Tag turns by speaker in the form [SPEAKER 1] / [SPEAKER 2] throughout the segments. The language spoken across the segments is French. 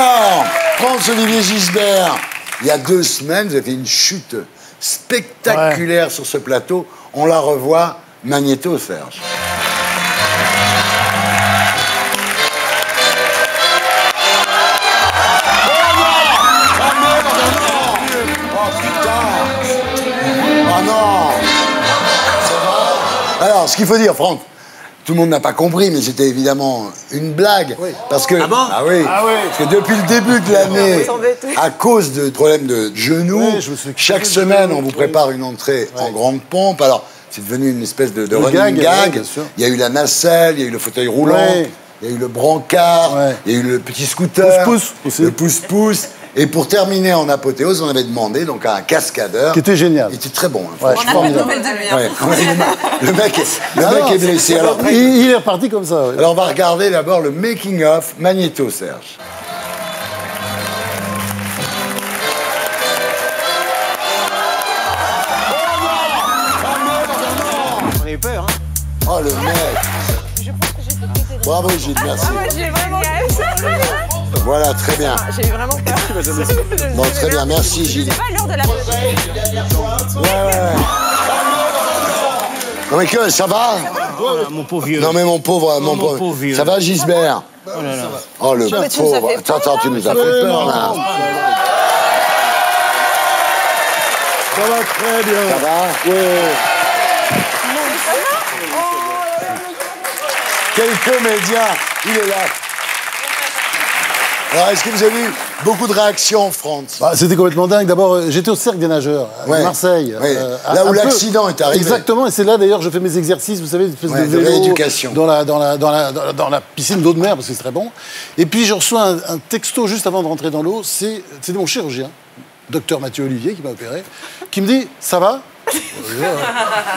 [SPEAKER 1] Alors, Franz-Olivier Gisbert, il y a 2 semaines, vous avez fait une chute spectaculaire sur ce plateau. On la revoit, Magnéto, Serge. Alors, ce qu'il faut dire, Franck, tout le monde n'a pas compris, mais c'était évidemment une blague. Oui. Parce que,
[SPEAKER 2] ah bon?
[SPEAKER 1] Ah oui, parce que depuis le début de l'année, à cause de problèmes de genoux, chaque semaine, on vous prépare une entrée en grande pompe. Alors, c'est devenu une espèce de running gag. Il y a eu la nacelle, il y a eu le fauteuil roulant, il y a eu le brancard, il y a eu le petit scooter, le pouce-pouce. Et pour terminer en apothéose, on avait demandé donc à un cascadeur.
[SPEAKER 3] Qui était génial.
[SPEAKER 1] Il était très bon. Hein,
[SPEAKER 4] on a pas de nouvelles de lui.
[SPEAKER 1] Ouais. Le mec est blessé. Alors,
[SPEAKER 3] il est reparti comme ça. Ouais.
[SPEAKER 1] Alors on va regarder d'abord le making-of Magnéto, Serge.
[SPEAKER 2] On a eu peur, hein?
[SPEAKER 1] Oh le mec. Bravo Gilles, merci.
[SPEAKER 4] J'ai vraiment
[SPEAKER 1] Voilà, très bien.
[SPEAKER 4] J'ai eu vraiment peur.
[SPEAKER 1] Bon, très bien, merci Gilles.
[SPEAKER 4] C'est pas l'heure de la...
[SPEAKER 1] Ouais. Non mais que, ça va?
[SPEAKER 2] Mon pauvre vieux.
[SPEAKER 1] Non mais mon pauvre
[SPEAKER 2] vieux.
[SPEAKER 1] Ça va Gisbert? Oh le pauvre. Attends, tu nous as fait peur là.
[SPEAKER 3] Ça va très bien.
[SPEAKER 1] Ça va?
[SPEAKER 3] Oui.
[SPEAKER 1] Quel comédien, il est là. Alors, est-ce que vous avez eu beaucoup de réactions, Franz?
[SPEAKER 3] Bah, c'était complètement dingue. D'abord, j'étais au Cercle des Nageurs, à Marseille.
[SPEAKER 1] Là où l'accident est arrivé.
[SPEAKER 3] Exactement, et c'est là d'ailleurs je fais mes exercices, vous savez, une espèce de vélo,
[SPEAKER 1] rééducation.
[SPEAKER 3] dans la piscine d'eau de mer, parce que c'est très bon. Et puis je reçois un texto juste avant de rentrer dans l'eau, c'est mon chirurgien, docteur Mathieu Olivier, qui m'a opéré, qui me dit « Ça va ?»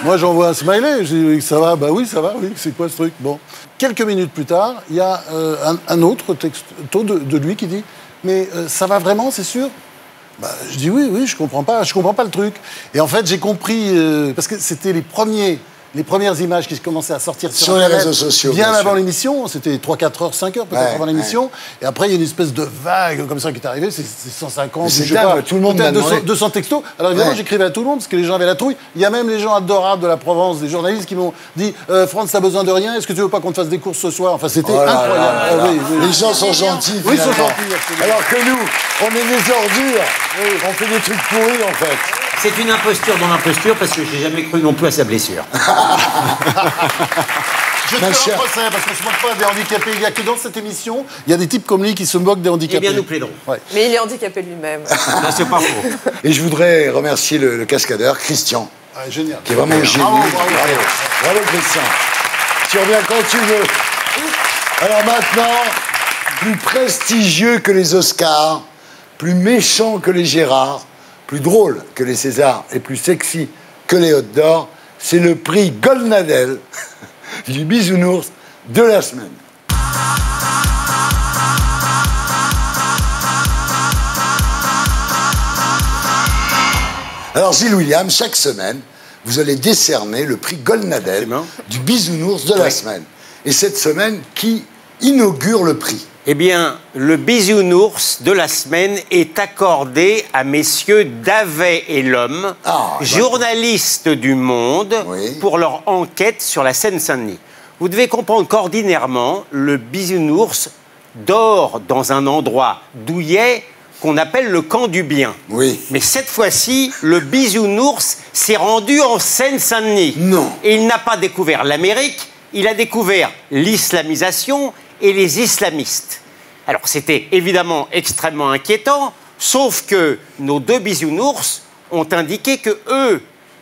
[SPEAKER 3] Moi, j'envoie un smiley, je dis « Ça va ?» Bah oui, ça va, oui, c'est quoi ce truc? Bon. Quelques minutes plus tard, il y a un autre texto de lui qui dit « Mais ça va vraiment, c'est sûr ?» Bah, je dis oui, je comprends pas le truc. Et en fait, j'ai compris, parce que c'était les premières images qui commençaient à sortir
[SPEAKER 1] sur les réseaux sociaux.
[SPEAKER 3] Bien avant l'émission, c'était 3, 4 heures, 5 heures peut-être avant l'émission. Et après, il y a une espèce de vague comme ça qui est arrivée, c'est 150, je sais pas,
[SPEAKER 1] tout le monde
[SPEAKER 3] peut-être 200 textos. Alors évidemment, j'écrivais à tout le monde parce que les gens avaient la trouille. Il y a même les gens adorables de la Provence, des journalistes qui m'ont dit Franz, t'as besoin de rien, est-ce que tu veux pas qu'on te fasse des courses ce soir? Enfin, c'était incroyable.
[SPEAKER 1] Les gens sont gentils,
[SPEAKER 3] oui, ils sont gentils,
[SPEAKER 1] alors que nous, on est des ordures, on fait des trucs pourris en fait.
[SPEAKER 2] C'est une imposture dans l'imposture parce que j'ai jamais cru non plus à sa blessure.
[SPEAKER 3] Je te le procès parce qu'on ne se moque pas des handicapés. Il n'y a que dans cette émission, il y a des types comme lui qui se moquent des handicapés.
[SPEAKER 2] Eh bien, nous plaiderons.
[SPEAKER 4] Ouais. Mais il est handicapé lui-même.
[SPEAKER 2] C'est pas faux.
[SPEAKER 1] Et je voudrais remercier le cascadeur, Christian.
[SPEAKER 3] Génial.
[SPEAKER 1] Qui est vraiment génial. Bravo Christian. Tu reviens quand tu veux. Alors maintenant, plus prestigieux que les Oscars, plus méchant que les Gérard, plus drôle que les Césars et plus sexy que les Hôtes d'Or, c'est le prix Goldnadel du bisounours de la semaine. Alors Gilles Williams, chaque semaine, vous allez décerner le prix Goldnadel du bisounours de la semaine. Et cette semaine, qui inaugure le prix?
[SPEAKER 2] Eh bien, le bisounours de la semaine est accordé à messieurs Davet et l'Homme, journalistes du Monde, pour leur enquête sur la Seine-Saint-Denis. Vous devez comprendre qu'ordinairement, le bisounours dort dans un endroit douillet qu'on appelle le camp du bien.
[SPEAKER 1] Oui.
[SPEAKER 2] Mais cette fois-ci, le bisounours s'est rendu en Seine-Saint-Denis.
[SPEAKER 1] Non.
[SPEAKER 2] Et il n'a pas découvert l'Amérique, il a découvert l'islamisation et les islamistes. Alors, c'était évidemment extrêmement inquiétant, sauf que nos 2 bisounours ont indiqué que eux,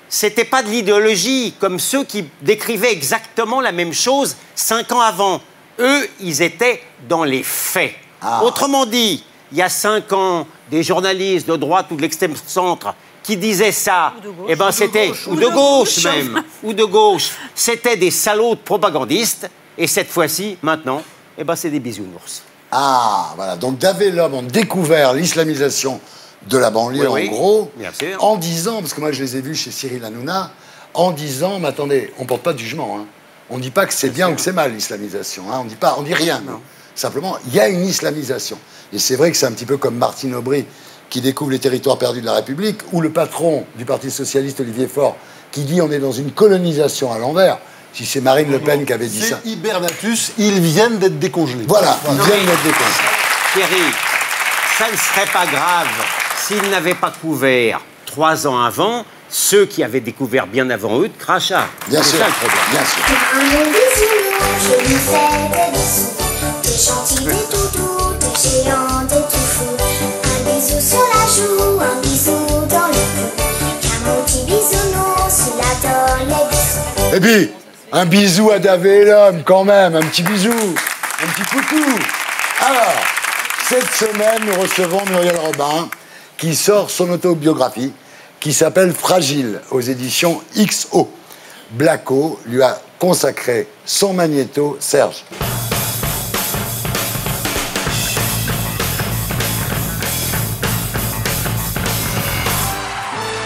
[SPEAKER 2] c'était pas de l'idéologie, comme ceux qui décrivaient exactement la même chose 5 ans avant. Eux, ils étaient dans les faits. Autrement dit, il y a 5 ans, des journalistes de droite ou de l'extrême centre qui disaient ça, eh ben c'était, ou de gauche même, ou de gauche, c'était des salauds de propagandistes, et cette fois-ci, maintenant, eh ben c'est des bisounours.
[SPEAKER 1] Ah, voilà. Donc Davet et l'Homme ont découvert l'islamisation de la banlieue, en gros,
[SPEAKER 2] bien sûr.
[SPEAKER 1] En disant, parce que moi je les ai vus chez Cyril Hanouna, en disant, mais attendez, on ne porte pas de jugement, hein. On ne dit pas que c'est bien ou que c'est mal l'islamisation, hein. On dit rien. Simplement, il y a une islamisation. Et c'est vrai que c'est un petit peu comme Martine Aubry qui découvre les territoires perdus de la République, ou le patron du Parti socialiste, Olivier Faure, qui dit on est dans une colonisation à l'envers. Si c'est Marine Le Pen qui avait dit ça.
[SPEAKER 3] C'est hibernatus, ils viennent d'être décongelés.
[SPEAKER 1] Voilà, ils viennent d'être décongelés.
[SPEAKER 2] Thierry, ça ne serait pas grave s'ils n'avaient pas couvert 3 ans avant ceux qui avaient découvert bien avant eux de crachat.
[SPEAKER 1] Bien sûr,
[SPEAKER 2] c'est ça le problème.
[SPEAKER 1] Bien sûr.
[SPEAKER 5] Un bisounours, je lui fais des bisous. Des gentils, des toutous, des géants, des tout fous. Un bisou sur la joue, un bisou dans le cou. Car mon petit bisounours, il adore les bisous.
[SPEAKER 1] Et puis, un bisou à Davé l'homme, quand même, un petit bisou, un petit poutou. Alors, cette semaine, nous recevons Muriel Robin, qui sort son autobiographie, qui s'appelle Fragile, aux éditions XO. Blacko lui a consacré son magnéto, Serge.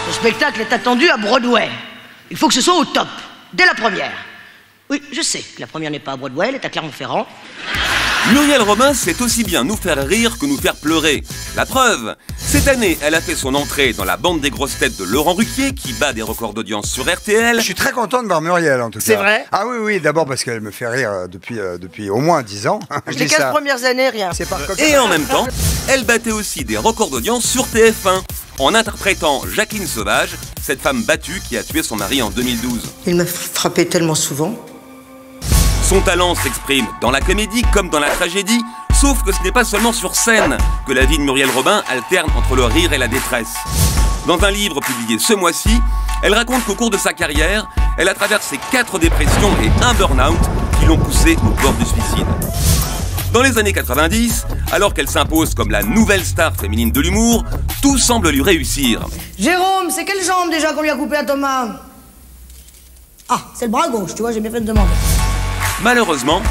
[SPEAKER 6] Ce spectacle est attendu à Broadway. Il faut que ce soit au top, dès la première. Oui, je sais que la première n'est pas à Broadway, elle est à Clermont-Ferrand.
[SPEAKER 7] Muriel Robin sait aussi bien nous faire rire que nous faire pleurer. La preuve, cette année, elle a fait son entrée dans la bande des grosses têtes de Laurent Ruquier, qui bat des records d'audience sur RTL.
[SPEAKER 8] Je suis très content de voir Muriel, en tout cas.
[SPEAKER 6] C'est vrai?
[SPEAKER 8] Ah oui, oui, d'abord parce qu'elle me fait rire depuis au moins 10 ans.
[SPEAKER 6] Les 15 premières années, rien.
[SPEAKER 8] C'est par
[SPEAKER 7] Et en même temps, elle battait aussi des records d'audience sur TF1, en interprétant Jacqueline Sauvage, cette femme battue qui a tué son mari en 2012.
[SPEAKER 6] Il m'a frappé tellement souvent.
[SPEAKER 7] Son talent s'exprime dans la comédie comme dans la tragédie, sauf que ce n'est pas seulement sur scène que la vie de Muriel Robin alterne entre le rire et la détresse. Dans un livre publié ce mois-ci, elle raconte qu'au cours de sa carrière, elle a traversé 4 dépressions et un burn-out qui l'ont poussée au bord du suicide. Dans les années 90, alors qu'elle s'impose comme la nouvelle star féminine de l'humour, tout semble lui réussir.
[SPEAKER 6] Jérôme, c'est quelle jambe déjà qu'on lui a coupé à Thomas? Ah, c'est le bras gauche, tu vois, j'ai bien fait de demander.
[SPEAKER 7] Malheureusement,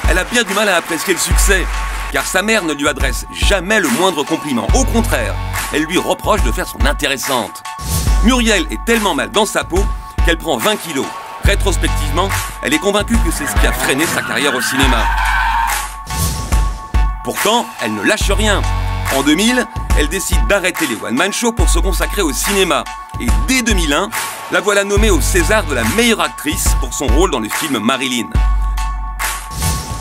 [SPEAKER 7] elle a bien du mal à apprécier le succès, car sa mère ne lui adresse jamais le moindre compliment. Au contraire, elle lui reproche de faire son intéressante. Muriel est tellement mal dans sa peau qu'elle prend 20 kilos. Rétrospectivement, elle est convaincue que c'est ce qui a freiné sa carrière au cinéma. Pourtant, elle ne lâche rien. En 2000, elle décide d'arrêter les one-man shows pour se consacrer au cinéma. Et dès 2001, la voilà nommée au César de la meilleure actrice pour son rôle dans le film Marilyn.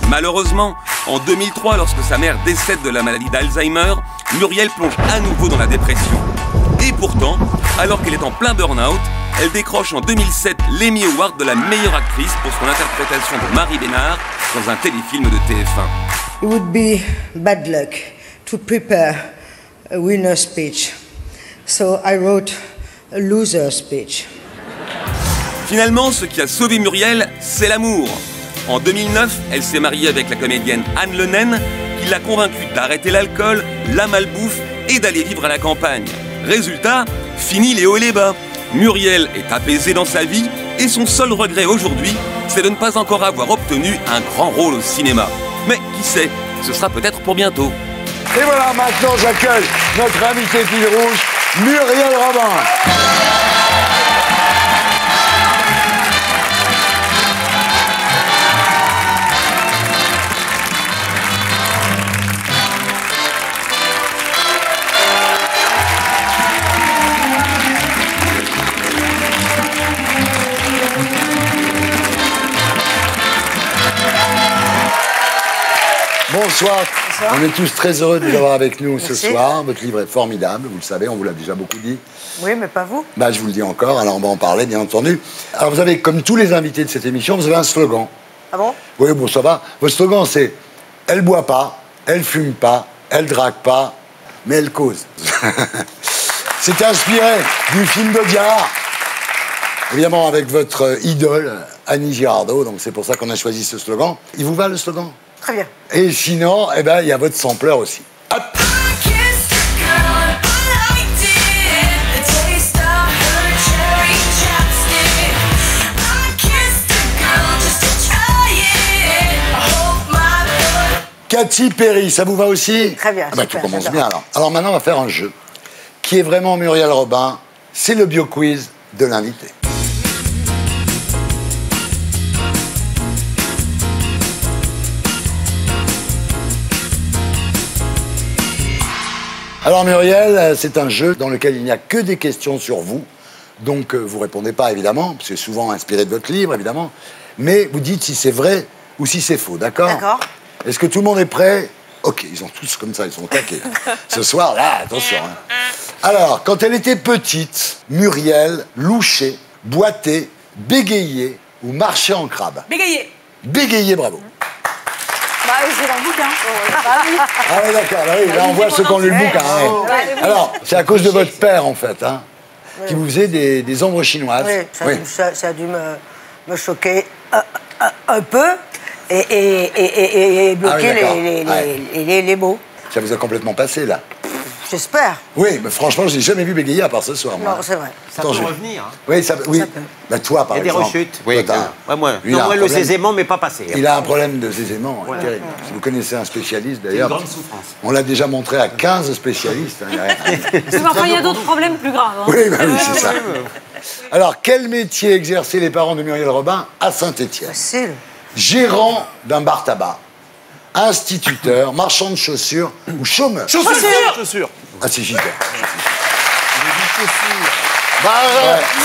[SPEAKER 7] Malheureusement, en 2003, lorsque sa mère décède de la maladie d'Alzheimer, Muriel plonge à nouveau dans la dépression. Et pourtant, alors qu'elle est en plein burn-out, elle décroche en 2007 l'Emmy Award de la meilleure actrice pour son interprétation de Marie Bénard dans un téléfilm de TF1.
[SPEAKER 6] It would be bad luck to prepare a winner speech. So I wrote a loser speech.
[SPEAKER 7] Finalement, ce qui a sauvé Muriel, c'est l'amour. En 2009, elle s'est mariée avec la comédienne Anne Le Naine, qui l'a convaincue d'arrêter l'alcool, la malbouffe et d'aller vivre à la campagne. Résultat, fini les hauts et les bas. Muriel est apaisée dans sa vie et son seul regret aujourd'hui, c'est de ne pas encore avoir obtenu un grand rôle au cinéma. Mais qui sait, ce sera peut-être pour bientôt.
[SPEAKER 1] Et voilà, maintenant j'accueille notre invité fil rouge, Muriel Robin. Bonsoir. On est tous très heureux de vous avoir avec nous ce soir. Votre livre est formidable, vous le savez, on vous l'a déjà beaucoup dit.
[SPEAKER 4] Oui, mais pas vous.
[SPEAKER 1] Bah, je vous le dis encore, alors on va en parler, bien entendu. Alors vous avez, comme tous les invités de cette émission, vous avez un slogan.
[SPEAKER 4] Ah bon?
[SPEAKER 1] Oui, bon, ça va. Votre slogan, c'est « Elle boit pas, elle fume pas, elle drague pas, mais elle cause ». C'est inspiré du film d'Audiard, évidemment avec votre idole, Annie Girardot, donc c'est pour ça qu'on a choisi ce slogan. Il vous va, le slogan?
[SPEAKER 4] Très bien.
[SPEAKER 1] Et sinon, eh ben, il y a votre sampleur aussi. Hop. Katy Perry, ça vous va aussi?
[SPEAKER 4] Très bien.
[SPEAKER 1] Ah bah,
[SPEAKER 4] super,
[SPEAKER 1] tout commence
[SPEAKER 4] j'adore.
[SPEAKER 1] bien alors. Alors maintenant, on va faire un jeu qui est vraiment Muriel Robin. C'est le bio-quiz de l'invité. Alors Muriel, c'est un jeu dans lequel il n'y a que des questions sur vous. Donc vous répondez pas évidemment, c'est souvent inspiré de votre livre évidemment. Mais vous dites si c'est vrai ou si c'est faux, d'accord?
[SPEAKER 6] D'accord.
[SPEAKER 1] Est-ce que tout le monde est prêt? Ok, ils sont tous comme ça, ils sont taqués. Ce soir, là, attention. Hein. Alors, quand elle était petite, Muriel louchait, boitait, bégayait ou marchait en crabe.
[SPEAKER 4] Bégayé.
[SPEAKER 1] Bégayait, bravo.
[SPEAKER 9] Bah, c'est dans le bouquin.
[SPEAKER 1] Ah oui, d'accord, bah oui, là on voit ceux qui ont lu le bouquin. Ouais. Alors, c'est à cause de votre père, en fait, hein, qui vous faisait des ombres chinoises.
[SPEAKER 6] Oui, ça a dû me choquer un peu et bloquer les mots.
[SPEAKER 1] Ça vous a complètement passé, là.
[SPEAKER 6] J'espère.
[SPEAKER 1] Oui, mais franchement, je n'ai jamais vu bégayer à part ce soir. Moi.
[SPEAKER 6] Non, c'est vrai.
[SPEAKER 2] Ça peut revenir. Hein.
[SPEAKER 1] Oui, oui.
[SPEAKER 6] Ça peut.
[SPEAKER 1] Bah, toi, par
[SPEAKER 2] Il y a des
[SPEAKER 1] exemple.
[SPEAKER 2] rechutes.
[SPEAKER 1] Toi,
[SPEAKER 2] Oui, moi, le sésément, mais pas passé.
[SPEAKER 1] Il a un problème de sésément,
[SPEAKER 2] Voilà.
[SPEAKER 1] terrible. Si vous connaissez un spécialiste,
[SPEAKER 2] C'est une
[SPEAKER 1] d'ailleurs,
[SPEAKER 2] grande souffrance.
[SPEAKER 1] on l'a déjà montré à 15 spécialistes. Hein,
[SPEAKER 9] Enfin, il y a d'autres problèmes plus graves. Hein.
[SPEAKER 1] oui, bah oui, c'est ça. Alors, quel métier exerçaient les parents de Muriel Robin à Saint-Étienne?
[SPEAKER 6] Facile.
[SPEAKER 1] Gérant d'un bar tabac, instituteur, marchand de chaussures ou chômeur?
[SPEAKER 3] Chaussures.
[SPEAKER 1] Ah, c'est super.
[SPEAKER 3] Bah,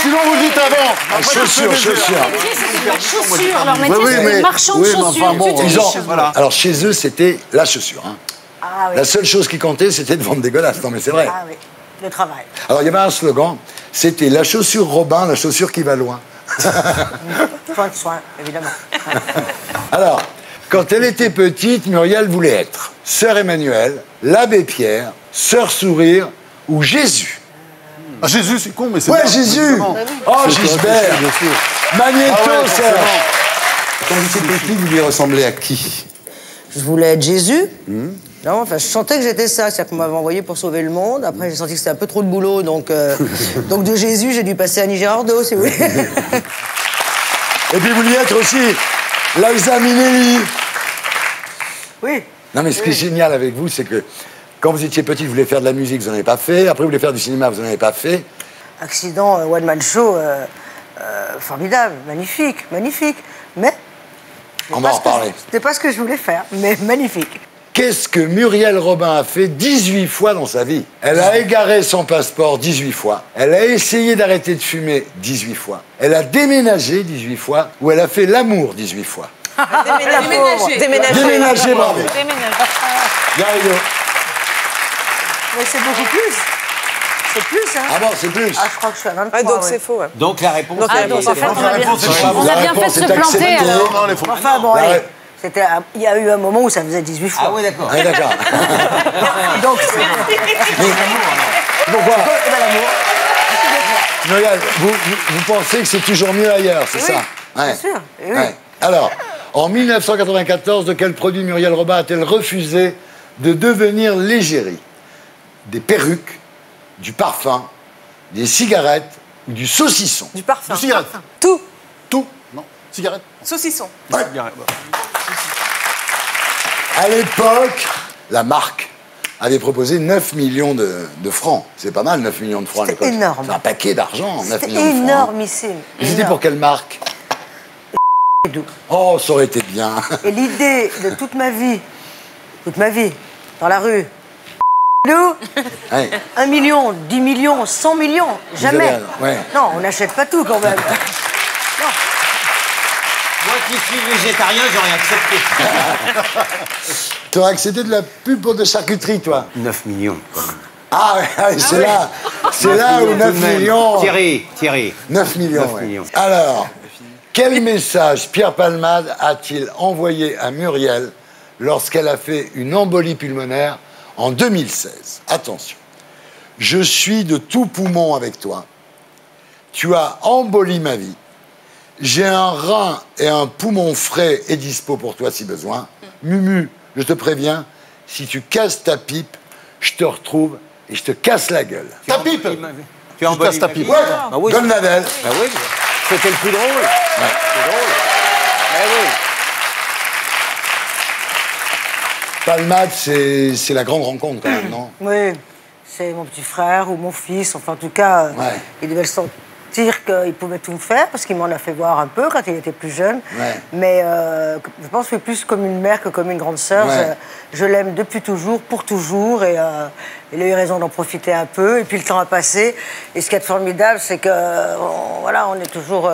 [SPEAKER 3] sinon vous dites avant.
[SPEAKER 1] Ah, chaussures.
[SPEAKER 9] Chaussures, leur métier,
[SPEAKER 3] Oui,
[SPEAKER 9] c'est
[SPEAKER 3] mais-
[SPEAKER 9] marchand de
[SPEAKER 3] oui, mais
[SPEAKER 9] chaussures.
[SPEAKER 3] enfin, bon,
[SPEAKER 1] Ils ont-
[SPEAKER 3] Voilà.
[SPEAKER 1] Alors, chez eux, c'était la chaussure. Hein.
[SPEAKER 6] Ah oui.
[SPEAKER 1] La seule chose qui comptait, c'était de vendre des godasses. Non, mais c'est vrai.
[SPEAKER 6] Ah oui. Le travail.
[SPEAKER 1] Alors, il y avait un slogan, c'était la chaussure Robin, la chaussure qui va loin.
[SPEAKER 6] Point de soin, évidemment.
[SPEAKER 1] Alors, quand elle était petite, Muriel voulait être Sœur Emmanuel, l'abbé Pierre, Sœur Sourire ou Jésus.
[SPEAKER 3] Ah, Jésus, c'est con, mais c'est
[SPEAKER 1] Ouais,
[SPEAKER 3] bien,
[SPEAKER 1] Jésus.
[SPEAKER 3] justement.
[SPEAKER 1] Oh,
[SPEAKER 3] C'est
[SPEAKER 1] Gisbert.
[SPEAKER 3] correct, bien sûr.
[SPEAKER 1] Magnéto,
[SPEAKER 3] Ah ouais,
[SPEAKER 1] Serge.
[SPEAKER 3] forcément.
[SPEAKER 8] Quand vous étiez petit, vous lui ressemblez à qui?
[SPEAKER 6] Je voulais être Jésus. Non, enfin, je sentais que j'étais ça. C'est-à-dire qu'on m'avait envoyé pour sauver le monde. Après, j'ai senti que c'était un peu trop de boulot. Donc, donc de Jésus, j'ai dû passer à Nigerardo, si vous voulez.
[SPEAKER 1] Et puis, vous vouliez être aussi Liza Minnelli.
[SPEAKER 6] Oui.
[SPEAKER 1] Non, mais ce qui est génial avec vous, c'est que quand vous étiez petit, vous voulez faire de la musique, vous n'en avez pas fait. Après, vous voulez faire du cinéma, vous n'en avez pas fait.
[SPEAKER 6] Accident, one-man show, formidable, magnifique, magnifique. Mais
[SPEAKER 1] On va en reparler.
[SPEAKER 6] c'était pas ce que je voulais faire, mais magnifique.
[SPEAKER 1] Qu'est-ce que Muriel Robin a fait 18 fois dans sa vie? Elle a égaré son passeport 18 fois. Elle a essayé d'arrêter de fumer 18 fois. Elle a déménagé 18 fois. Ou elle a fait l'amour 18 fois. Déménager, bravo. Garrido.
[SPEAKER 6] Mais c'est beaucoup plus. C'est plus, hein.
[SPEAKER 1] Ah bon, c'est plus.
[SPEAKER 6] Ah, je crois que je suis à 23.
[SPEAKER 4] Ah, donc
[SPEAKER 6] ouais.
[SPEAKER 4] c'est faux. Ouais.
[SPEAKER 2] Donc la réponse
[SPEAKER 4] Donc,
[SPEAKER 2] est...
[SPEAKER 4] donc,
[SPEAKER 9] En fait, on a bien,
[SPEAKER 3] réponse est
[SPEAKER 9] on a
[SPEAKER 1] La
[SPEAKER 9] bien fait de
[SPEAKER 1] réponse
[SPEAKER 9] se
[SPEAKER 1] est
[SPEAKER 9] planter,
[SPEAKER 1] acceptée.
[SPEAKER 9] alors.
[SPEAKER 3] Non, les faux.
[SPEAKER 6] Enfin, bon,
[SPEAKER 1] La
[SPEAKER 6] allez.
[SPEAKER 1] ré-
[SPEAKER 6] Il y a eu un moment où ça faisait 18 fois.
[SPEAKER 2] Ah oui, d'accord.
[SPEAKER 1] Ah, d'accord.
[SPEAKER 6] Donc,
[SPEAKER 1] Pourquoi
[SPEAKER 6] eh ben, l'amour.
[SPEAKER 1] Muriel, vous pensez que c'est toujours mieux ailleurs, c'est ça? Ouais.
[SPEAKER 6] Bien sûr, eh oui.
[SPEAKER 1] Ouais. Alors, en 1994, de quel produit Muriel Robin a-t-elle refusé de devenir l'égérie? Des perruques, du parfum, des cigarettes ou du saucisson?
[SPEAKER 4] Du parfum.
[SPEAKER 3] Du cigarette.
[SPEAKER 4] Tout.
[SPEAKER 3] Tout. Non. Cigarette.
[SPEAKER 4] Saucisson.
[SPEAKER 1] Ouais. À l'époque, la marque avait proposé 9 millions de francs. C'est pas mal, 9 millions de francs à
[SPEAKER 6] C'était
[SPEAKER 1] l'époque.
[SPEAKER 6] énorme.
[SPEAKER 1] C'est un paquet d'argent, 9
[SPEAKER 6] C'était
[SPEAKER 1] millions de francs.
[SPEAKER 6] énormissime.
[SPEAKER 1] Et c'était
[SPEAKER 6] énorme.
[SPEAKER 1] pour quelle marque? Oh, ça aurait été bien.
[SPEAKER 6] Et l'idée de toute ma vie, dans la rue, nous,
[SPEAKER 1] Ouais.
[SPEAKER 6] 1 million, 10 millions, 100 millions, jamais.
[SPEAKER 1] avez- ouais.
[SPEAKER 6] Non, on n'achète pas tout quand même.
[SPEAKER 2] Moi qui suis végétarien, j'aurais accepté.
[SPEAKER 1] Tu aurais accepté de la pub pour de charcuterie, toi?
[SPEAKER 2] 9 millions.
[SPEAKER 1] Ah, ouais, c'est là où 9 millions.
[SPEAKER 2] Thierry.
[SPEAKER 1] 9 millions,
[SPEAKER 2] 9
[SPEAKER 1] ouais.
[SPEAKER 2] millions.
[SPEAKER 1] Alors, quel message Pierre Palmade a-t-il envoyé à Muriel lorsqu'elle a fait une embolie pulmonaire en 2016? Attention. Je suis de tout poumon avec toi. Tu as emboli ma vie. J'ai un rein et un poumon frais et dispo pour toi si besoin. Mumu, je te préviens, si tu casses ta pipe, je te retrouve et je te casse la gueule.
[SPEAKER 3] Ta pipe.
[SPEAKER 2] Tu as
[SPEAKER 3] casses ta pipe.
[SPEAKER 1] Ouais,
[SPEAKER 2] Ah oui.
[SPEAKER 1] Goldnadel.
[SPEAKER 2] Ah oui, c'était le plus drôle. C'est drôle. Ah oui.
[SPEAKER 1] Palmade, c'est la grande rencontre quand même, non?
[SPEAKER 6] Oui, c'est mon petit frère ou mon fils, enfin en tout cas,
[SPEAKER 1] Ouais.
[SPEAKER 6] il devait le sentir mentir qu'il pouvait tout faire, parce qu'il m'en a fait voir un peu quand il était plus jeune.
[SPEAKER 1] Ouais.
[SPEAKER 6] Mais je pense que plus comme une mère que comme une grande sœur.
[SPEAKER 1] Ouais.
[SPEAKER 6] Je l'aime depuis toujours, pour toujours, et il a eu raison d'en profiter un peu. Et puis le temps a passé. Et ce qui est formidable, c'est que voilà, on est toujours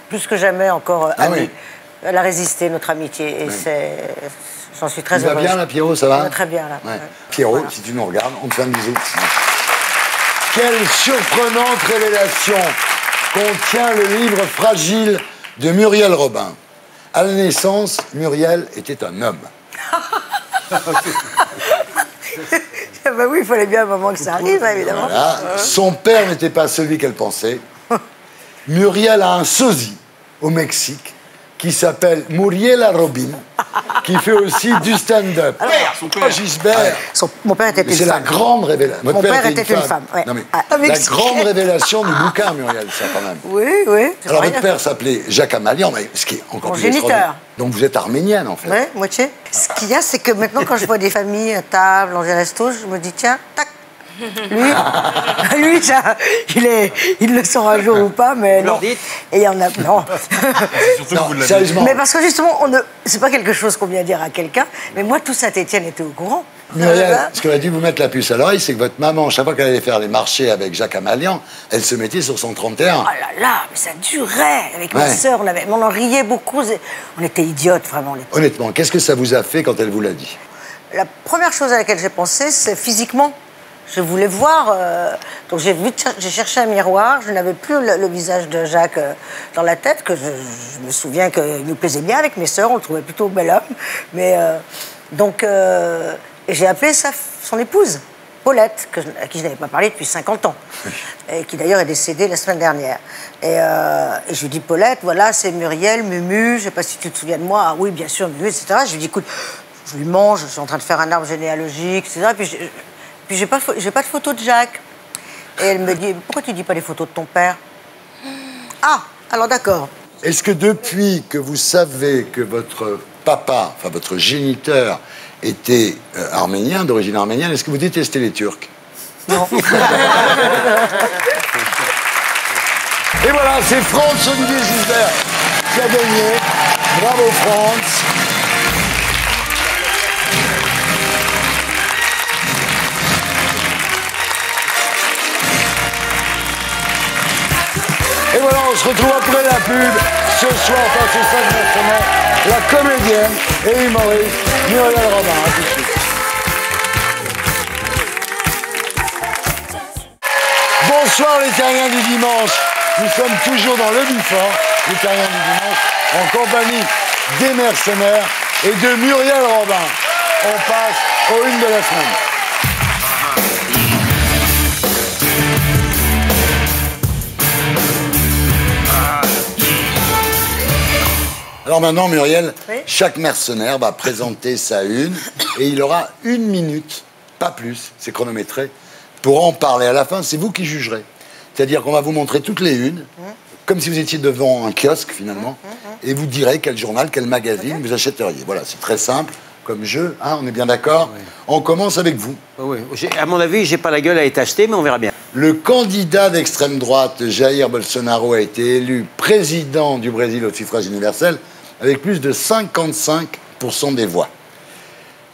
[SPEAKER 6] plus que jamais encore amis.
[SPEAKER 1] Oui.
[SPEAKER 6] Elle a résisté, notre amitié, et j'en suis très
[SPEAKER 1] Tu vas
[SPEAKER 6] heureuse.
[SPEAKER 1] bien là, Pierrot, ça va?
[SPEAKER 6] Très bien là.
[SPEAKER 1] Ouais.
[SPEAKER 6] Ouais.
[SPEAKER 1] Pierrot,
[SPEAKER 6] Voilà.
[SPEAKER 1] si tu nous regardes, on te fait un bisou. Quelle surprenante révélation contient le livre Fragile de Muriel Robin. À la naissance, Muriel était un homme.
[SPEAKER 6] Bah oui, il fallait bien un moment que ça arrive, évidemment.
[SPEAKER 1] Voilà. Son père n'était pas celui qu'elle pensait. Muriel a un sosie au Mexique qui s'appelle Muriela Robin, qui fait aussi du stand-up.
[SPEAKER 7] Son père.
[SPEAKER 1] Gisbert.
[SPEAKER 6] Mon père était une
[SPEAKER 1] C'est la
[SPEAKER 6] femme.
[SPEAKER 1] grande révélation.
[SPEAKER 6] Mon père était une femme, ouais.
[SPEAKER 1] Non, mais
[SPEAKER 6] Ah,
[SPEAKER 1] la
[SPEAKER 6] Mexique.
[SPEAKER 1] grande révélation du bouquin, Muriel, ça quand même.
[SPEAKER 6] Oui, oui. c'est
[SPEAKER 1] Alors
[SPEAKER 6] pas
[SPEAKER 1] votre
[SPEAKER 6] rien.
[SPEAKER 1] père s'appelait Jacques Amalian, mais ce qui est encore
[SPEAKER 6] Mon
[SPEAKER 1] plus
[SPEAKER 6] géniteur.
[SPEAKER 1] extraordinaire. Donc vous êtes arménienne en fait.
[SPEAKER 6] Ouais, moitié. Ce qu'il y a, c'est que maintenant, quand je vois des familles à table, dans des restos, je me dis, tiens, tac. Lui, ça, il le saura un jour ou pas, mais
[SPEAKER 2] Vous
[SPEAKER 6] non.
[SPEAKER 2] leur dites
[SPEAKER 6] Et il y en a. Non.
[SPEAKER 1] Non, sérieusement.
[SPEAKER 6] Mais parce que justement, c'est pas quelque chose qu'on vient dire à quelqu'un, mais moi, tout Saint-Étienne était au courant.
[SPEAKER 1] Muriel, ce qu'elle a dû vous mettre la puce à l'oreille, c'est que votre maman, chaque fois qu'elle allait faire les marchés avec Jacques Amalian, elle se mettait sur son 31.
[SPEAKER 6] Oh là là, mais ça durait. Avec ma
[SPEAKER 1] Ouais.
[SPEAKER 6] sœur, on en riait beaucoup. On était idiotes, vraiment.
[SPEAKER 1] Honnêtement, qu'est-ce que ça vous a fait quand elle vous l'a dit?
[SPEAKER 6] La première chose à laquelle j'ai pensé, c'est physiquement. Je voulais voir. Donc j'ai cherché un miroir. Je n'avais plus le visage de Jacques dans la tête, que je me souviens qu'il nous plaisait bien avec mes sœurs. On le trouvait plutôt bel homme. Mais et j'ai appelé son épouse, Paulette, à qui je n'avais pas parlé depuis 50 ans, et qui d'ailleurs est décédée la semaine dernière. Et je lui dis, Paulette, voilà, c'est Muriel, Mumu, je ne sais pas si tu te souviens de moi. Ah oui, bien sûr, Mumu, etc. Je lui dis, écoute, je lui mange, je suis en train de faire un arbre généalogique, etc. Puis j'ai pas de photo de Jacques. Et elle me dit, pourquoi tu dis pas les photos de ton père? Ah, alors d'accord.
[SPEAKER 1] Est-ce que depuis que vous savez que votre papa, enfin votre géniteur, était arménien, d'origine arménienne, est-ce que vous détestez les Turcs?
[SPEAKER 6] Non.
[SPEAKER 1] Et voilà, c'est Franz-Olivier Gisbert qui a gagné. Bravo Franz. Et voilà, on se retrouve après la pub. Ce soir, face aux 5 mercenaires, la comédienne et humoriste Muriel Robin. À tout de suite. Bonsoir les terriens du dimanche. Nous sommes toujours dans le Bifort, les terriens du dimanche, en compagnie des mercenaires et de Muriel Robin. On passe aux une de la semaine. Alors maintenant, Muriel,
[SPEAKER 6] Oui.
[SPEAKER 1] chaque mercenaire va présenter sa une et il aura 1 minute, pas plus, c'est chronométré, pour en parler. À la fin, c'est vous qui jugerez. C'est-à-dire qu'on va vous montrer toutes les unes, comme si vous étiez devant un kiosque finalement, et vous direz quel journal, quel magazine vous achèteriez. Voilà, c'est très simple comme jeu, hein, on est bien d'accord. On commence avec vous.
[SPEAKER 2] Oui, à mon avis, j'ai pas la gueule à être acheté, mais on verra bien.
[SPEAKER 1] Le candidat d'extrême droite, Jair Bolsonaro, a été élu président du Brésil au suffrage universel avec plus de 55% des voix.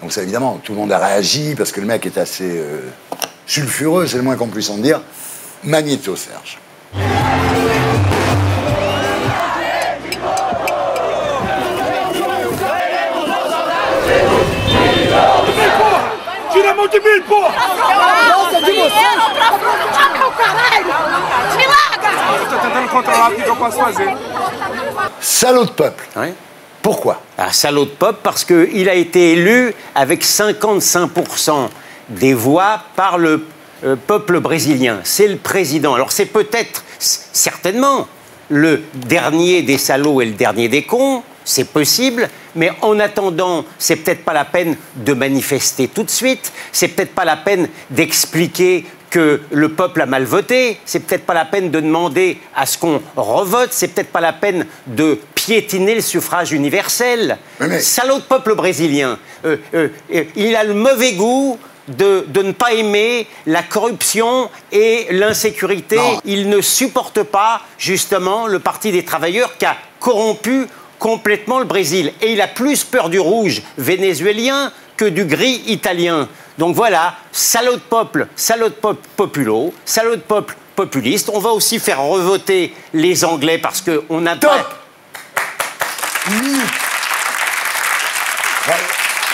[SPEAKER 1] Donc ça, évidemment, tout le monde a réagi parce que le mec est assez sulfureux, c'est le moins qu'on puisse en dire. Magnéto, Serge.
[SPEAKER 10] Tiramos de mim, porra! Nossa, de você! Tchau, caralho! Me larga! Eu tô tentando controlar o que eu posso fazer.
[SPEAKER 1] Salaud de peuple.
[SPEAKER 2] Ouais.
[SPEAKER 1] Pourquoi?
[SPEAKER 2] Un salaud de peuple parce qu'il a été élu avec 55% des voix par le peuple brésilien. C'est le président. Alors c'est peut-être, certainement, le dernier des salauds et le dernier des cons. C'est possible, mais en attendant, c'est peut-être pas la peine de manifester tout de suite. C'est peut-être pas la peine d'expliquer que le peuple a mal voté. C'est peut-être pas la peine de demander à ce qu'on revote. C'est peut-être pas la peine de piétiner le suffrage universel.
[SPEAKER 1] Mais...
[SPEAKER 2] Salaud de peuple brésilien. Il a le mauvais goût de ne pas aimer la corruption et l'insécurité. Il ne supporte pas, justement, le Parti des travailleurs qui a corrompu complètement le Brésil. Et il a plus peur du rouge vénézuélien que du gris italien. Donc voilà, salaud de peuple populo, salaud de peuple populiste. On va aussi faire revoter les Anglais parce qu'on a...
[SPEAKER 1] Top.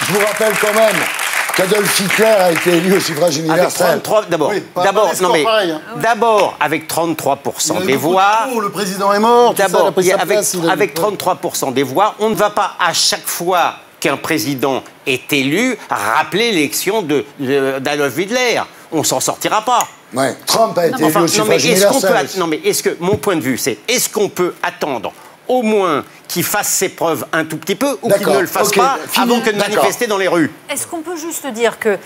[SPEAKER 1] Je vous rappelle quand même qu'Adolf Hitler a été élu au suffrage universel.
[SPEAKER 2] D'abord, avec 33% des voix...
[SPEAKER 3] Le président est mort,
[SPEAKER 2] d'abord, avec 33% des voix, on ne va pas à chaque fois qu'un président est élu rappeler l'élection d'Adolf Hitler. On s'en sortira pas.
[SPEAKER 1] Ouais. Trump a été élu au suffrage universel.
[SPEAKER 2] Mon point de vue, c'est est-ce qu'on peut attendre au moins qu'il fasse ses preuves un tout petit peu ou qu'il ne le fasse pas avant que de manifester dans les rues?
[SPEAKER 9] Est-ce qu'on peut juste dire que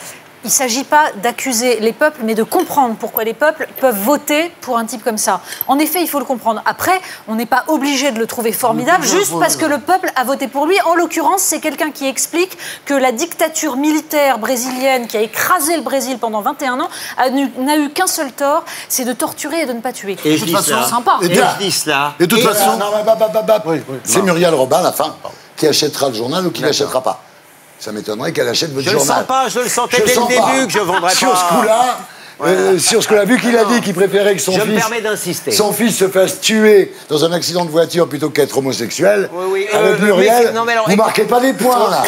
[SPEAKER 9] il ne s'agit pas d'accuser les peuples, mais de comprendre pourquoi les peuples peuvent voter pour un type comme ça. En effet, il faut le comprendre. Après, on n'est pas obligé de le trouver formidable juste parce que le peuple a voté pour lui. En l'occurrence, c'est quelqu'un qui explique que la dictature militaire brésilienne qui a écrasé le Brésil pendant 21 ans n'a eu qu'un seul tort, c'est de torturer et de ne pas tuer.
[SPEAKER 2] Et de toute façon,
[SPEAKER 9] sympa.
[SPEAKER 1] Et de toute façon, c'est Muriel Robin, à la fin, qui achètera le journal ou qui l'achètera pas. Ça m'étonnerait qu'elle achète votre journal.
[SPEAKER 2] Je le sentais dès le début que je vendrais pas.
[SPEAKER 1] Sur ce coup-là, vu qu'il a dit qu'il préférait que son fils se fasse tuer dans un accident de voiture plutôt qu'être homosexuel, avec Muriel, vous marquez pas des points, là.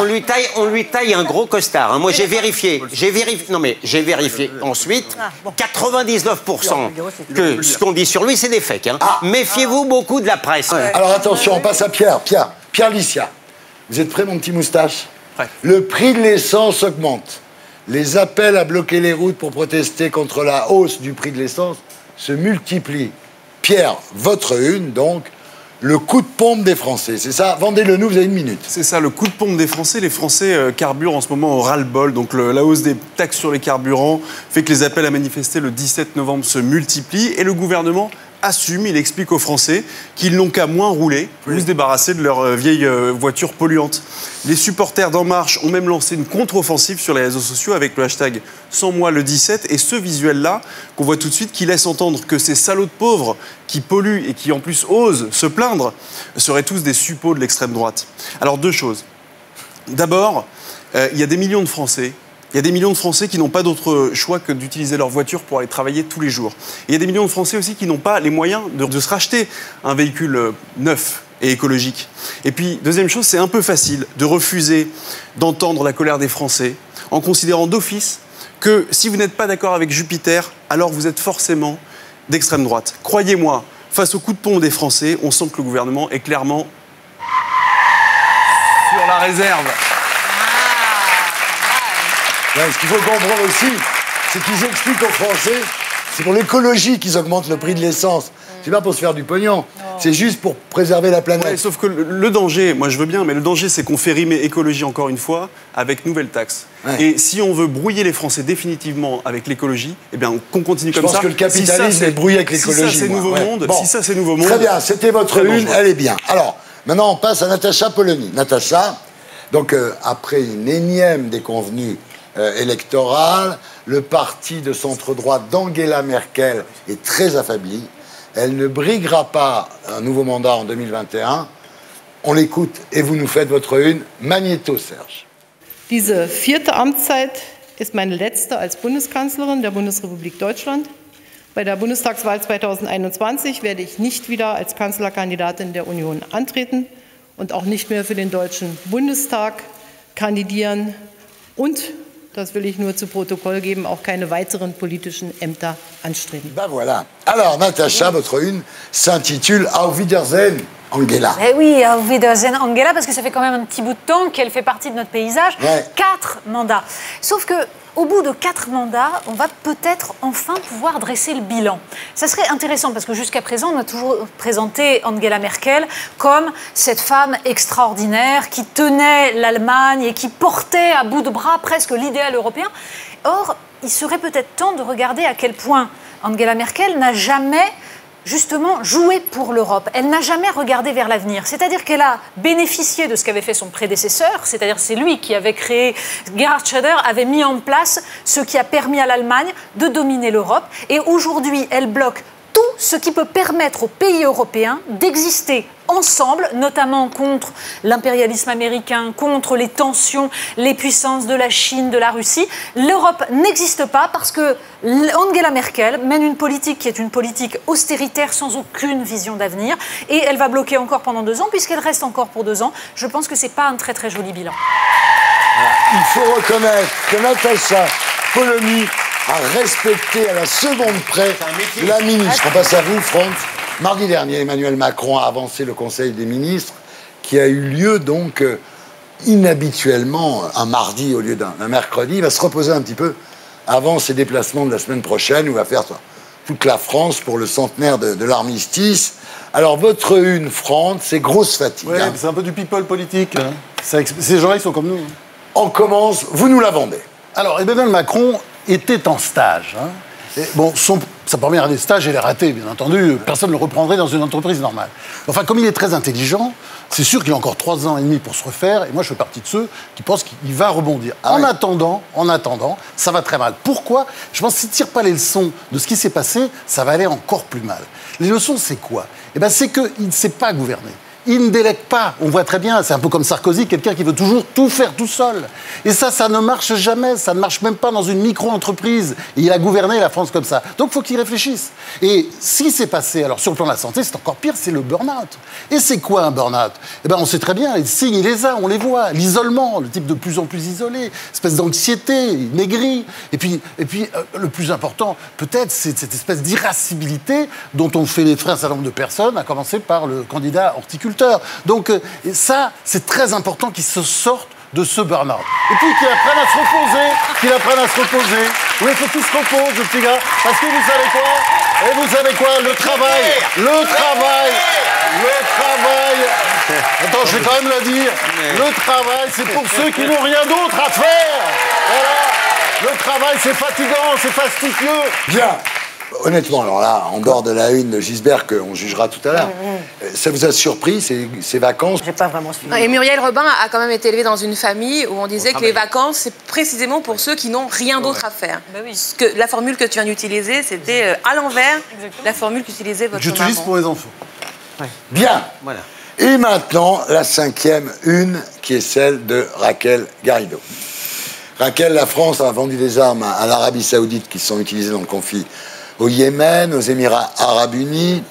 [SPEAKER 2] On lui taille un gros costard. Hein. Moi, j'ai vérifié. J'ai vérifié ensuite. 99% que ce qu'on dit sur lui, c'est des fakes. Hein. Méfiez-vous beaucoup de la presse.
[SPEAKER 1] Alors attention, on passe à Pierre. Pierre Licia. Vous êtes prêt, mon petit moustache? Le prix de l'essence augmente. Les appels à bloquer les routes pour protester contre la hausse du prix de l'essence se multiplient. Pierre, votre une, donc, le coup de pompe des Français. C'est ça? Vendez-le nous, vous avez une minute.
[SPEAKER 11] C'est ça, le coup de pompe des Français. Les Français carburent en ce moment au ras-le-bol. Donc la hausse des taxes sur les carburants fait que les appels à manifester le 17 novembre se multiplient. Et le gouvernement assume, il explique aux Français qu'ils n'ont qu'à moins rouler pour se débarrasser de leurs vieilles voitures polluantes. Les supporters d'En Marche ont même lancé une contre-offensive sur les réseaux sociaux avec le hashtag Sans moi le 17 et ce visuel-là qu'on voit tout de suite qui laisse entendre que ces salauds de pauvres qui polluent et qui en plus osent se plaindre seraient tous des suppôts de l'extrême droite. Alors deux choses. D'abord, il y a des millions de Français. Il y a des millions de Français qui n'ont pas d'autre choix que d'utiliser leur voiture pour aller travailler tous les jours. Et il y a des millions de Français aussi qui n'ont pas les moyens de se racheter un véhicule neuf et écologique. Et puis, deuxième chose, c'est un peu facile de refuser d'entendre la colère des Français en considérant d'office que si vous n'êtes pas d'accord avec Jupiter, alors vous êtes forcément d'extrême droite. Croyez-moi, face au coup de pompe des Français, on sent que le gouvernement est clairement sur la réserve.
[SPEAKER 1] Ce qu'il faut comprendre aussi, c'est qu'ils expliquent aux Français, c'est pour l'écologie qu'ils augmentent le prix de l'essence. C'est pas pour se faire du pognon, c'est juste pour préserver la planète.
[SPEAKER 11] Ouais, sauf que le danger, moi je veux bien, mais le danger c'est qu'on fait rimer écologie encore une fois avec nouvelles taxes. Ouais. Et si on veut brouiller les Français définitivement avec l'écologie, eh bien qu'on continue comme ça.
[SPEAKER 1] Je pense que le capitalisme est brouillé avec l'écologie.
[SPEAKER 11] Si ça c'est nouveau monde,
[SPEAKER 1] bon.
[SPEAKER 11] Si ça c'est nouveau monde.
[SPEAKER 1] Très bien, c'était votre une, elle est bien. Alors, maintenant on passe à Natacha Polony. Natacha, donc après une énième déconvenue électorale, le parti de centre-droit d'Angela Merkel est très affaibli. Elle ne briguera pas un nouveau mandat en 2021. On l'écoute et vous nous faites votre une. Magnéto, Serge.
[SPEAKER 12] Diese vierte Amtszeit ist meine letzte als Bundeskanzlerin der Bundesrepublik Deutschland. Bei der Bundestagswahl 2021 werde ich nicht wieder als Kanzlerkandidatin der Union antreten und auch nicht mehr für den Deutschen Bundestag kandidieren und das will ich nur zu Protokoll geben, auch keine weiteren politischen Ämter anstreben.
[SPEAKER 1] Ben voilà. Alors, Natacha, votre une s'intitule Auf Wiedersehen, Angela.
[SPEAKER 9] Eh oui, Auf Wiedersehen, Angela, parce que ça fait quand même un petit bout de temps qu'elle fait partie de notre paysage. Ouais. 4 mandats. Sauf que au bout de 4 mandats, on va peut-être enfin pouvoir dresser le bilan. Ça serait intéressant parce que jusqu'à présent, on a toujours présenté Angela Merkel comme cette femme extraordinaire qui tenait l'Allemagne et qui portait à bout de bras presque l'idéal européen. Or, il serait peut-être temps de regarder à quel point Angela Merkel n'a jamais justement joué pour l'Europe. Elle n'a jamais regardé vers l'avenir. C'est-à-dire qu'elle a bénéficié de ce qu'avait fait son prédécesseur, c'est-à-dire c'est lui qui avait créé, Gerhard Schröder avait mis en place ce qui a permis à l'Allemagne de dominer l'Europe. Et aujourd'hui, elle bloque tout ce qui peut permettre aux pays européens d'exister ensemble, notamment contre l'impérialisme américain, contre les tensions, les puissances de la Chine, de la Russie. L'Europe n'existe pas parce que Angela Merkel mène une politique qui est une politique austéritaire sans aucune vision d'avenir et elle va bloquer encore pendant 2 ans puisqu'elle reste encore pour 2 ans. Je pense que c'est pas un très très joli bilan.
[SPEAKER 1] Il faut reconnaître que Natacha Polony a respecté à la seconde près la ministre. On passe à vous, Franck. Mardi dernier, Emmanuel Macron a avancé le Conseil des ministres qui a eu lieu donc inhabituellement un mardi au lieu d'un mercredi. Il va se reposer un petit peu avant ses déplacements de la semaine prochaine où il va faire toute la France pour le centenaire de l'armistice. Alors, votre une, Franck, c'est grosse fatigue.
[SPEAKER 3] Oui, c'est un peu du people politique. Hein. Ces gens-là, ils sont comme nous. Hein.
[SPEAKER 1] On commence, vous nous la vendez.
[SPEAKER 3] Alors, Emmanuel Macron était en stage. Hein. Et bon, sa première année de stage, elle est ratée, bien entendu. Personne ne le reprendrait dans une entreprise normale. Enfin, comme il est très intelligent, c'est sûr qu'il a encore 3 ans et demi pour se refaire. Et moi, je fais partie de ceux qui pensent qu'il va rebondir. En attendant, ça va très mal. Pourquoi ? Je pense que s'il ne tire pas les leçons de ce qui s'est passé, ça va aller encore plus mal. Les leçons, c'est quoi ? Eh bien, c'est qu'il ne sait pas gouverner. Il ne délègue pas. On voit très bien, c'est un peu comme Sarkozy, quelqu'un qui veut toujours tout faire tout seul. Et ça ne marche jamais. Ça ne marche même pas dans une micro-entreprise. Et il a gouverné la France comme ça. Donc, il faut qu'il réfléchisse. Et ce qui s'est passé, alors sur le plan de la santé, c'est encore pire, c'est le burn-out. Et c'est quoi un burn-out ? Eh bien, on sait très bien, les signes, il les a, on les voit. L'isolement, le type de plus en plus isolé, espèce d'anxiété, maigri. Et puis, le plus important, peut-être, c'est cette espèce d'irascibilité dont ont fait les frais un certain nombre de personnes, à commencer par le candidat horticulteur. Donc ça, c'est très important qu'ils se sortent de ce burn-out. Et puis qu'ils apprennent à se reposer, Oui, il faut qu'ils se reposent, le petit gars. Parce que vous savez quoi Le travail. Attends, je vais quand même le dire. Le travail, c'est pour ceux qui n'ont rien d'autre à faire. Voilà. Le travail, c'est fatigant, c'est fastidieux.
[SPEAKER 1] Bien. Honnêtement, alors là, en dehors de la une de Gisbert, qu'on jugera tout à l'heure, ça vous a surpris, ces vacances ?
[SPEAKER 6] J'ai pas vraiment suivi.
[SPEAKER 4] Et Muriel Robin a quand même été élevée dans une famille où on disait que les vacances, c'est précisément pour ceux qui n'ont rien d'autre à faire. Bah oui. La formule que tu viens d'utiliser, c'était à l'envers la formule qu'utilisait votre maman.
[SPEAKER 3] J'utilise pour les enfants.
[SPEAKER 1] Ouais. Bien. Voilà. Et maintenant, la 5e une, qui est celle de Raquel Garrido. Raquel, la France a vendu des armes à l'Arabie Saoudite qui sont utilisées dans le conflit au Yémen, aux Émirats Arabes Unis.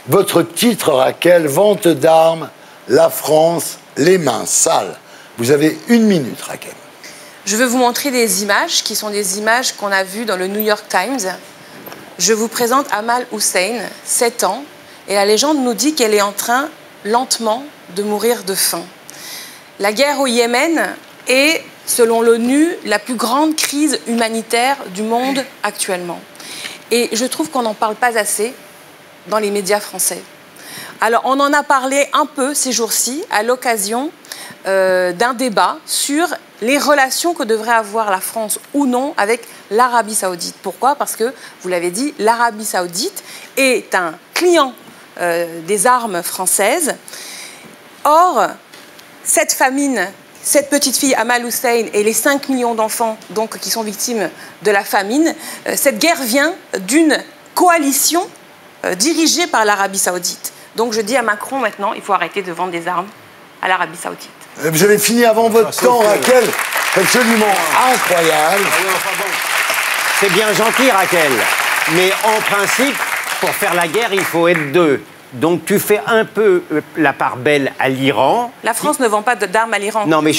[SPEAKER 1] Votre titre, Raquel, vente d'armes, la France, les mains sales. Vous avez 1 minute, Raquel.
[SPEAKER 4] Je veux vous montrer des images qui sont des images qu'on a vues dans le New York Times. Je vous présente Amal Hussein, 7 ans, et la légende nous dit qu'elle est en train, lentement, de mourir de faim. La guerre au Yémen est, selon l'ONU, la plus grande crise humanitaire du monde actuellement. Et je trouve qu'on n'en parle pas assez dans les médias français. Alors, on en a parlé un peu ces jours-ci à l'occasion d'un débat sur les relations que devrait avoir la France ou non avec l'Arabie Saoudite. Pourquoi ? Parce que, vous l'avez dit, l'Arabie Saoudite est un client des armes françaises. Or, cette petite fille, Amal Hussein, et les 5 millions d'enfants qui sont victimes de la famine, cette guerre vient d'une coalition dirigée par l'Arabie Saoudite. Donc je dis à Macron maintenant, il faut arrêter de vendre des armes à l'Arabie Saoudite.
[SPEAKER 1] Vous avez fini avant votre temps, Raquel. Absolument incroyable.
[SPEAKER 2] C'est bien gentil, Raquel. Mais en principe, pour faire la guerre, il faut être 2. Donc tu fais un peu la part belle à l'Iran.
[SPEAKER 4] La France ne vend pas d'armes à l'Iran.
[SPEAKER 2] Non, mais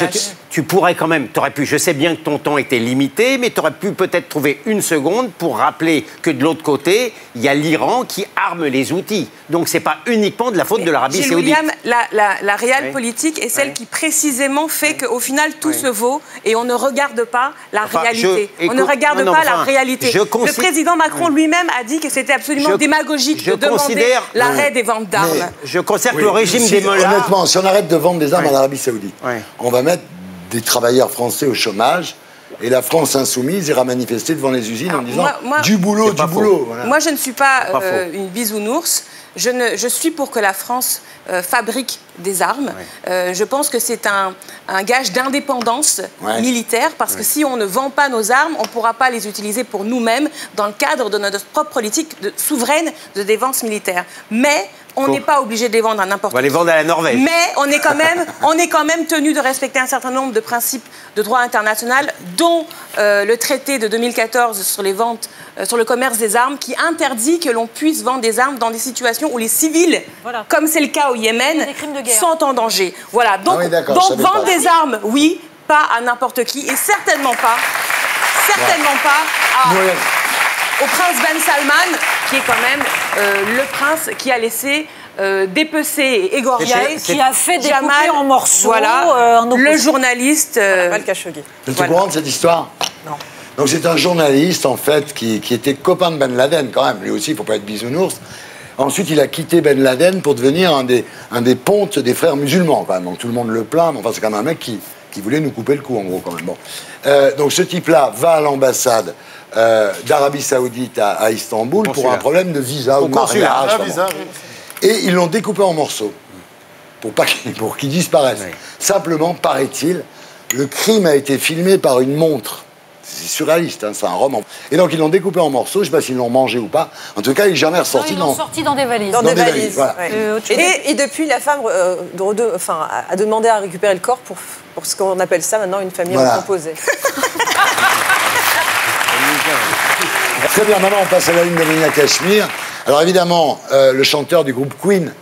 [SPEAKER 2] tu pourrais quand même, je sais bien que ton temps était limité, mais tu aurais pu peut-être trouver 1 seconde pour rappeler que de l'autre côté, il y a l'Iran qui arme les outils. Donc c'est pas uniquement de la faute de l'Arabie Saoudite.
[SPEAKER 4] William, la réelle politique est celle qui précisément fait qu'au final tout se vaut et on ne regarde pas la réalité. On ne regarde pas la réalité. Le président Macron lui-même a dit que c'était absolument démagogique de demander l'arrêt des ventes d'armes.
[SPEAKER 2] Je considère que le régime des mollahs...
[SPEAKER 1] Honnêtement, si on arrête de vendre des armes à l'Arabie Saoudite, on va mettre des travailleurs français au chômage Et la France insoumise ira manifester devant les usines en disant du boulot, du boulot. Voilà.
[SPEAKER 4] Moi, je ne suis pas une bisounours. Je suis pour que la France fabrique des armes. Je pense que c'est un gage d'indépendance militaire, parce que si on ne vend pas nos armes, on ne pourra pas les utiliser pour nous-mêmes dans le cadre de notre propre politique souveraine de défense militaire. Mais on n'est pas obligé de les vendre à n'importe qui.
[SPEAKER 2] On va les vendre à la Norvège.
[SPEAKER 4] Mais on est quand même tenu de respecter un certain nombre de principes de droit international, dont le traité de 2014 sur les ventes, sur le commerce des armes, qui interdit que l'on puisse vendre des armes dans des situations où les civils, comme c'est le cas au Yémen, sont en danger. Voilà. Donc, vendre des armes, oui, pas à n'importe qui, et certainement pas au prince Ben Salman, qui est quand même le prince qui a laissé dépecer et égorger,
[SPEAKER 6] qui a fait découper en morceaux
[SPEAKER 4] le journaliste
[SPEAKER 1] Khashoggi. Vous êtes au courant de cette histoire?
[SPEAKER 6] Non.
[SPEAKER 1] Donc c'est un journaliste, en fait, qui était copain de Ben Laden, quand même. Lui aussi, il ne faut pas être bisounours. Ensuite, il a quitté Ben Laden pour devenir un des pontes des frères musulmans, quand même. Donc tout le monde le plaint, mais enfin, c'est quand même un mec qui voulait nous couper le cou, en gros, quand même. Bon. Donc ce type-là va à l'ambassade d'Arabie Saoudite à Istanbul pour un problème de visa ou de mariage. Et ils l'ont découpé en morceaux pour qu'il disparaisse. Simplement, paraît-il, le crime a été filmé par une montre. C'est surréaliste, hein, c'est un roman. Et donc ils l'ont découpé en morceaux, je ne sais pas s'ils l'ont mangé ou pas. En tout cas, il n'est jamais ressorti.
[SPEAKER 9] Ils l'ont sorti dans des valises.
[SPEAKER 13] Dans des valises.
[SPEAKER 1] Voilà.
[SPEAKER 13] Et depuis, la femme a demandé à récupérer le corps pour ce qu'on appelle ça maintenant une famille recomposée.
[SPEAKER 1] Très bien, maintenant on passe à la ligne de Menia Cachemire. Alors évidemment, le chanteur du groupe Queen,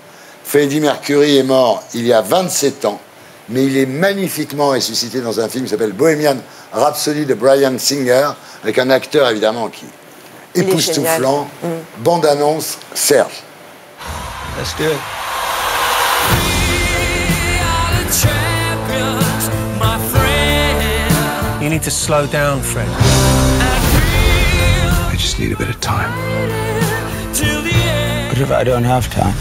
[SPEAKER 1] Freddie Mercury, est mort il y a 27 ans, mais il est magnifiquement ressuscité dans un film qui s'appelle Bohemian Rhapsody de Bryan Singer, avec un acteur évidemment qui est époustouflant. Bande-annonce, Serge.
[SPEAKER 14] Let's do it. You need to slow down, Fred. I just need a bit of time. But if I don't have time?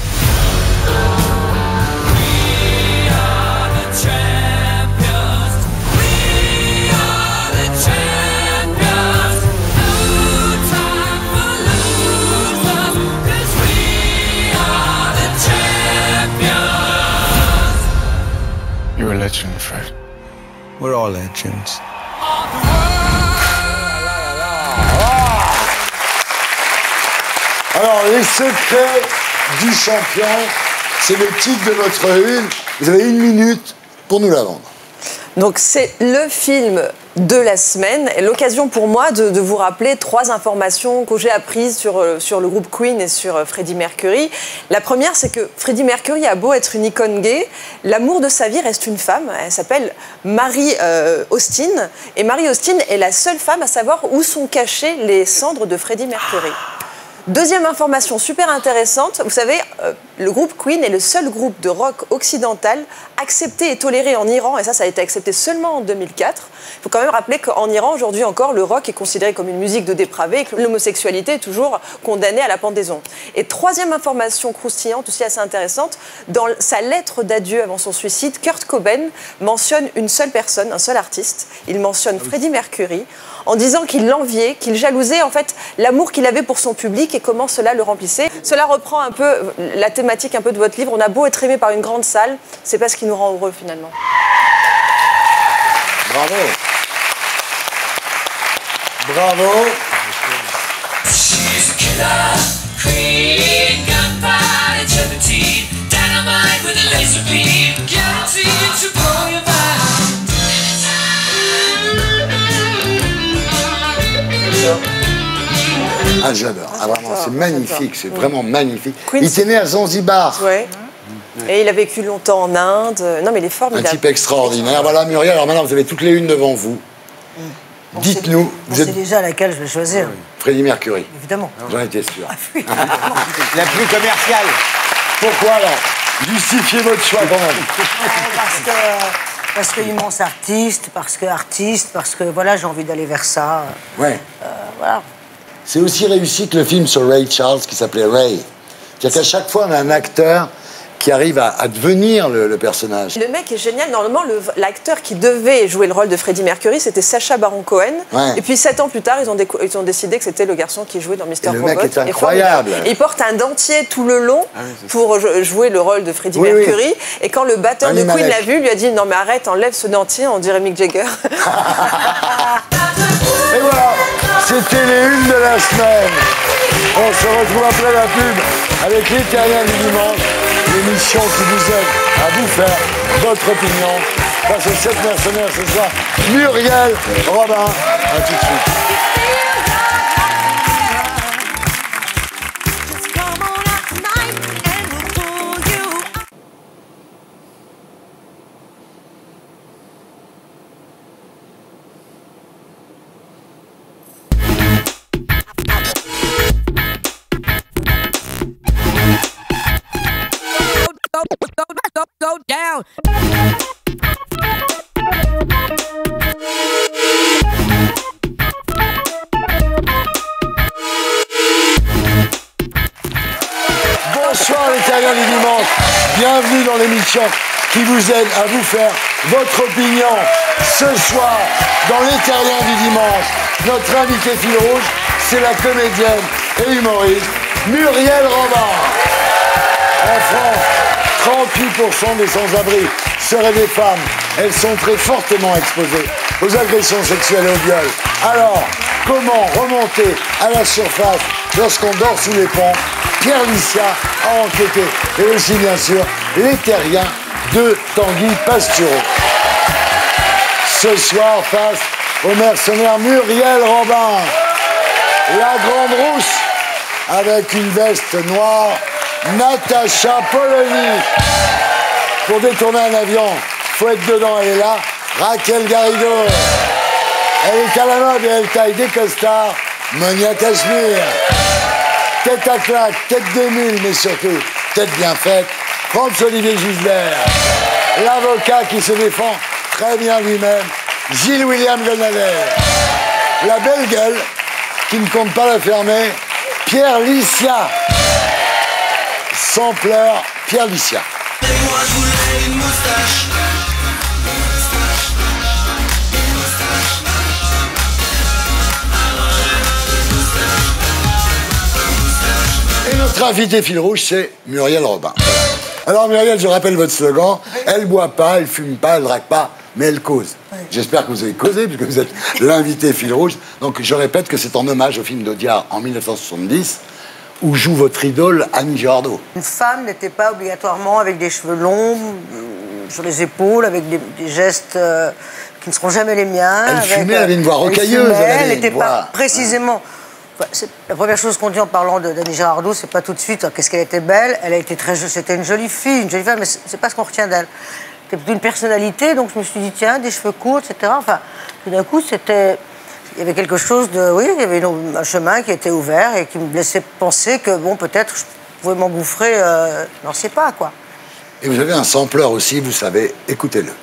[SPEAKER 15] You're a legend, Fred.
[SPEAKER 14] We're all legends.
[SPEAKER 1] Alors, les secrets du champion, c'est le titre de votre une. Vous avez 1 minute pour nous la vendre.
[SPEAKER 13] Donc, c'est le film de la semaine. Et l'occasion pour moi de vous rappeler 3 informations que j'ai apprises sur le groupe Queen et sur Freddie Mercury. La première, c'est que Freddie Mercury a beau être une icône gay, l'amour de sa vie reste une femme. Elle s'appelle Mary Austin. Et Mary Austin est la seule femme à savoir où sont cachées les cendres de Freddie Mercury. Deuxième information super intéressante, vous savez, le groupe Queen est le seul groupe de rock occidental accepté et toléré en Iran, et ça a été accepté seulement en 2004. Il faut quand même rappeler qu'en Iran, aujourd'hui encore, le rock est considéré comme une musique de dépravés et que l'homosexualité est toujours condamnée à la pendaison. Et troisième information croustillante, aussi assez intéressante, dans sa lettre d'adieu avant son suicide, Kurt Cobain mentionne une seule personne, un seul artiste. Il mentionne Freddie Mercury, en disant qu'il l'enviait, qu'il jalousait en fait l'amour qu'il avait pour son public et comment cela le remplissait. Cela reprend un peu la thématique un peu de votre livre. On a beau être aimé par une grande salle, c'est pas ce qui nous rend heureux finalement.
[SPEAKER 1] Bravo. Bravo. Ah, j'adore. Ah, vraiment, c'est magnifique, c'est vraiment magnifique. Il était né à Zanzibar.
[SPEAKER 13] Ouais. Et il a vécu longtemps en Inde. Non, mais il est formidable.
[SPEAKER 1] Un type extraordinaire. Voilà, Muriel, alors maintenant, vous avez toutes les unes devant vous.
[SPEAKER 6] Bon,
[SPEAKER 1] dites-nous.
[SPEAKER 6] C'est déjà laquelle je vais choisir.
[SPEAKER 1] Freddie Mercury.
[SPEAKER 6] Évidemment.
[SPEAKER 1] J'en étais sûr.
[SPEAKER 2] La plus commerciale.
[SPEAKER 1] Pourquoi alors? Justifiez votre choix quand même.
[SPEAKER 6] Parce que immense artiste, parce que voilà, j'ai envie d'aller vers ça.
[SPEAKER 1] Ouais.
[SPEAKER 6] Voilà.
[SPEAKER 1] C'est aussi réussi que le film sur Ray Charles qui s'appelait Ray. C'est-à-dire qu'à chaque fois, on a un acteur qui arrive à devenir le personnage.
[SPEAKER 13] Le mec est génial. Normalement, l'acteur qui devait jouer le rôle de Freddie Mercury, c'était Sacha Baron Cohen.
[SPEAKER 1] Ouais.
[SPEAKER 13] Et puis 7 ans plus tard, ils ont décidé que c'était le garçon qui jouait dans Mr. Robot.
[SPEAKER 1] Le mec est incroyable.
[SPEAKER 13] Et il porte un dentier tout le long pour jouer le rôle de Freddie Mercury. Oui. Et quand le batteur de Queen l'a vu, il lui a dit non mais arrête, enlève ce dentier, on dirait Mick Jagger.
[SPEAKER 1] Et voilà, c'était les unes de la semaine. On se retrouve après la pub avec Les Terriens du dimanche, l'émission qui vous aide à vous faire votre opinion face aux 7 mercenaires ce soir. Muriel Robin, à tout de suite.
[SPEAKER 10] Go down.
[SPEAKER 1] Bonsoir les Terriens du dimanche. Bienvenue dans l'émission qui vous aide à vous faire votre opinion. Ce soir, dans les Terriens du dimanche, notre invité fil rouge, c'est la comédienne et humoriste Muriel Robin. En France, 38% des sans-abri seraient des femmes. Elles sont très fortement exposées aux agressions sexuelles et au viol. Alors, comment remonter à la surface lorsqu'on dort sous les ponts? Pierre Licia a enquêté. Et aussi, bien sûr, les Terriens de Tanguy Pastureau. Ce soir, face au mercenaire Muriel Robin, la grande rousse, avec une veste noire, Natacha Polony. Pour détourner un avion, faut être dedans, elle est là. Raquel Garrido. Elle est à la mode et elle taille des costards. Monia Cachemire. Tête à claque, tête de mule, mais surtout, tête bien faite. François-Olivier Gisbert. L'avocat qui se défend très bien lui-même. Gilles William Gonader. La belle gueule, qui ne compte pas la fermer. Pierre Licia. Sans pleurs, Pierre Licia.
[SPEAKER 10] Et moi je voulais une moustache.
[SPEAKER 1] Et notre invité fil rouge, c'est Muriel Robin. Alors Muriel, je rappelle votre slogan. Elle boit pas, elle fume pas, elle drague pas, mais elle cause. J'espère que vous avez causé, puisque vous êtes l'invité fil rouge. Donc je répète que c'est en hommage au film d'Audiard en 1970, où joue votre idole Annie Girardot.
[SPEAKER 6] Une femme n'était pas obligatoirement avec des cheveux longs, sur les épaules, avec des gestes qui ne seront jamais les miens.
[SPEAKER 1] Elle fumait, elle avait une voix rocailleuse.
[SPEAKER 6] Elle n'était pas précisément... La première chose qu'on dit en parlant d'Annie Girardot, c'est pas tout de suite qu'est-ce qu'elle était belle. Elle a été c'était une jolie fille, mais c'est pas ce qu'on retient d'elle. C'était plutôt une personnalité, donc je me suis dit tiens, des cheveux courts, etc. Enfin, tout d'un coup, c'était... Il y avait quelque chose de... Oui, il y avait un chemin qui était ouvert et qui me laissait penser que, bon, peut-être je pouvais m'engouffrer, n'en sais pas, quoi.
[SPEAKER 1] Et vous avez un sampleur aussi, vous savez, écoutez-le.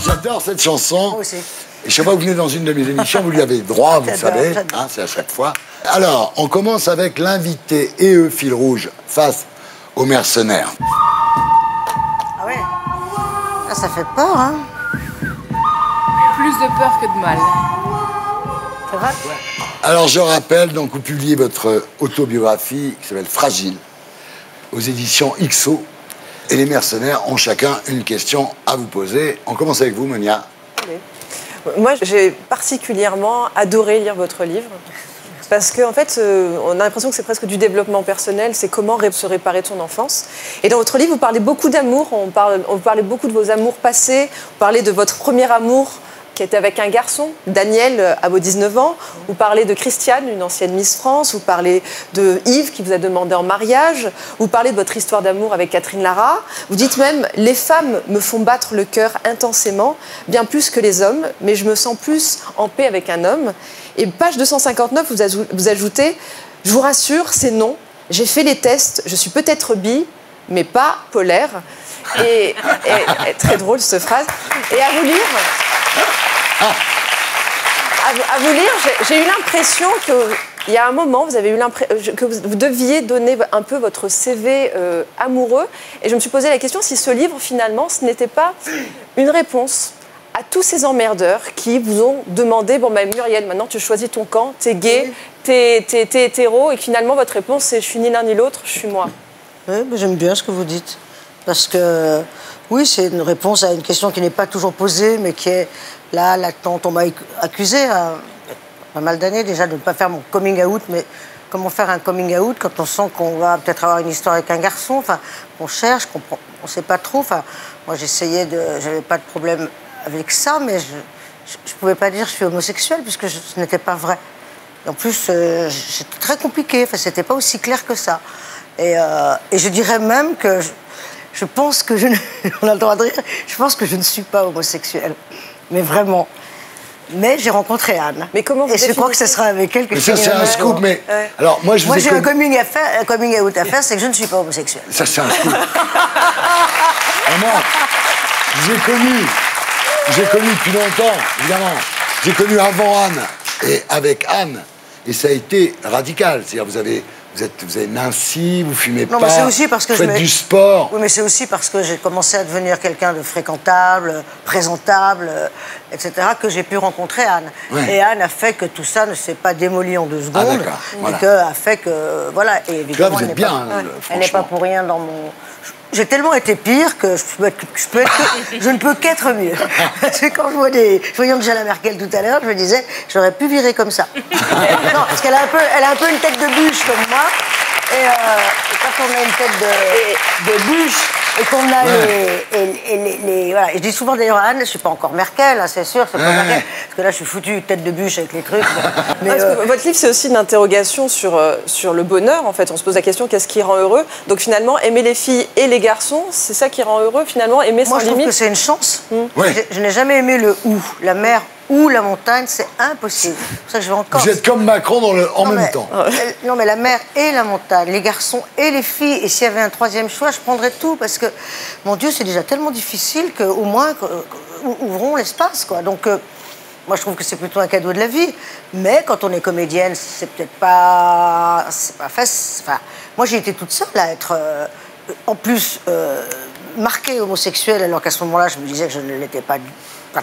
[SPEAKER 1] J'adore cette chanson.
[SPEAKER 6] Moi aussi.
[SPEAKER 1] Et chaque fois que vous venez dans une de mes émissions, vous lui avez droit, vous savez, hein, c'est à chaque fois. Alors, on commence avec l'invité et eux, fil rouge, face aux mercenaires.
[SPEAKER 6] Ah ouais. Là, ça fait peur, hein.
[SPEAKER 4] Plus de peur que de mal.
[SPEAKER 6] C'est vrai?
[SPEAKER 1] Alors, je rappelle, donc, vous publiez votre autobiographie qui s'appelle Fragile, aux éditions XO. Et les mercenaires ont chacun une question à vous poser. On commence avec vous, Monia.
[SPEAKER 13] Moi, j'ai particulièrement adoré lire votre livre. Parce qu'en fait, on a l'impression que c'est presque du développement personnel, c'est comment se réparer de son enfance. Et dans votre livre, vous parlez beaucoup d'amour, on parlait beaucoup de vos amours passés, vous parlez de votre premier amour qui était avec un garçon, Daniel, à vos 19 ans. Vous parlez de Christiane, une ancienne Miss France. Vous parlez de Yves, qui vous a demandé en mariage. Vous parlez de votre histoire d'amour avec Catherine Lara. Vous dites même « Les femmes me font battre le cœur intensément, bien plus que les hommes, mais je me sens plus en paix avec un homme. » Et page 259, vous ajoutez « Je vous rassure, c'est non. J'ai fait les tests, je suis peut-être bi, mais pas polaire. » Et très drôle cette phrase. Et à vous lire, j'ai eu l'impression qu'il y a un moment, vous avez eu l'impression que vous deviez donner un peu votre CV amoureux. Et je me suis posé la question si ce livre, finalement, ce n'était pas une réponse à tous ces emmerdeurs qui vous ont demandé, bon ben Muriel, maintenant tu choisis ton camp, t'es gay, t'es hétéro, et finalement votre réponse c'est je suis ni l'un ni l'autre, je suis moi.
[SPEAKER 6] Oui, mais j'aime bien ce que vous dites. Parce que, oui, c'est une réponse à une question qui n'est pas toujours posée, mais qui est là, latente. On m'a accusé à pas mal d'années déjà de ne pas faire mon coming out, mais comment faire un coming out quand on sent qu'on va peut-être avoir une histoire avec un garçon, enfin, on cherche, on ne sait pas trop. Enfin, moi, j'avais pas de problème avec ça, mais je ne pouvais pas dire que je suis homosexuelle, puisque ce n'était pas vrai. Et en plus, c'était très compliqué, enfin, c'était pas aussi clair que ça. Et je dirais même que je pense que on a le droit de rire, je pense que je ne suis pas homosexuelle. Mais vraiment. Mais j'ai rencontré Anne. Mais comment vous je crois que ce sera avec elle que
[SPEAKER 1] mais ça, c'est un scoop, mais... Alors, moi,
[SPEAKER 6] j'ai un coming out à faire, c'est que je ne suis pas homosexuelle.
[SPEAKER 1] Ça, c'est un scoop. Moi, j'ai connu depuis longtemps, évidemment. J'ai connu avant Anne et avec Anne. Et ça a été radical. C'est-à-dire, vous avez minci, vous fumez pas,
[SPEAKER 6] mais c'est aussi parce que
[SPEAKER 1] vous faites du sport.
[SPEAKER 6] Oui, mais c'est aussi parce que j'ai commencé à devenir quelqu'un de fréquentable, présentable, etc., que j'ai pu rencontrer Anne. Ouais. Et Anne a fait que tout ça ne s'est pas démoli en 2 secondes. Voilà. Et a fait que... Voilà. Et évidemment,
[SPEAKER 1] là, vous êtes bien,
[SPEAKER 6] elle n'est pas pour rien dans mon... J'ai tellement été pire que je ne peux qu'être mieux. Parce que quand je voyais Angela Merkel tout à l'heure, je me disais, j'aurais pu virer comme ça. Non, parce qu'elle a un peu une tête de bûche comme moi. Et quand on a une tête de bûche et qu'on a voilà. Et je dis souvent d'ailleurs à Anne, je ne suis pas encore Merkel, hein, c'est sûr, c'est pas Merkel. Parce que là, je suis foutue tête de bûche avec les trucs.
[SPEAKER 13] Mais votre livre, c'est aussi une interrogation sur le bonheur, en fait. On se pose la question, qu'est-ce qui rend heureux? Donc finalement, aimer les filles et les garçons, c'est ça qui rend heureux, finalement, aimer sans limite.
[SPEAKER 6] Moi, je trouve que c'est une chance. Je n'ai jamais aimé le ou, la mer ou la montagne, c'est impossible. C'est pour ça que je vais encore...
[SPEAKER 1] Vous êtes comme Macron en même temps.
[SPEAKER 6] Non, mais la mer et la montagne, les garçons et les filles. Et s'il y avait un 3e choix, je prendrais tout. Parce que, mon Dieu, c'est déjà tellement difficile qu'au moins, ouvrons l'espace, quoi. Donc, moi, je trouve que c'est plutôt un cadeau de la vie. Mais quand on est comédienne, c'est peut-être pas... C'est pas facile. Enfin, moi, j'ai été toute seule à être, en plus, marquée homosexuelle, alors qu'à ce moment-là, je me disais que je ne l'étais pas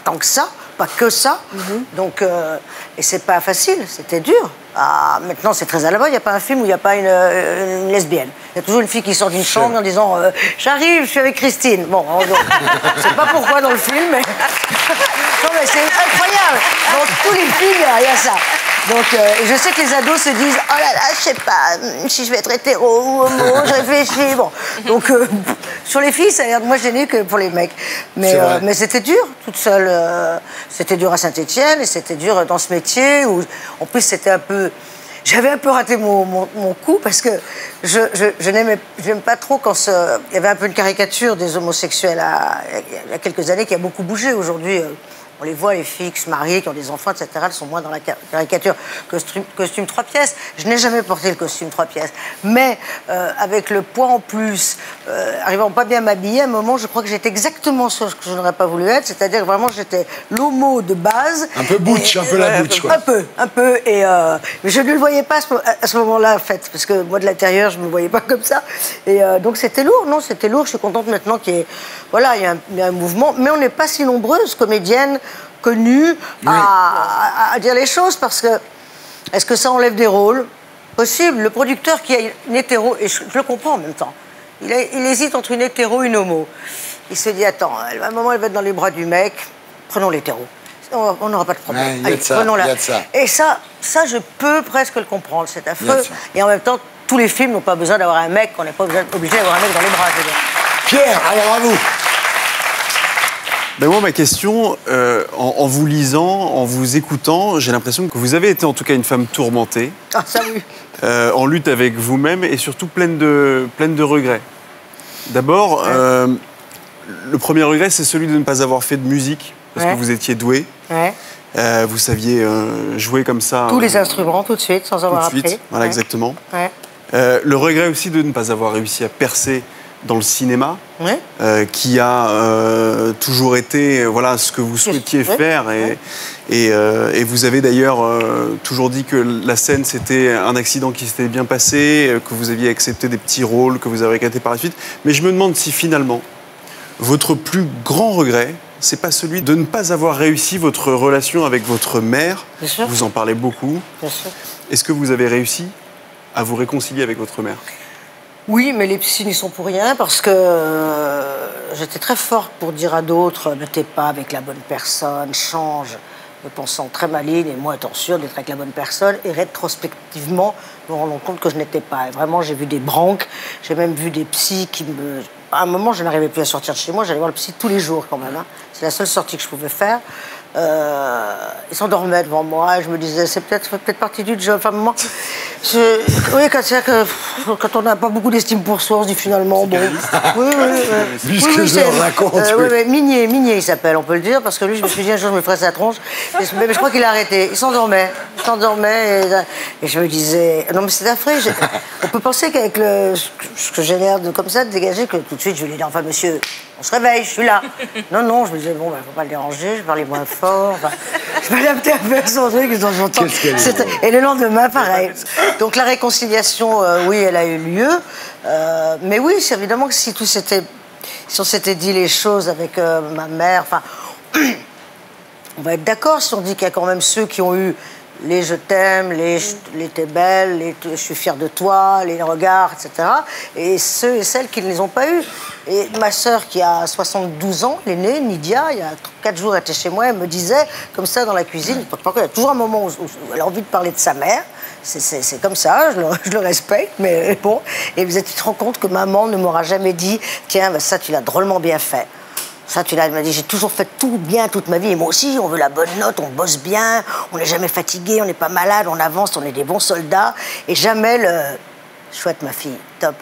[SPEAKER 6] tant que ça, pas que ça. Donc, et c'est pas facile, c'était dur. Maintenant, c'est très à la mode. Il n'y a pas un film où il n'y a pas une lesbienne. Il y a toujours une fille qui sort d'une chambre en disant j'arrive, je suis avec Christine. Bon, je sais pas pourquoi dans le film, mais non, mais c'est incroyable. Dans tous les films, il y a ça. Donc, je sais que les ados se disent oh là là, je sais pas si je vais être hétéro ou homo, je réfléchis. Bon, donc sur les filles, ça a l'air de moins gêné que pour les mecs. Mais c'était dur, toute seule. C'était dur à Saint-Étienne et c'était dur dans ce métier où, en plus, c'était un peu. J'avais un peu raté mon coup parce que je n'aime pas trop quand il y avait un peu une caricature des homosexuels il y a quelques années qui a beaucoup bougé. Aujourd'hui, on les voit, les filles qui se marient, qui ont des enfants, etc. Elles sont moins dans la caricature. Costume 3 pièces. Je n'ai jamais porté le costume 3 pièces. Mais avec le poids en plus, arrivant pas bien m'habiller, à un moment, je crois que j'étais exactement ce que je n'aurais pas voulu être. C'est-à-dire que vraiment, j'étais l'homo de base.
[SPEAKER 1] Un peu butch, un peu la butch, quoi.
[SPEAKER 6] Un peu. Et mais je ne le voyais pas à ce moment-là, en fait. Parce que moi, de l'intérieur, je ne me voyais pas comme ça. Et donc, c'était lourd. Non, c'était lourd. Je suis contente maintenant qu'il y ait... Voilà, il y a un mouvement. Mais on n'est pas si nombreuses, comédiennes, connues, à dire les choses. Parce que, est-ce que ça enlève des rôles? Possible. Le producteur qui a une hétéro, et je le comprends en même temps, il hésite entre une hétéro et une homo. Il se dit, attends, à un moment, elle va être dans les bras du mec, prenons l'hétéro. On n'aura pas de problème. Allez, prenons-la. Et ça, je peux presque le comprendre, c'est affreux. Et en même temps, tous les films n'ont pas besoin d'avoir un mec, on n'est pas obligé d'avoir un mec dans les bras.
[SPEAKER 1] Pierre, alors à vous.
[SPEAKER 11] Ben moi, ma question, en vous lisant, en vous écoutant, j'ai l'impression que vous avez été en tout cas une femme tourmentée.
[SPEAKER 6] Ah, ça oui.
[SPEAKER 11] En lutte avec vous-même et surtout pleine de regrets. D'abord, le premier regret, c'est celui de ne pas avoir fait de musique, parce que vous étiez douée. Vous saviez jouer comme ça.
[SPEAKER 6] Tous les instruments, tout de suite, sans avoir appris.
[SPEAKER 11] Voilà, exactement. Le regret aussi de ne pas avoir réussi à percer dans le cinéma,
[SPEAKER 6] Ouais.
[SPEAKER 11] qui a toujours été voilà, ce que vous souhaitiez faire. Et vous avez d'ailleurs toujours dit que la scène, c'était un accident qui s'était bien passé, que vous aviez accepté des petits rôles, que vous avez regretté par la suite. Mais je me demande si finalement, votre plus grand regret, c'est pas celui de ne pas avoir réussi votre relation avec votre mère.
[SPEAKER 6] Bien sûr.
[SPEAKER 11] Vous en parlez beaucoup.
[SPEAKER 6] Bien sûr.
[SPEAKER 11] Est-ce que vous avez réussi à vous réconcilier avec votre mère?
[SPEAKER 6] Oui, mais les psys n'y sont pour rien parce que j'étais très forte pour dire à d'autres ne t'es pas avec la bonne personne, change, me pensant très maligne et moi étant sûre d'être avec la bonne personne. Et rétrospectivement, me rendant compte que je n'étais pas. Et vraiment, j'ai vu des branques, j'ai même vu des psys qui me... À un moment, je n'arrivais plus à sortir de chez moi, j'allais voir le psy tous les jours quand même. Hein. C'est la seule sortie que je pouvais faire. Il s'endormait devant moi et je me disais, c'est peut-être partie du job. Enfin, moi, oui, quand on n'a pas beaucoup d'estime pour soi, on se dit finalement, bon... Oui,
[SPEAKER 1] Vu ce que je raconte.
[SPEAKER 6] Minier, il s'appelle, on peut le dire, parce que lui, je me suis dit un jour, je me ferai sa tronche. Mais je crois qu'il a arrêté. Il s'endormait et je me disais... Non, mais c'est affreux. On peut penser qu'avec ce que j'ai l'air de comme ça, de dégager, que tout de suite, je lui dis, enfin, monsieur... On se réveille, je suis là. Non, je me disais, bon, faut pas le déranger, je parlais moins fort. Enfin, je m'adaptais un peu à son truc, de temps en temps. Et le lendemain, pareil. Donc la réconciliation, oui, elle a eu lieu. Mais oui, c'est évidemment que si on s'était dit les choses avec ma mère, enfin, on va être d'accord si on dit qu'il y a quand même ceux qui ont eu les je t'aime, les t'es belle, les je suis fière de toi, les regards, etc. Et ceux et celles qui ne les ont pas eus. Et ma sœur qui a 72 ans, l'aînée, Nidia, il y a 4 jours, elle était chez moi, elle me disait, comme ça dans la cuisine, il y a toujours un moment où elle a envie de parler de sa mère. C'est comme ça, je le respecte, mais bon. Et vous tu te rends compte que maman ne m'aura jamais dit, tiens, ben ça tu l'as drôlement bien fait. Ça, elle m'a dit, j'ai toujours fait tout bien toute ma vie. Et moi aussi, on veut la bonne note, on bosse bien, on n'est jamais fatigué, on n'est pas malade, on avance, on est des bons soldats. Et jamais le... Chouette, ma fille, top.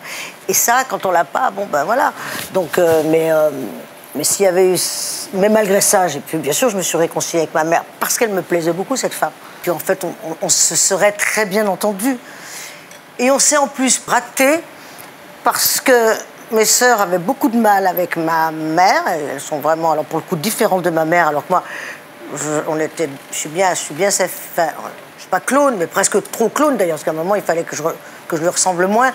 [SPEAKER 6] Et ça, quand on l'a pas, bon, ben voilà. Donc, mais s'il y avait eu... Mais malgré ça, bien sûr, je me suis réconciliée avec ma mère, parce qu'elle me plaisait beaucoup, cette femme. Puis en fait, on se serait très bien entendu. Et on s'est en plus raté, parce que... Mes sœurs avaient beaucoup de mal avec ma mère. Elles sont vraiment, alors pour le coup, différentes de ma mère. Alors que moi, je suis bien, enfin, je suis pas clone, mais presque trop clone d'ailleurs, parce qu'à un moment, il fallait que je lui ressemble moins.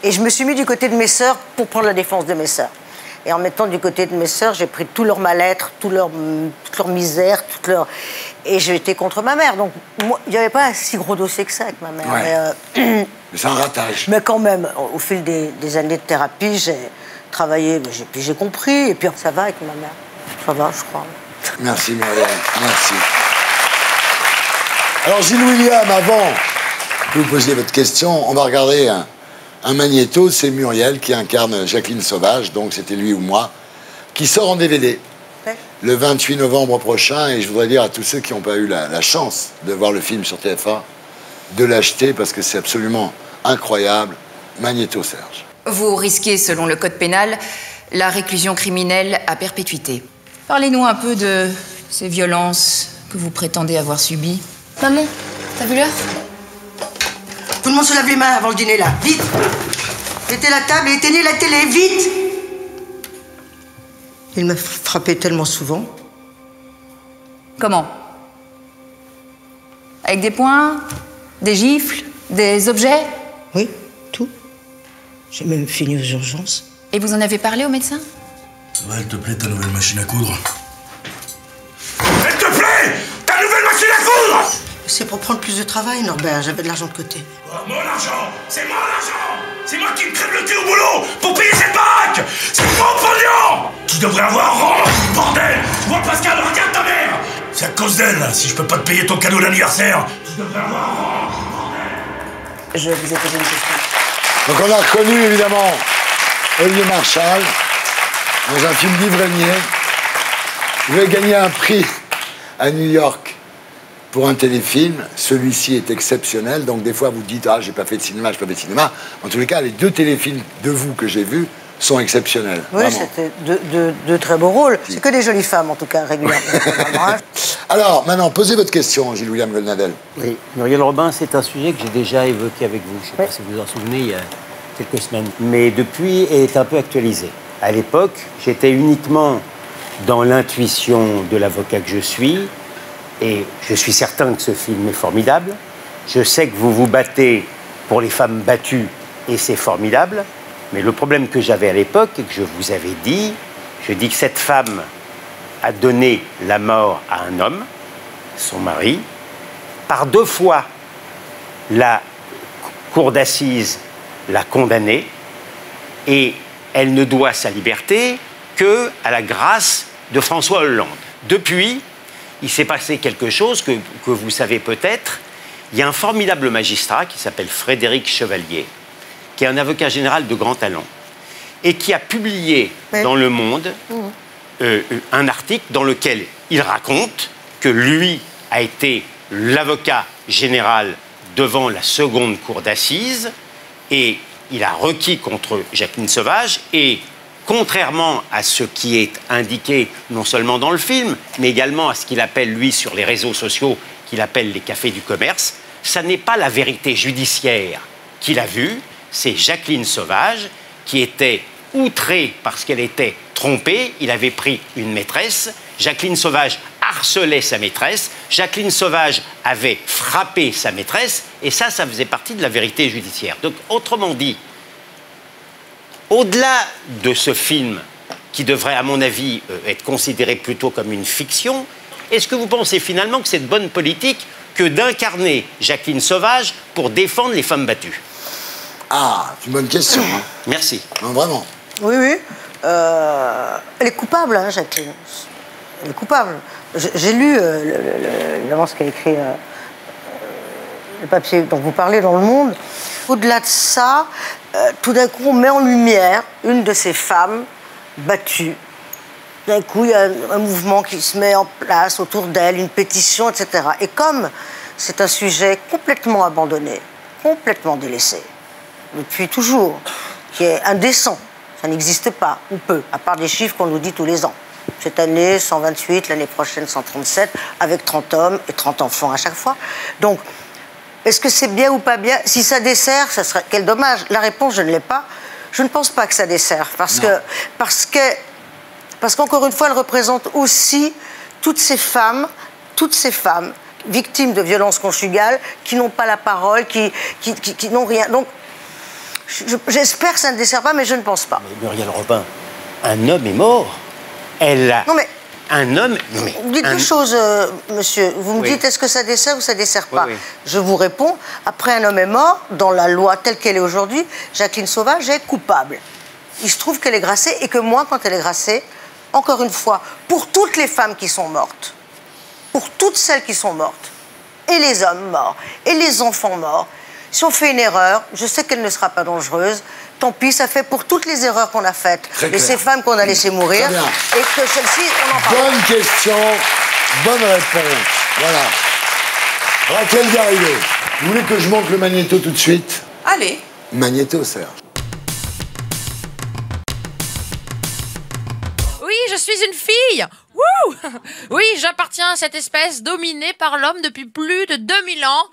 [SPEAKER 6] Et je me suis mis du côté de mes sœurs pour prendre la défense de mes sœurs. Et en mettant du côté de mes sœurs, j'ai pris tout leur mal-être, toute leur misère, et j'ai été contre ma mère. Donc, moi, il n'y avait pas un si gros dossier que ça avec ma mère.
[SPEAKER 1] Ouais. Mais c'est un ratage.
[SPEAKER 6] Mais quand même, au fil des années de thérapie, j'ai travaillé, puis j'ai compris, et puis ça va avec ma mère. Ça va, je crois.
[SPEAKER 1] Merci, Muriel. Merci. Alors, Gilles William, avant que vous posiez votre question, on va regarder un magnéto. C'est Muriel qui incarne Jacqueline Sauvage, donc c'était lui ou moi, qui sort en DVD. Le 28 novembre prochain, et je voudrais dire à tous ceux qui n'ont pas eu la chance de voir le film sur TF1, de l'acheter parce que c'est absolument incroyable. Magnéto, Serge.
[SPEAKER 16] Vous risquez, selon le code pénal, la réclusion criminelle à perpétuité. Parlez-nous un peu de ces violences que vous prétendez avoir subies.
[SPEAKER 4] Maman, t'as vu l'heure?
[SPEAKER 6] Tout le monde se lave les mains avant le dîner, là. Vite! Mettez la table et éteignez la télé, vite! Il m'a frappé tellement souvent.
[SPEAKER 16] Comment? Avec des poings, des gifles, des objets?
[SPEAKER 6] Oui, tout. J'ai même fini aux urgences.
[SPEAKER 16] Et vous en avez parlé au médecin?
[SPEAKER 17] Ouais, elle te plaît ta nouvelle machine à coudre? Elle te plaît ta nouvelle machine à coudre?
[SPEAKER 6] C'est pour prendre plus de travail, Norbert. J'avais de l'argent de côté.
[SPEAKER 17] Oh, mon argent! C'est mon argent! C'est moi qui me crève le cul au boulot pour payer cette baraque! C'est mon pognon! Tu devrais avoir honte, bordel! Tu vois, Pascal, regarde ta mère! C'est à cause d'elle, si je peux pas te payer ton cadeau d'anniversaire. Tu devrais avoir honte, bordel!
[SPEAKER 6] Je vous ai posé une question.
[SPEAKER 1] Donc on a reconnu, évidemment, Olivier Marchal dans un film d'Ivreignier. Vous avez gagné un prix à New York pour un téléfilm. Celui-ci est exceptionnel, donc des fois vous dites « Ah, j'ai pas fait de cinéma, j'ai pas fait de cinéma ». En tous les cas, les 2 téléfilms de vous que j'ai vus sont exceptionnels.
[SPEAKER 6] Oui, c'était de très beaux rôles. C'est que des jolies femmes, en tout cas, régulièrement.
[SPEAKER 1] Alors, maintenant, posez votre question, Gilles-William Goldnadel.
[SPEAKER 2] Oui, Muriel Robin, c'est un sujet que j'ai déjà évoqué avec vous. Je ne sais pas si vous vous en souvenez, il y a quelques semaines. Mais depuis, est un peu actualisé. À l'époque, j'étais uniquement dans l'intuition de l'avocat que je suis, et je suis certain que ce film est formidable. Je sais que vous vous battez pour les femmes battues, et c'est formidable. Mais le problème que j'avais à l'époque, et que je vous avais dit, je dis que cette femme a donné la mort à un homme, son mari. Par 2 fois, la cour d'assises l'a condamnée, et elle ne doit sa liberté qu'à la grâce de François Hollande. Depuis, il s'est passé quelque chose que vous savez peut-être. Il y a un formidable magistrat qui s'appelle Frédéric Chevalier, qui est un avocat général de grand talent, et qui a publié dans Le Monde un article dans lequel il raconte que lui a été l'avocat général devant la seconde cour d'assises, et il a requis contre Jacqueline Sauvage, et contrairement à ce qui est indiqué non seulement dans le film, mais également à ce qu'il appelle, lui, sur les réseaux sociaux, qu'il appelle les cafés du commerce, ça n'est pas la vérité judiciaire qu'il a vue, c'est Jacqueline Sauvage qui était outrée parce qu'elle était trompée. Il avait pris une maîtresse, Jacqueline Sauvage harcelait sa maîtresse, Jacqueline Sauvage avait frappé sa maîtresse, et ça faisait partie de la vérité judiciaire. Donc, autrement dit, au-delà de ce film, qui devrait, à mon avis, être considéré plutôt comme une fiction, est-ce que vous pensez finalement que c'est de bonne politique que d'incarner Jacqueline Sauvage pour défendre les femmes battues?
[SPEAKER 1] Ah, c'est une bonne question. Hein.
[SPEAKER 2] Merci.
[SPEAKER 1] Non, vraiment.
[SPEAKER 6] Oui, oui. Elle est coupable, hein, Jacqueline. Elle est coupable. J'ai lu évidemment ce qu'a écrit le papier dont vous parlez dans Le Monde. Au-delà de ça, tout d'un coup, on met en lumière une de ces femmes battues. D'un coup, il y a un mouvement qui se met en place autour d'elle, une pétition, etc. Et comme c'est un sujet complètement abandonné, complètement délaissé, depuis toujours, qui est indécent, ça n'existe pas, ou peu, à part des chiffres qu'on nous dit tous les ans. Cette année, 128, l'année prochaine, 137, avec 30 hommes et 30 enfants à chaque fois. Donc, est-ce que c'est bien ou pas bien? Si ça dessert, ça serait... Quel dommage. La réponse, je ne l'ai pas. Je ne pense pas que ça dessert, parce qu'encore une fois, elle représente aussi toutes ces femmes victimes de violences conjugales, qui n'ont pas la parole, qui n'ont rien. Donc, j'espère que ça ne dessert pas, mais je ne pense pas.
[SPEAKER 2] Mais Muriel Robin, un homme est mort. Elle a...
[SPEAKER 6] Non, mais...
[SPEAKER 2] Un homme...
[SPEAKER 6] Vous dites 2 choses, monsieur. Vous me dites, est-ce que ça dessert ou ça dessert pas?
[SPEAKER 2] Oui.
[SPEAKER 6] Je vous réponds, après un homme est mort, dans la loi telle qu'elle est aujourd'hui, Jacqueline Sauvage est coupable. Il se trouve qu'elle est grassée, et que moi, quand elle est grassée, encore une fois, pour toutes les femmes qui sont mortes, pour toutes celles qui sont mortes, et les hommes morts, et les enfants morts, si on fait une erreur, je sais qu'elle ne sera pas dangereuse, tant pis, ça fait pour toutes les erreurs qu'on a faites, et ces femmes qu'on a laissées mourir, et que celles-ci, on en parle.
[SPEAKER 1] Bonne question, bonne réponse. Voilà. Raquel Garrido, vous voulez que je monte le magnéto tout de suite?
[SPEAKER 4] Allez.
[SPEAKER 1] Magnéto, Serge.
[SPEAKER 18] Oui, je suis une fille. Wouh! Oui, j'appartiens à cette espèce dominée par l'homme depuis plus de 2000 ans.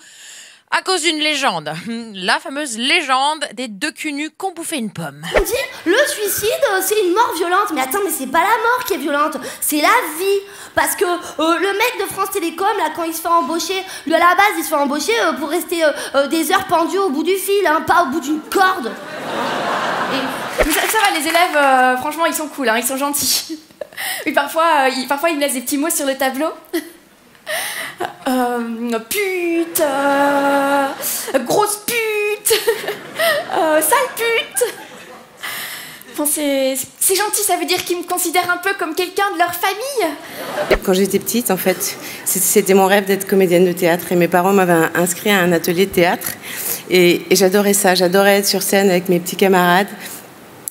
[SPEAKER 18] À cause d'une légende. La fameuse légende des 2 culs nus qui ont bouffé une pomme.
[SPEAKER 19] On dit, le suicide, c'est une mort violente. Mais attends, mais c'est pas la mort qui est violente, c'est la vie. Parce que le mec de France Télécom, là, quand il se fait embaucher, lui, à la base, il se fait embaucher pour rester des heures pendues au bout du fil, hein, pas au bout d'une corde.
[SPEAKER 20] Mais ça va, les élèves, franchement, ils sont cool, hein, ils sont gentils. Oui, parfois, ils me laissent des petits mots sur le tableau. Pute, grosse pute, sale pute. Enfin, c'est gentil, ça veut dire qu'ils me considèrent un peu comme quelqu'un de leur famille.
[SPEAKER 21] Quand j'étais petite, en fait, c'était mon rêve d'être comédienne de théâtre, et mes parents m'avaient inscrit à un atelier de théâtre, et j'adorais ça, j'adorais être sur scène avec mes petits camarades,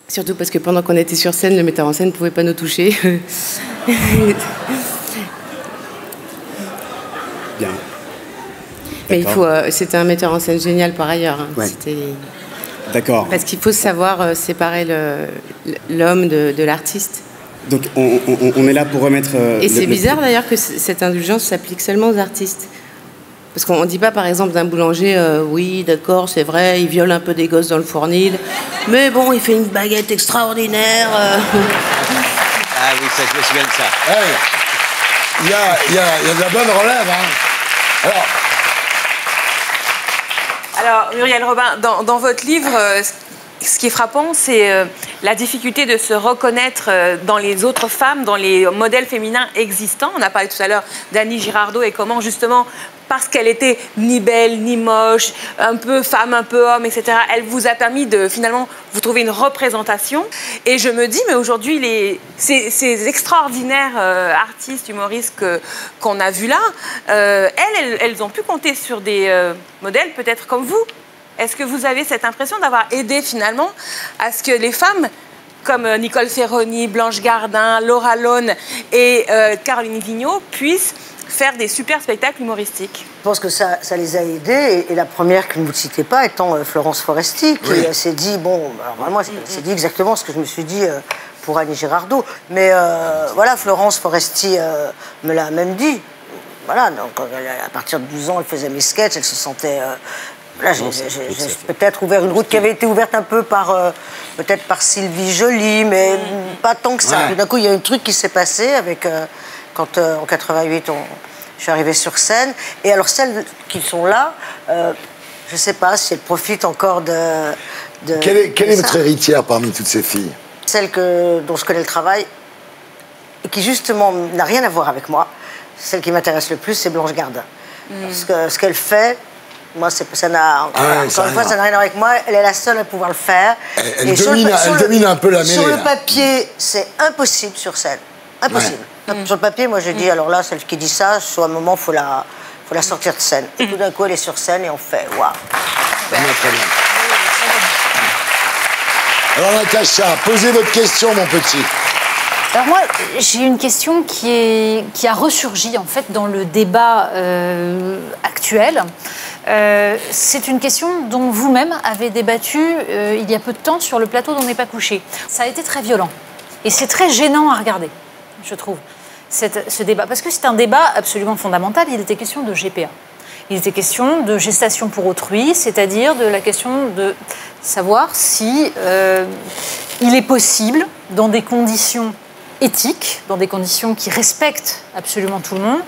[SPEAKER 21] surtout parce que pendant qu'on était sur scène, le metteur en scène ne pouvait pas nous toucher.
[SPEAKER 8] Bien.
[SPEAKER 21] Mais c'était un metteur en scène génial par ailleurs. Hein.
[SPEAKER 8] Ouais.
[SPEAKER 21] D'accord. Parce qu'il faut savoir séparer l'homme de l'artiste.
[SPEAKER 8] Donc on est là pour remettre...
[SPEAKER 21] Et c'est bizarre d'ailleurs que cette indulgence s'applique seulement aux artistes. Parce qu'on ne dit pas, par exemple, d'un boulanger, oui, d'accord, c'est vrai, il viole un peu des gosses dans le fournil, mais bon, il fait une baguette extraordinaire.
[SPEAKER 2] Ah oui, ça, je me souviens de ça.
[SPEAKER 1] Il y a de la bonne relève, hein.
[SPEAKER 4] Alors, Muriel Robin, dans votre livre, ce qui est frappant, c'est la difficulté de se reconnaître dans les autres femmes, dans les modèles féminins existants. On a parlé tout à l'heure d'Annie Girardot et comment, justement, parce qu'elle était ni belle, ni moche, un peu femme, un peu homme, etc., elle vous a permis de, finalement, vous trouver une représentation. Et je me dis, mais aujourd'hui, ces extraordinaires artistes, humoristes qu'on a vus là, elles ont pu compter sur des modèles peut-être comme vous. Est-ce que vous avez cette impression d'avoir aidé finalement à ce que les femmes comme Nicole Ferroni, Blanche Gardin, Laura Lone et Caroline Vigneault puissent faire des super spectacles humoristiques?
[SPEAKER 6] Je pense que ça les a aidés, et la première que vous ne citez pas étant Florence Foresti, qui s'est dit, bon, alors vraiment, s'est dit exactement ce que je me suis dit pour Annie Girardot. Mais voilà, Florence Foresti me l'a même dit. Voilà, donc à partir de 12 ans, elle faisait mes sketchs, elle se sentait... Là, j'ai peut-être ouvert une route qui avait été ouverte un peu peut-être par Sylvie Joly, mais pas tant que ça. Tout d'un coup, il y a un truc qui s'est passé avec... quand en 88, je suis arrivée sur scène. Et alors, celles qui sont là, je ne sais pas si elles profitent encore de
[SPEAKER 1] quelle est votre héritière parmi toutes ces filles?
[SPEAKER 6] Celle dont je connais le travail, et qui justement n'a rien à voir avec moi. Celle qui m'intéresse le plus, c'est Blanche Gardin. Parce que ce qu'elle fait... Moi, ça n'a encore une fois, ça n'a rien à voir avec moi. Elle est la seule à pouvoir le faire.
[SPEAKER 1] Elle domine un peu la mêlée.
[SPEAKER 6] Sur le papier, c'est impossible sur scène. Impossible. Sur le papier, moi, je dis, alors là, celle qui dit ça, soit un moment, il faut la sortir de scène. Et tout d'un coup, elle est sur scène et on fait waouh.
[SPEAKER 1] Très bien. Alors, Natacha, posez votre question, mon petit.
[SPEAKER 9] Alors moi, j'ai une question qui a ressurgi en fait dans le débat actuel. C'est une question dont vous-même avez débattu il y a peu de temps sur le plateau d'On n'est pas couché. Ça a été très violent et c'est très gênant à regarder, je trouve, ce débat. Parce que c'est un débat absolument fondamental. Il était question de GPA. Il était question de gestation pour autrui, c'est-à-dire de la question de savoir si il est possible, dans des conditions éthiques, dans des conditions qui respectent absolument tout le monde,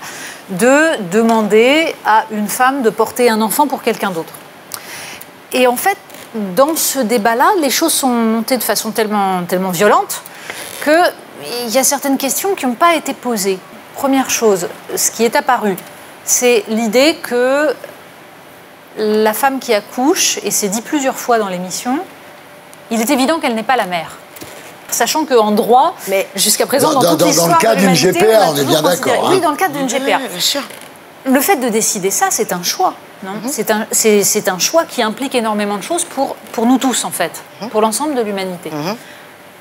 [SPEAKER 9] de demander à une femme de porter un enfant pour quelqu'un d'autre. Et en fait, dans ce débat-là, les choses sont montées de façon tellement violente qu'il y a certaines questions qui n'ont pas été posées. Première chose, ce qui est apparu, c'est l'idée que la femme qui accouche, et c'est dit plusieurs fois dans l'émission, il est évident qu'elle n'est pas la mère. Sachant qu'en droit, mais jusqu'à présent, dans toute l'histoire
[SPEAKER 1] dans le cadre d'une GPA, on est bien d'accord.
[SPEAKER 9] Oui, dans le cadre d'une GPA. Bien sûr. Le fait de décider ça, c'est un choix. C'est un choix qui implique énormément de choses pour nous tous, en fait, pour l'ensemble de l'humanité.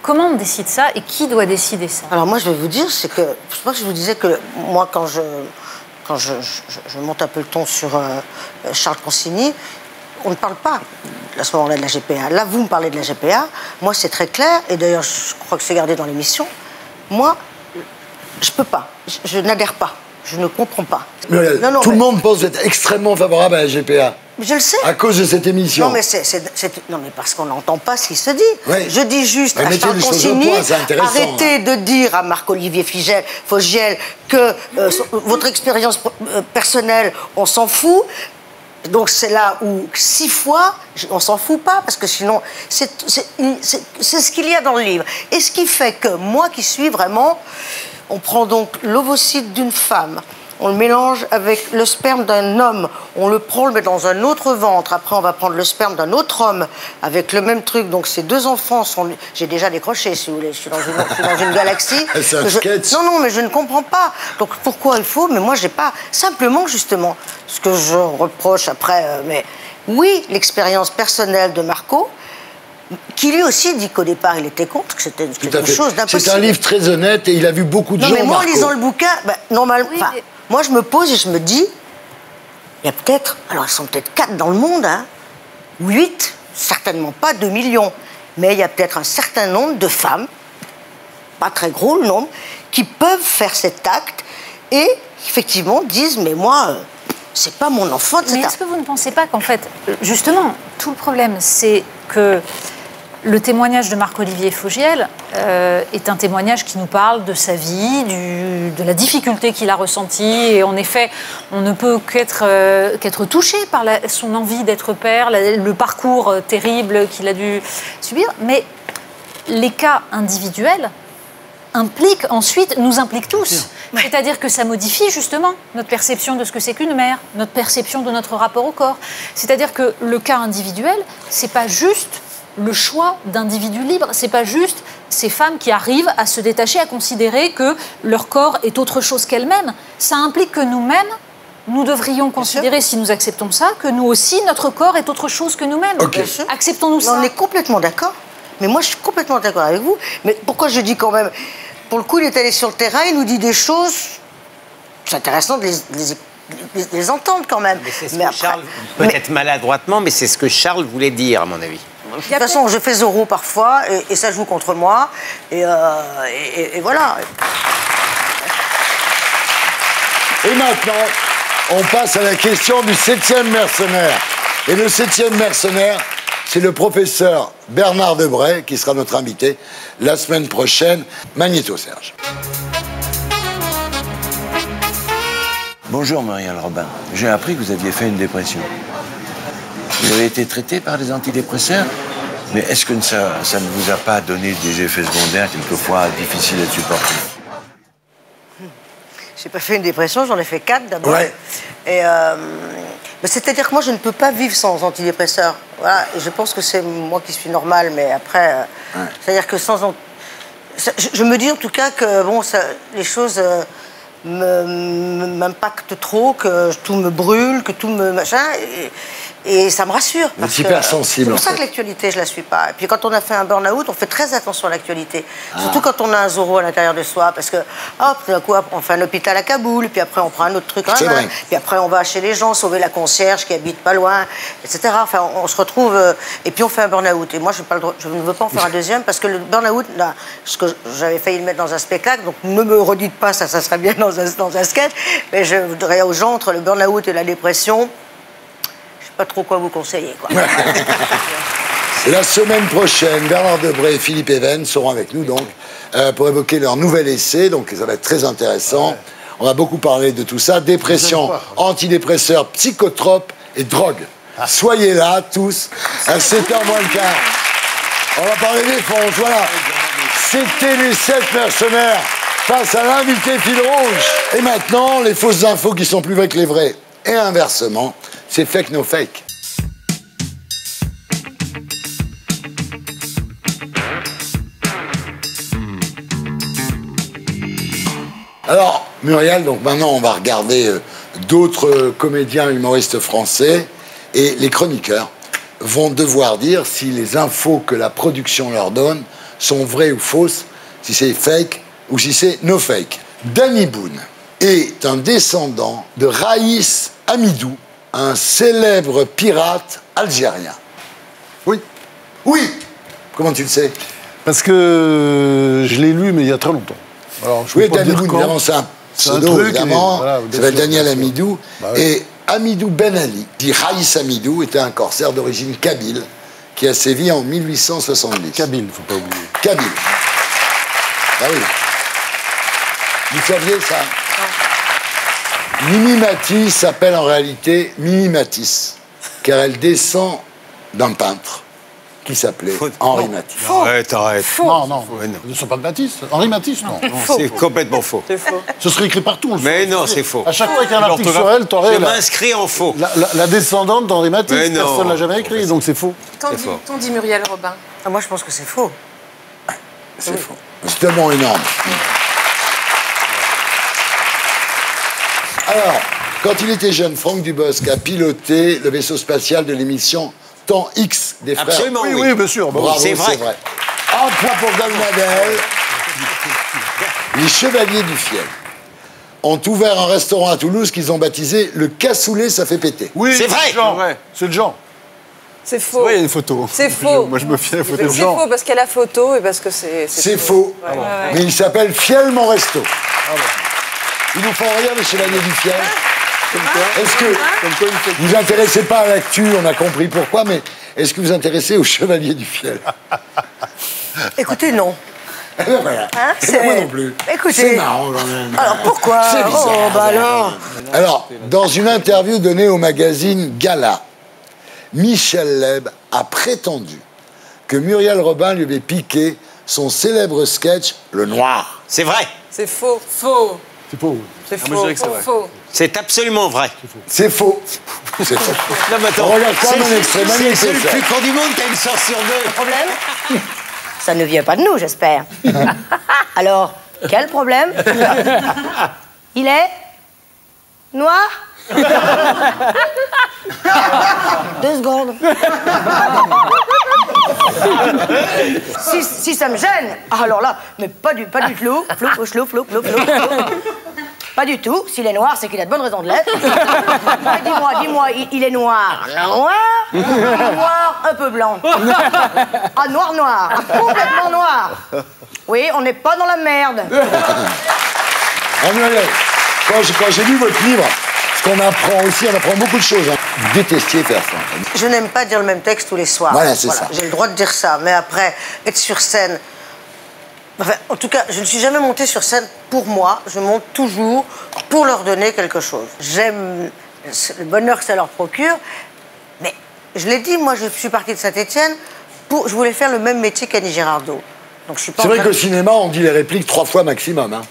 [SPEAKER 9] Comment on décide ça et qui doit décider ça?
[SPEAKER 6] Alors moi, je vais vous dire, c'est que je pense que je vous disais que moi, quand je monte un peu le ton sur Charles Consigny, on ne parle pas à ce moment-là de la GPA. Là, vous me parlez de la GPA. Moi, c'est très clair. Et d'ailleurs, je crois que c'est gardé dans l'émission. Moi, je peux pas. Je n'adhère pas. Je ne comprends pas.
[SPEAKER 1] Tout le monde pense être extrêmement favorable à la GPA.
[SPEAKER 6] Je le sais.
[SPEAKER 1] À cause de cette émission.
[SPEAKER 6] Non, mais, non, mais parce qu'on n'entend pas ce qui se dit.
[SPEAKER 1] Oui.
[SPEAKER 6] Je dis juste à Charles Consigny, arrêtez de dire à Marc-Olivier Fogiel que votre expérience personnelle, on s'en fout. Donc c'est là où 6 fois, on s'en fout pas, parce que sinon, c'est ce qu'il y a dans le livre. Et ce qui fait que moi qui suis vraiment, on prend donc l'ovocyte d'une femme, on le mélange avec le sperme d'un homme, on le prend, on le met dans un autre ventre, après on va prendre le sperme d'un autre homme avec le même truc, donc ces 2 enfants sont... J'ai déjà décroché, si vous voulez, je suis dans une galaxie.
[SPEAKER 1] C'est un sketch.
[SPEAKER 6] Non, mais je ne comprends pas. Donc pourquoi il faut? Mais moi, j'ai pas... Simplement, justement, ce que je reproche après, mais oui, l'expérience personnelle de Marco, qui lui aussi dit qu'au départ, il était contre, que c'était une chose d'impossible.
[SPEAKER 1] C'est un livre très honnête et il a vu beaucoup de gens,
[SPEAKER 6] mais moi,
[SPEAKER 1] Marco.
[SPEAKER 6] en lisant le bouquin, normalement... Oui, moi, je me pose et je me dis, il y a peut-être, alors ils sont peut-être 4 dans le monde, hein, 8, certainement pas 2 millions, mais il y a peut-être un certain nombre de femmes, pas très gros le nombre, qui peuvent faire cet acte et effectivement disent, mais moi, c'est pas mon enfant, etc.
[SPEAKER 9] Mais est-ce que vous ne pensez pas qu'en fait, justement, tout le problème, c'est que le témoignage de Marc-Olivier Fogiel est un témoignage qui nous parle de sa vie, de la difficulté qu'il a ressentie. Et en effet, on ne peut qu'être touché par son envie d'être père, le parcours terrible qu'il a dû subir. Mais les cas individuels nous impliquent tous. C'est-à-dire que ça modifie justement notre perception de ce que c'est qu'une mère, notre perception de notre rapport au corps. C'est-à-dire que le cas individuel, c'est pas juste le choix d'individus libres, c'est pas juste ces femmes qui arrivent à se détacher, à considérer que leur corps est autre chose qu'elles-mêmes. Ça implique que nous-mêmes, nous devrions considérer, si nous acceptons ça, que nous aussi, notre corps est autre chose que nous-mêmes. Acceptons-nous ça.
[SPEAKER 6] On est complètement d'accord. Mais moi, je suis complètement d'accord avec vous. Mais pourquoi je dis quand même... Pour le coup, il est allé sur le terrain, il nous dit des choses... C'est intéressant de les entendre quand même.
[SPEAKER 2] Mais c'est ce que Charles, peut-être maladroitement, mais c'est ce que Charles voulait dire, à mon avis.
[SPEAKER 6] De toute façon, je fais Zorro parfois, et ça joue contre moi. Et voilà.
[SPEAKER 1] Et maintenant, on passe à la question du 7e mercenaire. Et le 7e mercenaire, c'est le professeur Bernard Debray, qui sera notre invité la semaine prochaine. Magnéto, Serge.
[SPEAKER 14] Bonjour Muriel Robin. J'ai appris que vous aviez fait une dépression. Vous avez été traité par des antidépresseurs? Mais est-ce que ça ne vous a pas donné des effets secondaires quelquefois difficiles à supporter?
[SPEAKER 6] J'ai pas fait une dépression, j'en ai fait 4 d'abord.
[SPEAKER 1] Ouais.
[SPEAKER 6] Et c'est-à-dire que moi, je ne peux pas vivre sans antidépresseurs. Voilà. Et je pense que c'est moi qui suis normale, mais après, c'est-à-dire que sans... Je me dis en tout cas que bon, les choses m'impactent trop, que tout me brûle, que tout me... machin... Et ça me rassure.
[SPEAKER 1] Vous êtes hypersensible.
[SPEAKER 6] C'est pour ça que l'actualité, je ne la suis pas. Et puis quand on a fait un burn-out, on fait très attention à l'actualité. Surtout quand on a un Zorro à l'intérieur de soi. Parce que, hop, d'un coup, on fait un hôpital à Kaboul, puis après, on prend un autre truc. Puis après, on va chez les gens, sauver la concierge qui habite pas loin, etc. Enfin, on se retrouve... et puis, on fait un burn-out. Et moi, je ne veux pas en faire un deuxième, parce que le burn-out, ce que j'avais failli le mettre dans un spectacle, donc ne me redites pas, ça serait bien dans un sketch, mais je voudrais aux gens, entre le burn-out et la dépression... pas trop quoi vous conseiller, quoi.
[SPEAKER 1] La semaine prochaine, Bernard Debray et Philippe Even seront avec nous, donc, pour évoquer leur nouvel essai, donc ça va être très intéressant. On va beaucoup parler de tout ça, dépression, antidépresseurs, psychotropes et drogue. Soyez là, tous, à 7h moins le quart. On va parler des fonds, voilà. C'était les 7 mercenaires face à l'invité fil rouge. Et maintenant, les fausses infos qui sont plus vraies que les vraies. Et inversement, c'est fake no fake. Alors, Muriel, donc maintenant on va regarder d'autres comédiens humoristes français et les chroniqueurs vont devoir dire si les infos que la production leur donne sont vraies ou fausses, si c'est fake ou si c'est no fake. Danny Boone est un descendant de Raïs Amidou, un célèbre pirate algérien.
[SPEAKER 3] Oui.
[SPEAKER 1] Oui. Comment tu le sais?
[SPEAKER 3] Parce que je l'ai lu, mais il y a très longtemps. Alors,
[SPEAKER 1] oui, Danny Boone, évidemment, c'est un pseudo, évidemment. Voilà, ça s'appelle Daniel Amidou. Bah, oui. Et Amidou Ben Ali, dit Raïs Amidou, était un corsaire d'origine kabyle qui a sévi en 1870.
[SPEAKER 3] Kabyle, il ne faut pas oublier.
[SPEAKER 1] Kabyle. Ah oui. Vous saviez ça? Mimi Matisse s'appelle en réalité Mimi Matisse, car elle descend d'un peintre qui s'appelait Henri Matisse.
[SPEAKER 3] Arrête. Non. Ils ne sont pas de Matisse. Henri Matisse, non.
[SPEAKER 2] C'est complètement faux.
[SPEAKER 6] C'est faux.
[SPEAKER 3] Ce serait écrit partout.
[SPEAKER 2] Mais non, c'est faux.
[SPEAKER 3] À chaque fois qu'il y a un article sur elle, t'aurais...
[SPEAKER 2] Je m'inscris en faux.
[SPEAKER 3] La descendante d'Henri Matisse, personne ne l'a jamais écrit, donc c'est faux.
[SPEAKER 4] Qu'en dit Muriel Robin?
[SPEAKER 6] Moi, je pense que c'est faux.
[SPEAKER 1] C'est faux. C'est tellement énorme. Alors, quand il était jeune, Franck Dubosc a piloté le vaisseau spatial de l'émission Temps X des frères.
[SPEAKER 2] Absolument,
[SPEAKER 3] oui, bien sûr.
[SPEAKER 1] Bravo, c'est vrai. Un point pour Dalmadel. Les Chevaliers du Fiel ont ouvert un restaurant à Toulouse qu'ils ont baptisé le Cassoulet, ça fait péter.
[SPEAKER 3] Oui,
[SPEAKER 2] c'est vrai.
[SPEAKER 3] C'est le genre.
[SPEAKER 13] C'est faux.
[SPEAKER 3] Oui, il y a une photo.
[SPEAKER 13] C'est faux.
[SPEAKER 3] Moi, je me fie à la photo de
[SPEAKER 13] C'est
[SPEAKER 3] Jean.
[SPEAKER 13] faux parce qu'il y a la photo et parce que c'est...
[SPEAKER 1] C'est faux.
[SPEAKER 13] Ouais.
[SPEAKER 1] Mais il s'appelle Fiel Mon Resto. Ah bon. Ils nous font rire, les Chevaliers du Fiel. Est-ce que vous vous intéressez pas à l'actu, on a compris pourquoi, mais est-ce que vous vous intéressez au Chevalier du Fiel?
[SPEAKER 6] Écoutez, non.
[SPEAKER 1] Voilà.
[SPEAKER 6] Hein,
[SPEAKER 1] moi non plus.
[SPEAKER 6] Écoutez.
[SPEAKER 1] C'est marrant quand même.
[SPEAKER 6] Alors pourquoi?
[SPEAKER 1] C'est bizarre.
[SPEAKER 6] Oh, bah alors.
[SPEAKER 1] Alors, dans une interview donnée au magazine Gala, Michel Leb a prétendu que Muriel Robin lui avait piqué son célèbre sketch Le Noir.
[SPEAKER 2] C'est vrai.
[SPEAKER 13] C'est faux.
[SPEAKER 4] Faux.
[SPEAKER 3] C'est faux.
[SPEAKER 13] C'est
[SPEAKER 11] moi, je dirais que c'est vrai.
[SPEAKER 4] Faux.
[SPEAKER 2] C'est absolument vrai.
[SPEAKER 1] C'est faux. C'est faux.
[SPEAKER 2] Non, mais attends,
[SPEAKER 1] On regarde quand même un extrait
[SPEAKER 2] c'est
[SPEAKER 1] magnifique,
[SPEAKER 2] le
[SPEAKER 1] ça.
[SPEAKER 2] plus con du monde qui a une chance sur deux.
[SPEAKER 6] Problème? Ça ne vient pas de nous, j'espère. Alors, quel problème? Il est noir? 2 secondes. Si ça me gêne, alors là, mais pas du flou. Flou. Pas du tout. S'il est noir, c'est qu'il a de bonnes raisons de l'être. Dis-moi, il est noir. Noir? Il est noir, un peu blanc. Ah, noir. Complètement noir. Oui, on n'est pas dans la merde.
[SPEAKER 1] Quand j'ai lu votre livre, ce qu'on apprend aussi, on apprend beaucoup de choses. Hein. Vous détestiez faire ça.
[SPEAKER 6] Je n'aime pas dire le même texte tous les soirs.
[SPEAKER 1] Voilà, c'est ça.
[SPEAKER 6] J'ai le droit de dire ça, mais après, être sur scène... Enfin, en tout cas, je ne suis jamais montée sur scène pour moi. Je monte toujours pour leur donner quelque chose. J'aime le bonheur que ça leur procure, mais je l'ai dit, moi, je suis partie de Saint-Étienne je voulais faire le même métier qu'Annie Girardot. Donc, je suis pas
[SPEAKER 1] C'est vrai qu'au cinéma, on dit les répliques 3 fois maximum. Hein.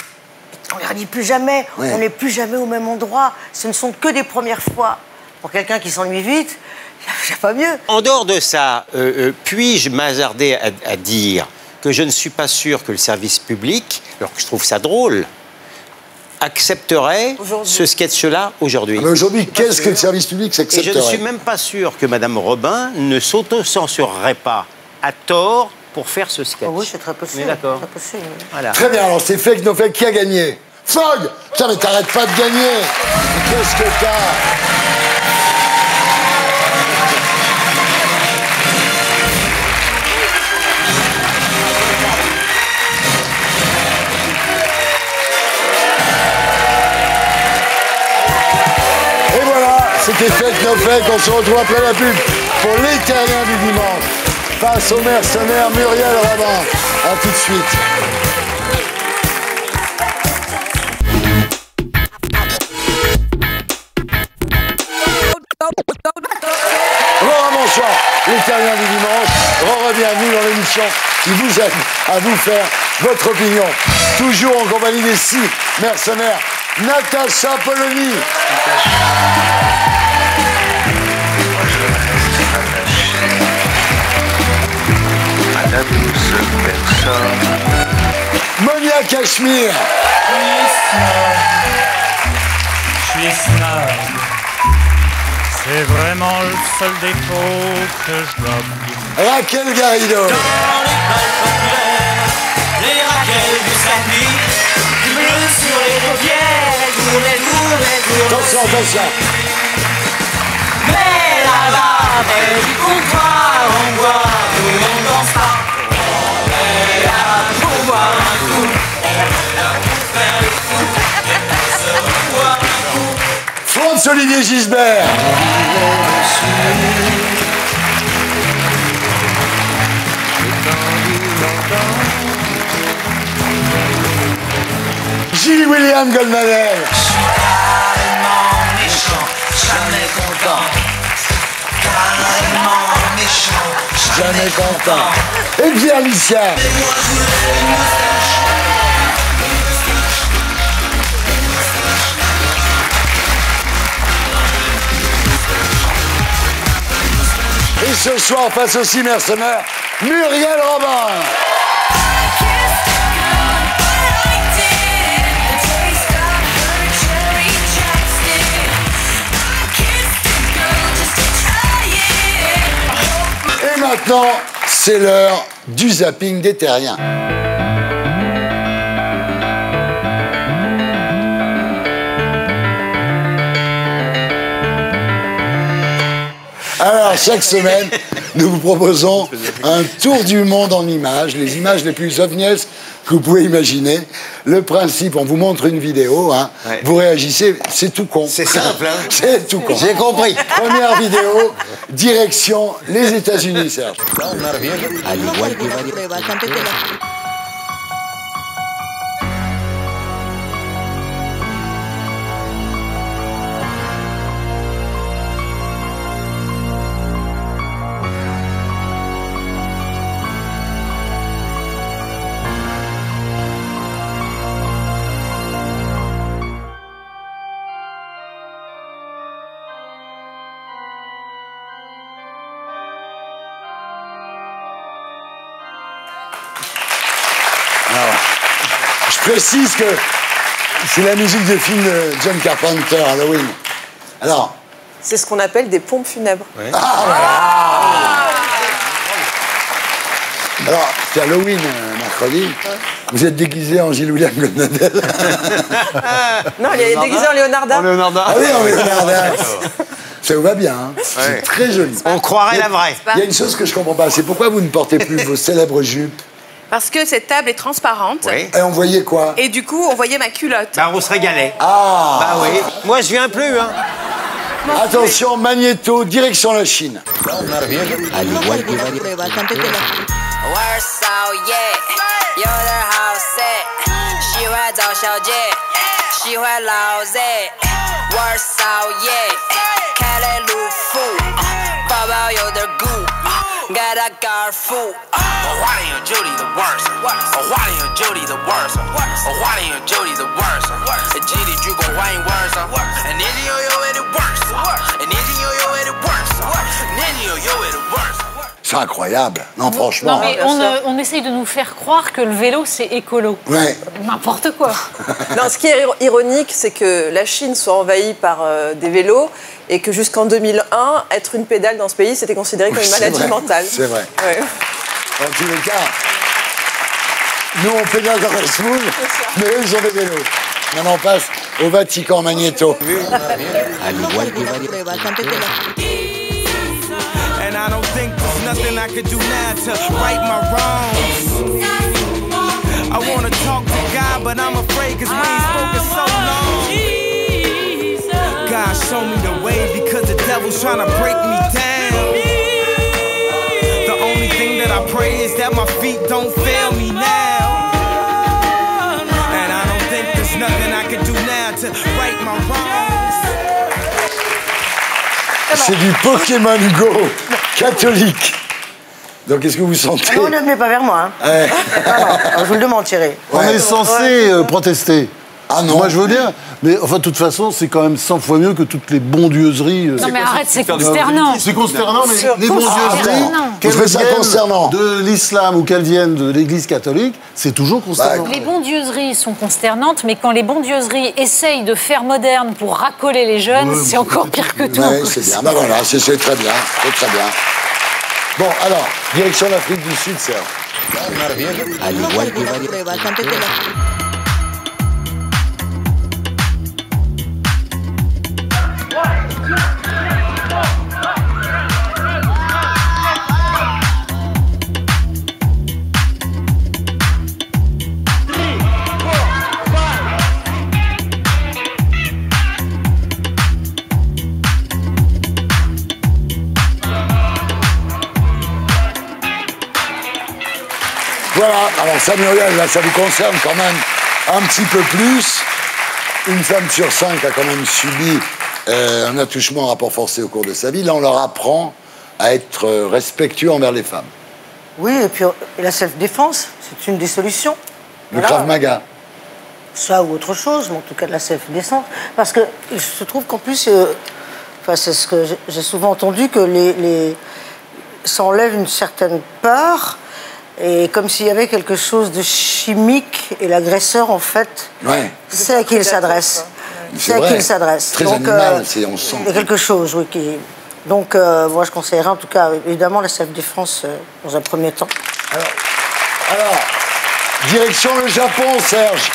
[SPEAKER 6] On ne les redit plus jamais.
[SPEAKER 1] Ouais.
[SPEAKER 6] On n'est plus jamais au même endroit. Ce ne sont que des premières fois. Pour quelqu'un qui s'ennuie vite, il n'y a pas mieux.
[SPEAKER 2] En dehors de ça, puis-je m'hasarder à dire que je ne suis pas sûr que le service public, alors que je trouve ça drôle, accepterait ce sketch-là aujourd'hui.
[SPEAKER 1] Mais aujourd'hui, qu'est-ce que le service public
[SPEAKER 2] Et
[SPEAKER 1] s'accepterait?
[SPEAKER 2] je ne suis même pas sûr que Mme Robin ne s'auto-censurerait pas à tort pour faire ce sketch.
[SPEAKER 6] Oh oui, c'est très possible.
[SPEAKER 2] On est d'accord.
[SPEAKER 6] Très possible.
[SPEAKER 2] Voilà.
[SPEAKER 1] Très bien, alors c'est fake, no fake, qui a gagné? Fogg! Putain, mais t'arrêtes pas de gagner! Qu'est-ce que t'as? Et voilà, c'était fake, no fake, on se retrouve après la pub pour les terriens du dimanche. Face au mercenaire Muriel Robin. A tout de suite. Bonsoir, les terriens du dimanche. Bienvenue dans l'émission qui vous aide à vous faire votre opinion. Toujours en compagnie des 6 mercenaires. Natacha Polony.
[SPEAKER 15] À la douce personne.
[SPEAKER 1] Monia Cachemire.
[SPEAKER 5] Je suis snob. C'est vraiment le seul défaut que je dois oublier.
[SPEAKER 1] Raquel Garrido.
[SPEAKER 10] Les Raquel du samedi, du bleu sur les paupières, elles tournent.
[SPEAKER 1] Attention, attention.
[SPEAKER 10] Mais là-bas, près du comptoir, on boit ou on danse pas. On est là pour boire un coup, on est là pour faire le fou, et personne ne boit un coup.
[SPEAKER 1] Franz-Olivier Gisbert. Gilles William Goldmanel.
[SPEAKER 10] Carrément méchant, jamais content. Carrément méchant,
[SPEAKER 1] Jamais content. Et Pierre Licia. Et ce soir, face aux 6 mercenaires, Muriel Robin. Et maintenant, c'est l'heure du zapping des terriens. Alors, chaque semaine, nous vous proposons un tour du monde en images, les images les plus ovniesques que vous pouvez imaginer. Le principe, on vous montre une vidéo, hein, vous réagissez, c'est tout con.
[SPEAKER 2] C'est simple, hein.
[SPEAKER 1] C'est tout con.
[SPEAKER 2] J'ai compris.
[SPEAKER 1] Première vidéo, direction les États-Unis, Serge. Alors, je précise que c'est la musique de film de John Carpenter, Halloween. Alors,
[SPEAKER 13] c'est ce qu'on appelle des pompes funèbres.
[SPEAKER 1] Ah, voilà. Alors, c'est Halloween, mercredi. Vous êtes déguisé en Gilles William Golnadel.
[SPEAKER 13] Non, il est déguisé en Leonarda.
[SPEAKER 1] Ah oui, en Leonarda. Ça vous va bien, hein. C'est très joli.
[SPEAKER 2] On croirait la vraie.
[SPEAKER 1] Il y a une chose que je comprends pas, c'est pourquoi vous ne portez plus vos célèbres jupes.
[SPEAKER 4] Parce que cette table est transparente.
[SPEAKER 2] Oui.
[SPEAKER 1] Et on voyait quoi?
[SPEAKER 4] Et du coup, on voyait ma culotte.
[SPEAKER 2] Bah, on se régalait.
[SPEAKER 1] Ah.
[SPEAKER 2] Bah oui. Moi, je viens plus, hein.
[SPEAKER 1] Attention, Magnéto, direction la Chine. C'est incroyable. Non, franchement.
[SPEAKER 9] Non, mais on essaye de nous faire croire que le vélo, c'est écolo.
[SPEAKER 1] Ouais.
[SPEAKER 9] N'importe quoi.
[SPEAKER 13] Non, ce qui est ironique, c'est que la Chine soit envahie par des vélos et que jusqu'en 2001, être une pédale dans ce pays, c'était considéré comme une maladie mentale.
[SPEAKER 1] C'est vrai.
[SPEAKER 13] Ouais.
[SPEAKER 1] En tous les cas, nous, on pédale dans la smoule, mais eux, ils ont des vélos. Maintenant, on passe au Vatican, Magnéto.
[SPEAKER 10] And I don't think there's nothing I could do now to right my wrongs. I wanna talk to God, but I'm afraid cause we ain't spoken so long. God, show me the way because the devil's trying to break me down. The only thing that I pray is that my feet don't fail me now. And I don't think there's nothing I could do now to right my wrongs.
[SPEAKER 1] C'est du Pokémon Go catholique. Donc, qu'est-ce que vous sentez?
[SPEAKER 6] Non, ne venez pas vers moi. Hein.
[SPEAKER 1] Ouais.
[SPEAKER 6] Non, je vous le demande, Thierry.
[SPEAKER 3] On est censé protester.
[SPEAKER 1] Ah non.
[SPEAKER 3] Moi, je veux bien. Mais enfin, de toute façon, c'est quand même 100 fois mieux que toutes les bondieuseries.
[SPEAKER 9] Non, mais arrête, c'est consternant.
[SPEAKER 3] C'est consternant, mais les bondieuseries, qu'elles viennent de l'islam ou qu'elles viennent de l'église catholique, c'est toujours consternant.
[SPEAKER 9] Les bondieuseries sont consternantes, mais quand les bondieuseries essayent de faire moderne pour racoler les jeunes, c'est encore pire que tout.
[SPEAKER 1] Oui, c'est bien. Ben voilà, c'est très bien. C'est très bien. Bon, alors, direction l'Afrique du Sud, Serge. Voilà, alors ça, Muriel, là, ça vous concerne quand même un petit peu plus. Une femme sur 5 a quand même subi un attouchement, un rapport forcé au cours de sa vie. Là, on leur apprend à être respectueux envers les femmes.
[SPEAKER 6] Oui, et puis la self-défense, c'est une des solutions.
[SPEAKER 1] Le Krav Maga.
[SPEAKER 6] Ça ou autre chose, mais en tout cas de la self-défense. Parce que il se trouve qu'en plus, c'est ce que j'ai souvent entendu, que ça enlève une certaine peur. Et comme s'il y avait quelque chose de chimique, et l'agresseur, en fait, c'est à qui il s'adresse. C'est à qui il s'adresse.
[SPEAKER 1] Très
[SPEAKER 6] donc,
[SPEAKER 1] animal, on sent.
[SPEAKER 6] Il y a quelque chose, oui. Donc, moi, je conseillerais, en tout cas, évidemment, la self-défense dans un premier temps.
[SPEAKER 1] Alors, direction le Japon, Serge.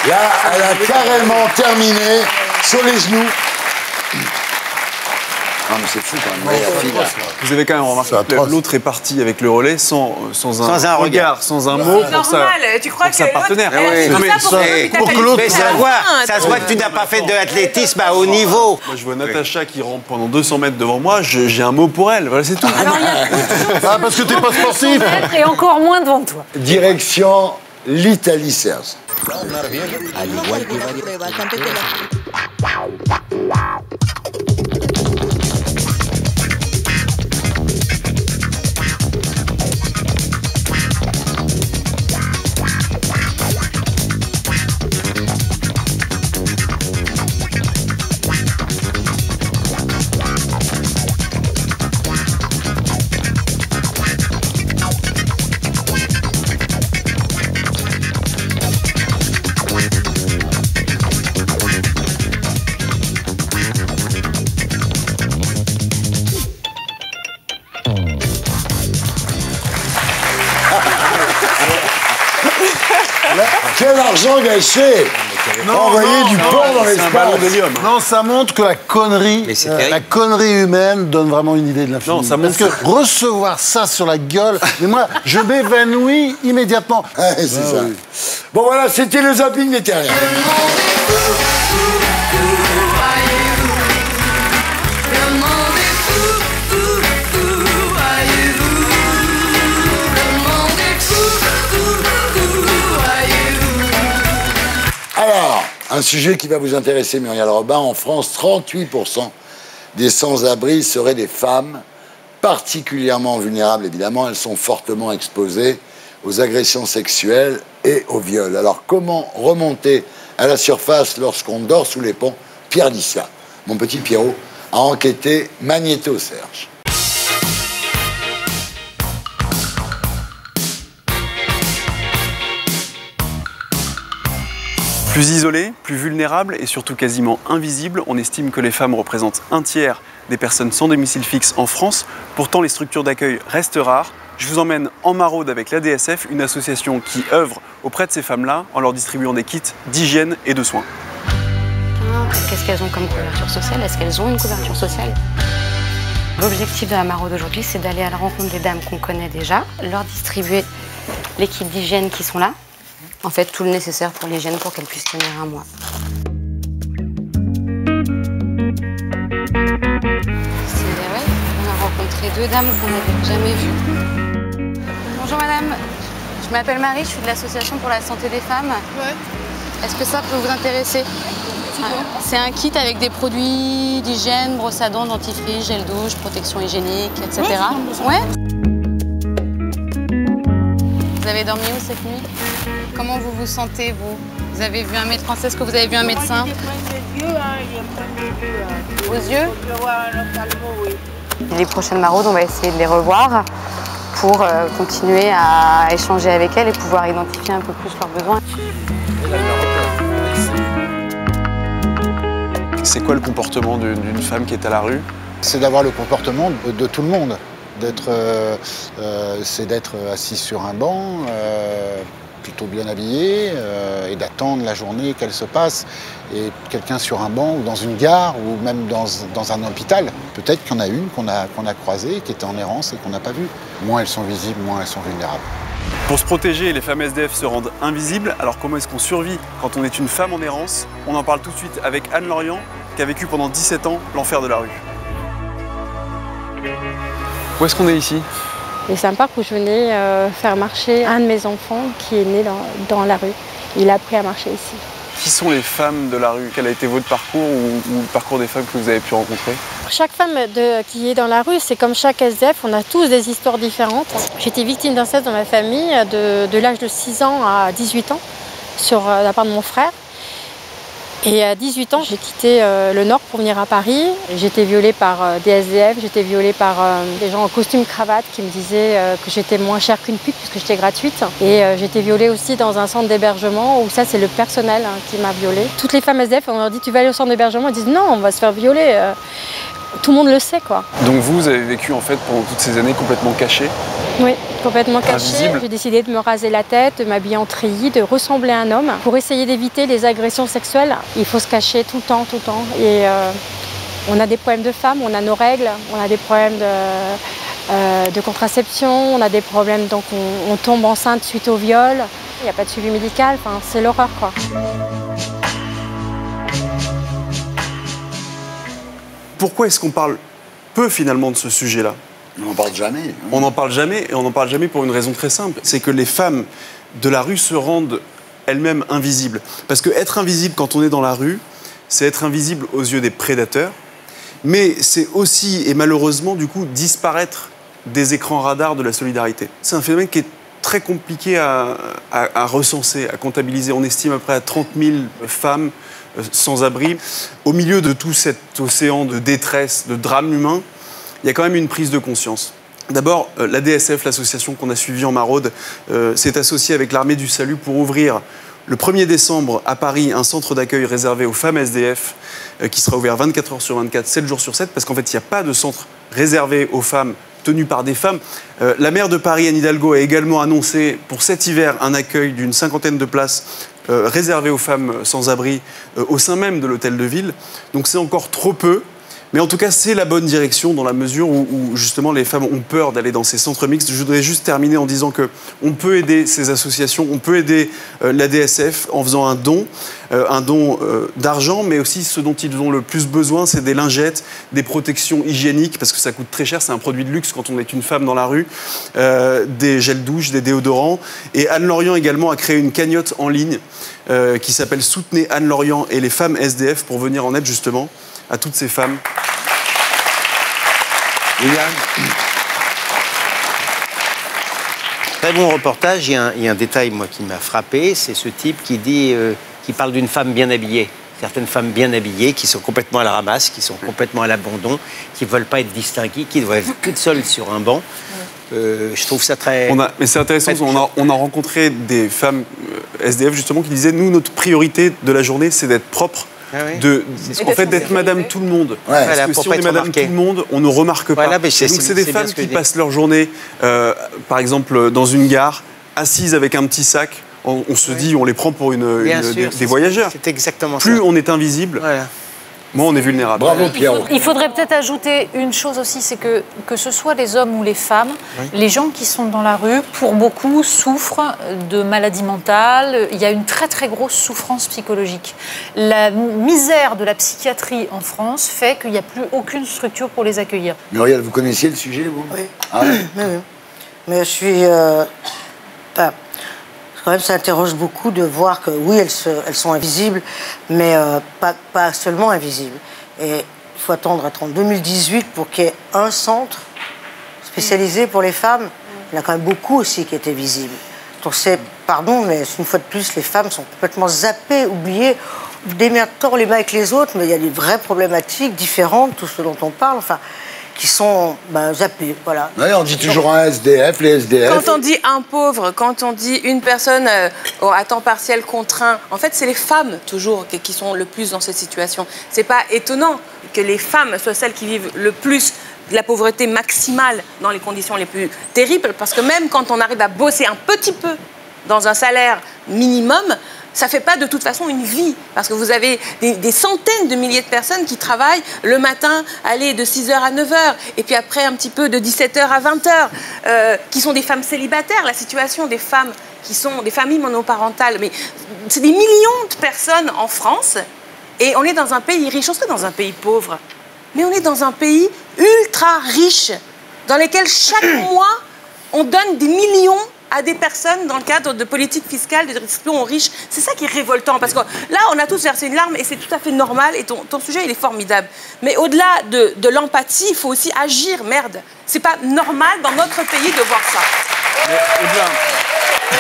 [SPEAKER 1] Là, elle a carrément terminé sur les genoux. Non, mais c'est fou quand même. La fille, là.
[SPEAKER 11] Vous avez quand même remarqué que l'autre est parti avec le relais sans un regard, sans un mot pour sa partenaire.
[SPEAKER 2] Pour que l'autre ça se voit que tu n'as pas fait de l'athlétisme à haut niveau.
[SPEAKER 11] Moi, je vois Natacha qui rampe pendant 200 mètres devant moi, j'ai un mot pour elle, voilà, c'est tout.
[SPEAKER 3] Parce que t'es pas sportif.
[SPEAKER 9] Et encore moins devant toi.
[SPEAKER 1] Direction l'Italie, Serge. Quel argent gâché! Envoyer du porc dans l'espace.
[SPEAKER 3] Non, ça montre que la connerie humaine donne vraiment une idée de l'infini.
[SPEAKER 11] Non, ça montre
[SPEAKER 3] que recevoir ça sur la gueule, mais moi, je m'évanouis immédiatement.
[SPEAKER 1] C'est ça. Oui. Bon voilà, c'était le zapping des terriens. Alors, un sujet qui va vous intéresser, Muriel Robin. En France, 38% des sans-abri seraient des femmes, particulièrement vulnérables, évidemment. Elles sont fortement exposées aux agressions sexuelles et aux viols. Alors, comment remonter à la surface lorsqu'on dort sous les ponts? Pierre Lissa, mon petit Pierrot, a enquêté Magnéto Serge.
[SPEAKER 11] Plus isolées, plus vulnérables et surtout quasiment invisibles, on estime que les femmes représentent un tiers des personnes sans domicile fixe en France. Pourtant, les structures d'accueil restent rares. Je vous emmène en maraude avec l'ADSF, une association qui œuvre auprès de ces femmes-là en leur distribuant des kits d'hygiène et de soins.
[SPEAKER 7] Qu'est-ce qu'elles ont comme couverture sociale? Est-ce qu'elles ont une couverture sociale? L'objectif de la maraude aujourd'hui, c'est d'aller à la rencontre des dames qu'on connaît déjà, leur distribuer les kits d'hygiène qui sont là. En fait, tout le nécessaire pour l'hygiène pour qu'elle puisse tenir un mois. On a rencontré deux dames qu'on n'avait jamais vues. Bonjour madame, je m'appelle Marie, je suis de l'association pour la santé des femmes. Ouais. Est-ce que ça peut vous intéresser? C'est un kit avec des produits d'hygiène, brosse à dents, dentifrice, gel douche, protection hygiénique, etc. Ouais. Vous avez dormi où cette nuit? Comment vous vous sentez, vous? Vous avez vu un médecin? Est-ce que vous avez vu un médecin? Aux yeux? Les prochaines maraudes, on va essayer de les revoir pour continuer à échanger avec elles et pouvoir identifier un peu plus leurs besoins.
[SPEAKER 11] C'est quoi le comportement d'une femme qui est à la rue?
[SPEAKER 22] C'est d'avoir le comportement de tout le monde. C'est d'être assis sur un banc, plutôt bien habillé, et d'attendre la journée qu'elle se passe. Et quelqu'un sur un banc ou dans une gare ou même dans un hôpital, peut-être qu'il y en a une qu'on a croisée, qui était en errance et qu'on n'a pas vue. Moins elles sont visibles, moins elles sont vulnérables.
[SPEAKER 11] Pour se protéger, les femmes SDF se rendent invisibles. Alors comment est-ce qu'on survit quand on est une femme en errance? On en parle tout de suite avec Anne Lorient, qui a vécu pendant 17 ans l'enfer de la rue. Où est-ce qu'on est ici?
[SPEAKER 23] Et c'est un parc où je venais faire marcher un de mes enfants qui est né dans la rue. Il a appris à marcher ici.
[SPEAKER 11] Qui sont les femmes de la rue? Quel a été votre parcours ou le parcours des femmes que vous avez pu rencontrer?
[SPEAKER 23] Chaque femme qui est dans la rue, c'est comme chaque SDF, on a tous des histoires différentes. J'ai été victime d'inceste dans ma famille de l'âge de 6 ans à 18 ans, de la part de mon frère. Et à 18 ans, j'ai quitté le Nord pour venir à Paris. J'ai été violée par des SDF, j'ai été violée par des gens en costume cravate qui me disaient que j'étais moins chère qu'une pute puisque j'étais gratuite. Et j'ai été violée aussi dans un centre d'hébergement où ça c'est le personnel qui m'a violée. Toutes les femmes SDF, on leur dit tu vas aller au centre d'hébergement, elles disent non, on va se faire violer. tout le monde le sait, quoi.
[SPEAKER 11] Donc vous avez vécu en fait pendant toutes ces années complètement caché?
[SPEAKER 23] Oui, complètement caché.
[SPEAKER 11] Invisible.
[SPEAKER 23] J'ai décidé de me raser la tête, de m'habiller en treillis, de ressembler à un homme. Pour essayer d'éviter les agressions sexuelles, il faut se cacher tout le temps, tout le temps. Et on a des problèmes de femmes, on a nos règles, on a des problèmes de contraception, on a des problèmes, donc on tombe enceinte suite au viol. Il n'y a pas de suivi médical, enfin, c'est l'horreur, quoi.
[SPEAKER 11] Pourquoi est-ce qu'on parle peu finalement de ce sujet-là?
[SPEAKER 1] On n'en parle jamais.
[SPEAKER 11] On n'en parle jamais, et on n'en parle jamais pour une raison très simple. C'est que les femmes de la rue se rendent elles-mêmes invisibles. Parce que être invisible quand on est dans la rue, c'est être invisible aux yeux des prédateurs, mais c'est aussi, et malheureusement, du coup, disparaître des écrans radars de la solidarité. C'est un phénomène qui est très compliqué à recenser, à comptabiliser. On estime à peu près à 30 000 femmes sans abri. Au milieu de tout cet océan de détresse, de drame humain, il y a quand même une prise de conscience. D'abord, la DSF, l'association qu'on a suivie en maraude, s'est associée avec l'Armée du Salut pour ouvrir le 1er décembre à Paris un centre d'accueil réservé aux femmes SDF qui sera ouvert 24 heures sur 24, 7 jours sur 7, parce qu'en fait, il n'y a pas de centre réservé aux femmes tenu par des femmes. La maire de Paris, Anne Hidalgo, a également annoncé pour cet hiver un accueil d'une 50aine de places réservées aux femmes sans-abri au sein même de l'hôtel de ville. Donc c'est encore trop peu. Mais en tout cas, c'est la bonne direction dans la mesure où justement les femmes ont peur d'aller dans ces centres mixtes. Je voudrais juste terminer en disant qu'on peut aider ces associations, on peut aider la DSF en faisant un don d'argent, mais aussi ce dont ils ont le plus besoin, c'est des lingettes, des protections hygiéniques, parce que ça coûte très cher, c'est un produit de luxe quand on est une femme dans la rue, des gels douche, des déodorants. Et Anne Lorient également a créé une cagnotte en ligne qui s'appelle « Soutenez Anne Lorient et les femmes SDF » pour venir en aide justement à toutes ces femmes.
[SPEAKER 2] William. Très bon reportage. Il y a un détail, moi, qui m'a frappé. C'est ce type qui dit, qui parle d'une femme bien habillée. Certaines femmes bien habillées qui sont complètement à la ramasse, qui sont complètement à l'abandon, qui ne veulent pas être distinguées, qui doivent être toutes seules sur un banc. Je trouve ça très...
[SPEAKER 11] Mais c'est intéressant, on a rencontré des femmes SDF justement qui disaient, nous, notre priorité de la journée, c'est d'être propre. Ah oui. En fait, d'être madame tout le monde. Ouais. Parce que si on est madame tout le monde, on ne remarque pas. Voilà, donc c'est des femmes qui passent leur journée, par exemple, dans une gare, assises avec un petit sac. On se dit, on les prend pour des voyageurs.
[SPEAKER 2] C'est exactement ça.
[SPEAKER 11] Plus on est invisible, moins on est vulnérable.
[SPEAKER 1] Bravo Pierrot.
[SPEAKER 9] Il faudrait peut-être ajouter une chose aussi, c'est que ce soit les hommes ou les femmes, les gens qui sont dans la rue, pour beaucoup, souffrent de maladies mentales. Il y a une très très grosse souffrance psychologique. La misère de la psychiatrie en France fait qu'il n'y a plus aucune structure pour les accueillir.
[SPEAKER 1] Muriel, vous connaissiez le sujet, vous?
[SPEAKER 6] Oui. Ah, oui. Mais je suis... Quand même, ça interroge beaucoup de voir que, oui, elles sont invisibles, mais pas seulement invisibles. Et il faut attendre en 2018 pour qu'il y ait un centre spécialisé pour les femmes. Il y en a quand même beaucoup aussi qui étaient visibles. Donc pardon, mais une fois de plus, les femmes sont complètement zappées, oubliées, démerdent les uns avec les autres, mais il y a des vraies problématiques différentes, tout ce dont on parle, enfin, qui sont zappés, voilà.
[SPEAKER 1] Oui, on dit toujours un SDF, les SDF.
[SPEAKER 4] Quand on dit un pauvre, quand on dit une personne à temps partiel contraint, en fait, c'est les femmes, toujours, qui sont le plus dans cette situation. C'est pas étonnant que les femmes soient celles qui vivent le plus de la pauvreté maximale dans les conditions les plus terribles, parce que même quand on arrive à bosser un petit peu dans un salaire minimum, ça ne fait pas de toute façon une vie, parce que vous avez des centaines de milliers de personnes qui travaillent le matin, aller de 6h à 9h, et puis après un petit peu de 17h à 20h, qui sont des femmes célibataires. La situation des femmes qui sont des familles monoparentales, mais c'est des millions de personnes en France, et on est dans un pays riche, on serait dans un pays pauvre, mais on est dans un pays ultra riche, dans lequel chaque mois, on donne des millions à des personnes dans le cadre de politiques fiscales, de redistribution aux riches. C'est ça qui est révoltant, parce que là, on a tous versé une larme et c'est tout à fait normal, et ton sujet, il est formidable. Mais au-delà de l'empathie, il faut aussi agir, merde. C'est pas normal dans notre pays de voir ça.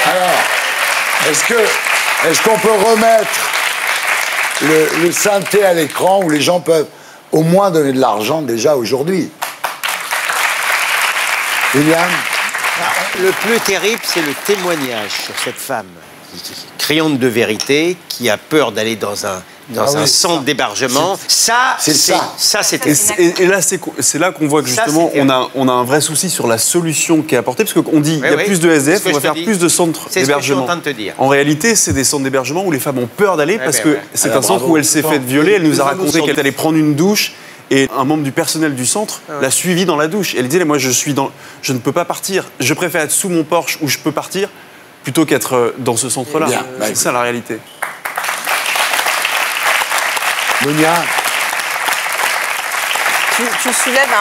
[SPEAKER 1] Alors, est-ce qu'on peut remettre le synthé à l'écran où les gens peuvent au moins donner de l'argent déjà aujourd'hui? William?
[SPEAKER 2] Le plus terrible, c'est le témoignage sur cette femme, criante de vérité, qui a peur d'aller dans un dans un centre d'hébergement. Ça, c'était...
[SPEAKER 11] Et là, c'est là qu'on voit que justement, on a un vrai souci sur la solution qui est apportée, parce qu'on dit il y a plus de SDF, on va faire plus de centres d'hébergement.
[SPEAKER 2] C'est ce que je suis en train de te dire.
[SPEAKER 11] En réalité, c'est des centres d'hébergement où les femmes ont peur d'aller, parce que c'est un centre où elle s'est faite violer. Elle nous a raconté qu'elle allait prendre une douche. Et un membre du personnel du centre l'a suivie dans la douche. Elle disait, moi, je ne peux pas partir. Je préfère être sous mon Porsche où je peux partir plutôt qu'être dans ce centre-là. C'est ça la réalité.
[SPEAKER 1] Monia,
[SPEAKER 13] tu soulèves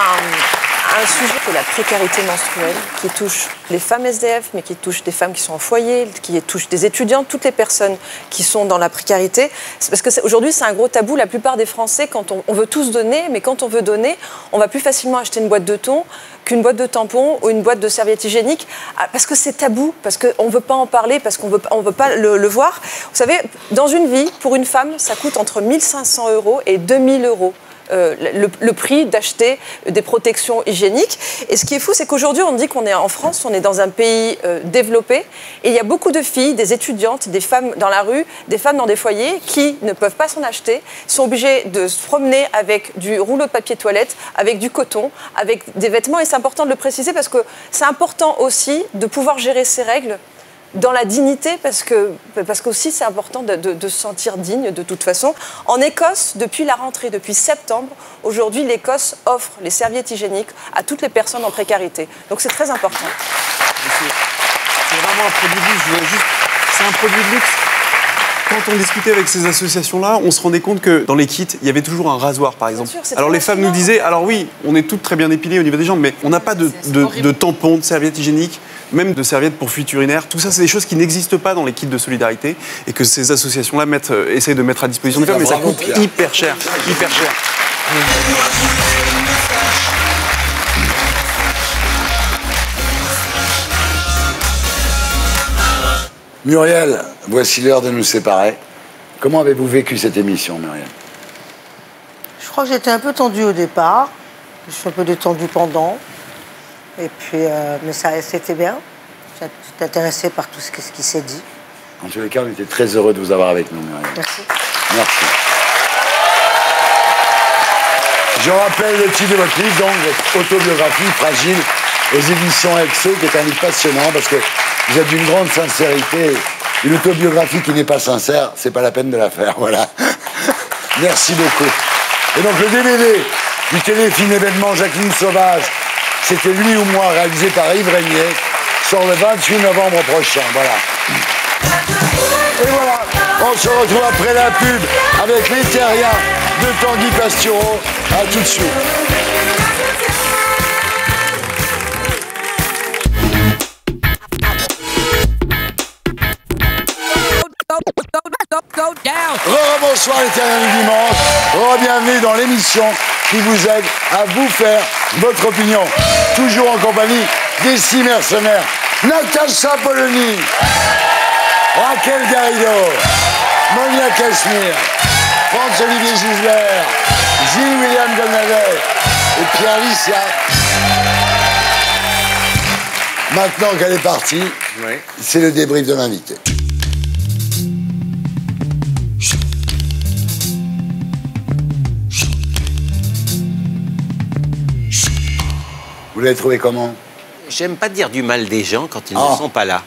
[SPEAKER 13] un sujet que la précarité menstruelle qui touche les femmes SDF, mais qui touche des femmes qui sont en foyer, qui touche des étudiants, toutes les personnes qui sont dans la précarité. Parce qu'aujourd'hui, c'est un gros tabou. La plupart des Français, quand on veut tous donner, mais quand on veut donner, on va plus facilement acheter une boîte de thon qu'une boîte de tampons ou une boîte de serviettes hygiéniques, parce que c'est tabou, parce qu'on ne veut pas en parler, parce qu'on veut pas le voir. Vous savez, dans une vie, pour une femme, ça coûte entre 1 500 € et 2 000 €. Le prix d'acheter des protections hygiéniques. Et ce qui est fou, c'est qu'aujourd'hui, on dit qu'on est en France, on est dans un pays développé, et il y a beaucoup de filles, des étudiantes, des femmes dans la rue, des femmes dans des foyers qui ne peuvent pas s'en acheter, sont obligées de se promener avec du rouleau de papier toilette, avec du coton, avec des vêtements, et c'est important de le préciser parce que c'est important aussi de pouvoir gérer ses règles dans la dignité, parce qu'aussi c'est important de se sentir digne de toute façon. En Écosse, depuis la rentrée, depuis septembre, aujourd'hui l'Écosse offre les serviettes hygiéniques à toutes les personnes en précarité. Donc c'est très important.
[SPEAKER 11] C'est vraiment un produit de luxe, c'est un produit de luxe. Quand on discutait avec ces associations-là, on se rendait compte que dans les kits, il y avait toujours un rasoir, par exemple. Alors les femmes nous disaient, alors oui, on est toutes très bien épilées au niveau des jambes, mais on n'a pas de tampons, de serviettes hygiéniques, même de serviettes pour fuite urinaire. Tout ça, c'est des choses qui n'existent pas dans les kits de solidarité et que ces associations-là essayent de mettre à disposition des femmes, mais ça coûte hyper cher, hyper cher.
[SPEAKER 1] Muriel, voici l'heure de nous séparer. Comment avez-vous vécu cette émission, Muriel?
[SPEAKER 6] Je crois que j'étais un peu tendue au départ. Je suis un peu détendue pendant. Et puis, mais c'était bien. J'étais intéressée par tout ce qui s'est dit.
[SPEAKER 1] En tous les cas, on était très heureux de vous avoir avec nous, Muriel.
[SPEAKER 6] Merci.
[SPEAKER 1] Merci. Je rappelle le titre de votre livre, donc, votre autobiographie, Fragile, aux éditions EXO, qui est un livre passionnant, parce que vous êtes d'une grande sincérité. Une autobiographie qui n'est pas sincère, c'est pas la peine de la faire, voilà. Merci beaucoup. Et donc, le DVD du téléfilm événement Jacqueline Sauvage, c'était Lui ou Moi, réalisé par Yves Régnier, sort le 28 novembre prochain, voilà. Et voilà, on se retrouve après la pub avec Les Terriens de Tanguy Pastureau. À tout de suite. Bonsoir les Terriens du dimanche. Bienvenue dans l'émission qui vous aide à vous faire votre opinion. Toujours en compagnie des 6 mercenaires. Natacha Polony, Raquel Garrido, Monia Cachemire, Franz-Olivier Gisler, Gilles-William Golnadet et Pierre Licia. Maintenant qu'elle est partie, c'est le débrief de l'invité. Vous l'avez trouvé comment?
[SPEAKER 2] J'aime pas dire du mal des gens quand ils ne sont pas là.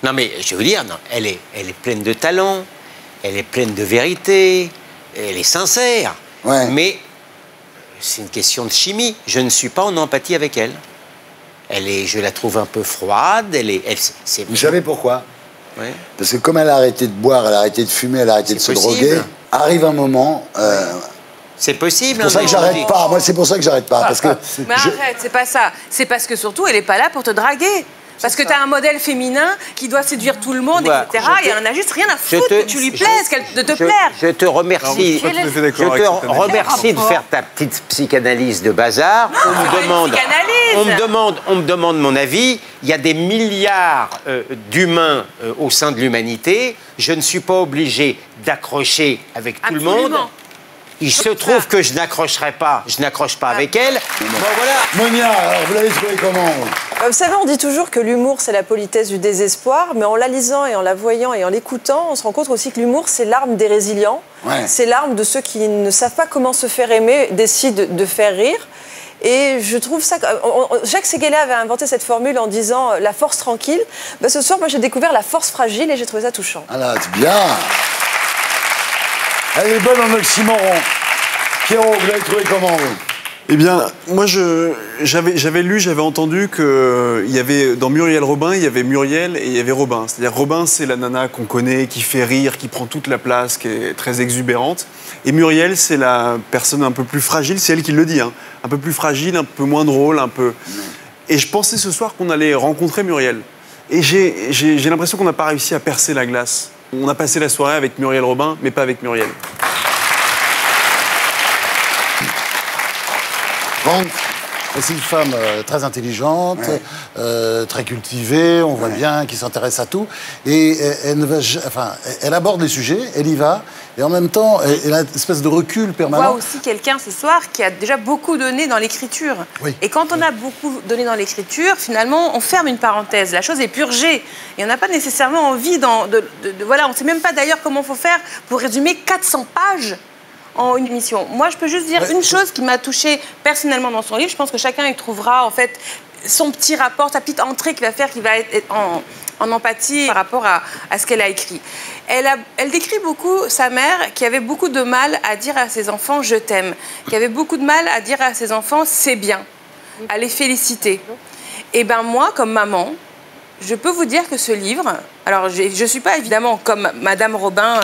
[SPEAKER 2] Non mais, je veux dire, non, elle est pleine de talent, elle est pleine de vérité, elle est sincère.
[SPEAKER 1] Ouais.
[SPEAKER 2] Mais c'est une question de chimie. Je ne suis pas en empathie avec elle. Je la trouve un peu froide.
[SPEAKER 1] Vous savez pourquoi?
[SPEAKER 2] Oui.
[SPEAKER 1] Parce que comme elle a arrêté de boire, elle a arrêté de fumer, elle a arrêté de se droguer, arrive un moment...
[SPEAKER 2] C'est possible.
[SPEAKER 1] C'est pour ça que j'arrête pas. Moi, c'est pour ça que j'arrête pas. Parce que
[SPEAKER 4] mais arrête, c'est pas ça. C'est parce que surtout, elle est pas là pour te draguer. Parce que tu as un modèle féminin qui doit séduire tout le monde, etc. Et elle n'a juste rien à foutre que tu lui plaises, de te plaire.
[SPEAKER 2] Je te remercie. Je te remercie de faire ta petite psychanalyse de bazar. On me demande mon avis. Il y a des milliards d'humains au sein de l'humanité. Je ne suis pas obligé d'accrocher avec tout le monde. Il se trouve que je n'accroche pas avec elle.
[SPEAKER 1] Bon, voilà. Monia, alors, vous l'avez trouvé comment?
[SPEAKER 13] Vous savez, on dit toujours que l'humour, c'est la politesse du désespoir, mais en la lisant et en la voyant et en l'écoutant, on se rend compte aussi que l'humour, c'est l'arme des résilients.
[SPEAKER 1] Ouais.
[SPEAKER 13] C'est l'arme de ceux qui ne savent pas comment se faire aimer, décident de faire rire. Et je trouve ça... Jacques Séguéla avait inventé cette formule en disant « la force tranquille ». Ben, ce soir, moi, j'ai découvert la force fragile et j'ai trouvé ça touchant.
[SPEAKER 1] Ah là, c'est bien. Elle est bonne en oxymoron. Pierrot, vous l'avez trouvé comment, vous?
[SPEAKER 11] Eh bien, moi, j'avais entendu qu'il y avait, dans Muriel Robin, il y avait Muriel et il y avait Robin. C'est-à-dire, Robin, c'est la nana qu'on connaît, qui fait rire, qui prend toute la place, qui est très exubérante. Et Muriel, c'est la personne un peu plus fragile, c'est elle qui le dit, hein. Un peu plus fragile, un peu moins drôle, un peu... Et je pensais ce soir qu'on allait rencontrer Muriel. Et j'ai l'impression qu'on n'a pas réussi à percer la glace. On a passé la soirée avec Muriel Robin, mais pas avec Muriel.
[SPEAKER 3] C'est une femme très intelligente, très cultivée, on voit bien, qui s'intéresse à tout. Et elle aborde les sujets, elle y va, et en même temps, elle a une espèce de recul permanent.
[SPEAKER 4] On voit aussi quelqu'un ce soir qui a déjà beaucoup donné dans l'écriture.
[SPEAKER 3] Oui.
[SPEAKER 4] Et quand on a beaucoup donné dans l'écriture, finalement, on ferme une parenthèse. La chose est purgée. Et on n'a pas nécessairement envie voilà, on ne sait même pas d'ailleurs comment il faut faire pour résumer 400 pages en une émission. Moi, je peux juste dire une chose qui m'a touchée personnellement dans son livre. Je pense que chacun y trouvera, en fait, son petit rapport, sa petite entrée qu'il va faire, qui va être en empathie par rapport à ce qu'elle a écrit. Elle décrit beaucoup sa mère qui avait beaucoup de mal à dire à ses enfants « je t'aime », qui avait beaucoup de mal à dire à ses enfants « c'est bien », à les féliciter. Et bien moi, comme maman, je peux vous dire que ce livre, alors je ne suis pas évidemment comme Madame Robin,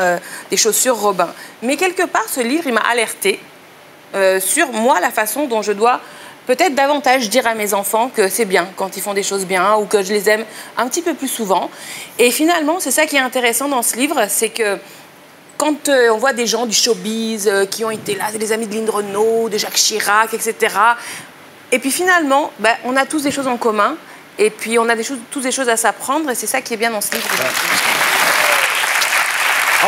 [SPEAKER 4] des chaussures Robin, mais quelque part ce livre, il m'a alertée sur moi, la façon dont je dois peut-être davantage dire à mes enfants que c'est bien quand ils font des choses bien ou que je les aime un petit peu plus souvent. Et finalement, c'est ça qui est intéressant dans ce livre, c'est que quand on voit des gens du showbiz qui ont été là, des amis de Lynn Renaud, de Jacques Chirac, etc. Et puis finalement, on a tous des choses en commun. Et puis, on a tous des choses à s'apprendre, et c'est ça qui est bien dans ce livre.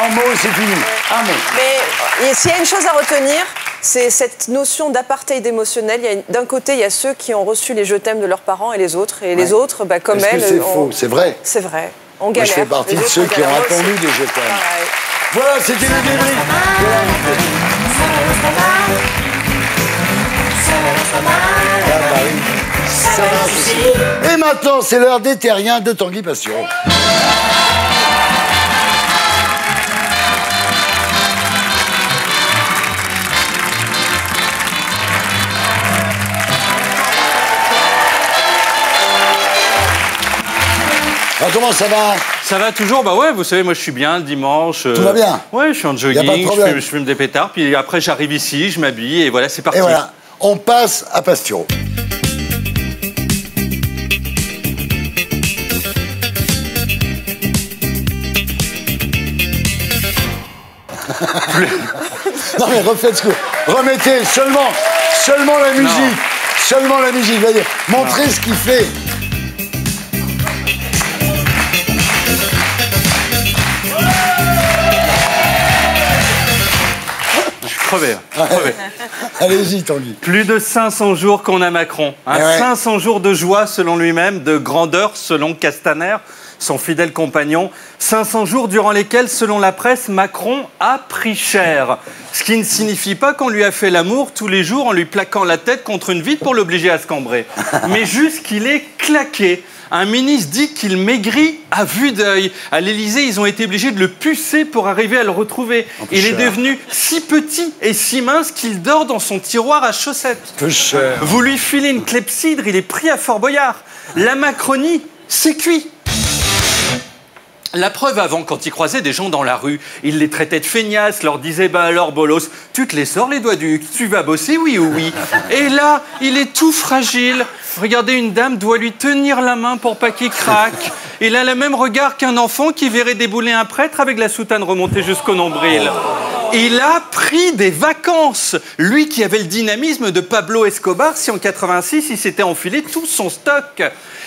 [SPEAKER 1] Un mot, c'est fini. Un mot.
[SPEAKER 13] Mais s'il y a une chose à retenir, c'est cette notion d'apartheid émotionnel. D'un côté, il y a ceux qui ont reçu les je t'aime de leurs parents et les autres. Et les autres, comme elles...
[SPEAKER 1] c'est faux, c'est vrai.
[SPEAKER 13] C'est vrai. On
[SPEAKER 1] Moi,
[SPEAKER 13] galère.
[SPEAKER 1] je fais partie de ceux qui ont attendu des je t'aime. Voilà, c'était le débrief. Et maintenant, c'est l'heure des terriens de Tanguy Pastureau. Alors, comment ça va?
[SPEAKER 5] Ça va toujours, bah ouais, vous savez, moi je suis bien le dimanche.
[SPEAKER 1] Tout va bien?
[SPEAKER 5] Ouais, je suis en jogging, je fume des pétards, puis après j'arrive ici, je m'habille, et voilà, c'est parti.
[SPEAKER 1] Et voilà, on passe à Pastureau. Non mais refaites ce que... Remettez seulement la musique. Non. Seulement la musique, va dire. Montrez ce qu'il fait.
[SPEAKER 5] Je suis crevé.
[SPEAKER 1] Allez-y, Tanguy.
[SPEAKER 5] Plus de 500 jours qu'on a Macron. Hein, 500 jours de joie selon lui-même, de grandeur selon Castaner, son fidèle compagnon. 500 jours durant lesquels, selon la presse, Macron a pris cher. Ce qui ne signifie pas qu'on lui a fait l'amour tous les jours en lui plaquant la tête contre une vitre pour l'obliger à se cambrer. Mais juste qu'il est claqué. Un ministre dit qu'il maigrit à vue d'œil. À l'Élysée, ils ont été obligés de le pucer pour arriver à le retrouver. Il est devenu si petit et si mince qu'il dort dans son tiroir à chaussettes. Vous lui filez une clepsydre, il est pris à Fort Boyard. La Macronie, c'est cuit. La preuve avant, quand il croisait des gens dans la rue, il les traitait de feignasses, leur disait « bah alors, bolos, tu te les sors les doigts du... tu vas bosser, oui ou oui ?» Et là, il est tout fragile. Regardez, une dame doit lui tenir la main pour pas qu'il craque. Il a le même regard qu'un enfant qui verrait débouler un prêtre avec la soutane remontée jusqu'au nombril. Il a pris des vacances. Lui qui avait le dynamisme de Pablo Escobar si en 86, il s'était enfilé tout son stock.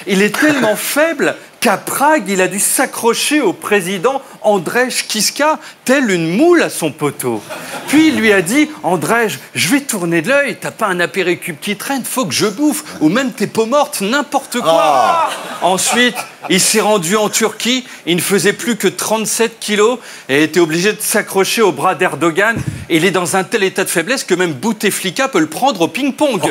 [SPEAKER 5] Il est tellement faible qu'à Prague, il a dû s'accrocher au président Andrzej Kiska, tel une moule à son poteau. Puis il lui a dit « Andrzej, je vais tourner de l'œil, t'as pas un apéritif qui traîne, faut que je bouffe, ou même tes peaux mortes, n'importe quoi. Ensuite, il s'est rendu en Turquie, il ne faisait plus que 37 kilos et était obligé de s'accrocher au bras d'Erdogan. Et il est dans un tel état de faiblesse que même Bouteflika peut le prendre au ping-pong.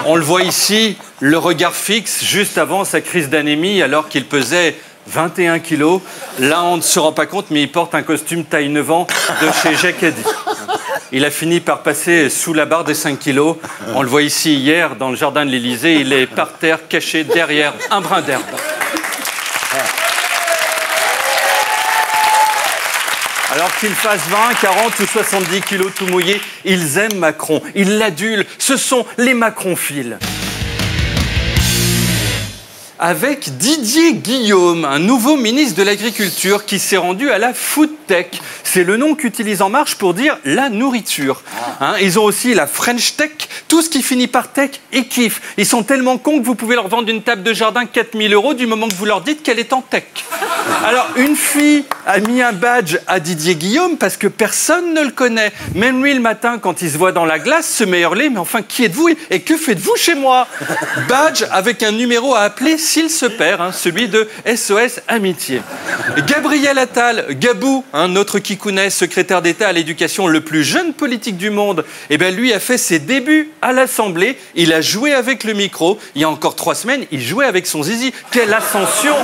[SPEAKER 5] On le voit ici, le regard fixe, juste avant sa crise d'anémie, alors qu'il pesait 21 kilos. Là, on ne se rend pas compte, mais il porte un costume taille 9 ans de chez Jacquadi. Il a fini par passer sous la barre des 5 kilos. On le voit ici hier, dans le jardin de l'Élysée. Il est par terre, caché derrière un brin d'herbe. Alors qu'il fasse 20, 40 ou 70 kilos tout mouillé, ils aiment Macron, ils l'adulent. Ce sont les macronphiles. Avec Didier Guillaume, un nouveau ministre de l'Agriculture qui s'est rendu à la Food Tech. C'est le nom qu'utilise En Marche pour dire la nourriture. Hein, ils ont aussi la French Tech, tout ce qui finit par tech et kiff. Ils sont tellement cons que vous pouvez leur vendre une table de jardin 4 000 € du moment que vous leur dites qu'elle est en tech. Alors, une fille a mis un badge à Didier Guillaume parce que personne ne le connaît. Même lui, le matin, quand il se voit dans la glace, se met à hurler « Mais enfin, qui êtes-vous et que faites-vous chez moi ?» Badge avec un numéro à appeler s'il se perd, hein, celui de SOS Amitié. Gabriel Attal, Gabou, notre Kikounet, secrétaire d'État à l'éducation, le plus jeune politique du monde, eh ben, lui a fait ses débuts à l'Assemblée. Il a joué avec le micro. Il y a encore 3 semaines, il jouait avec son zizi. Quelle ascension!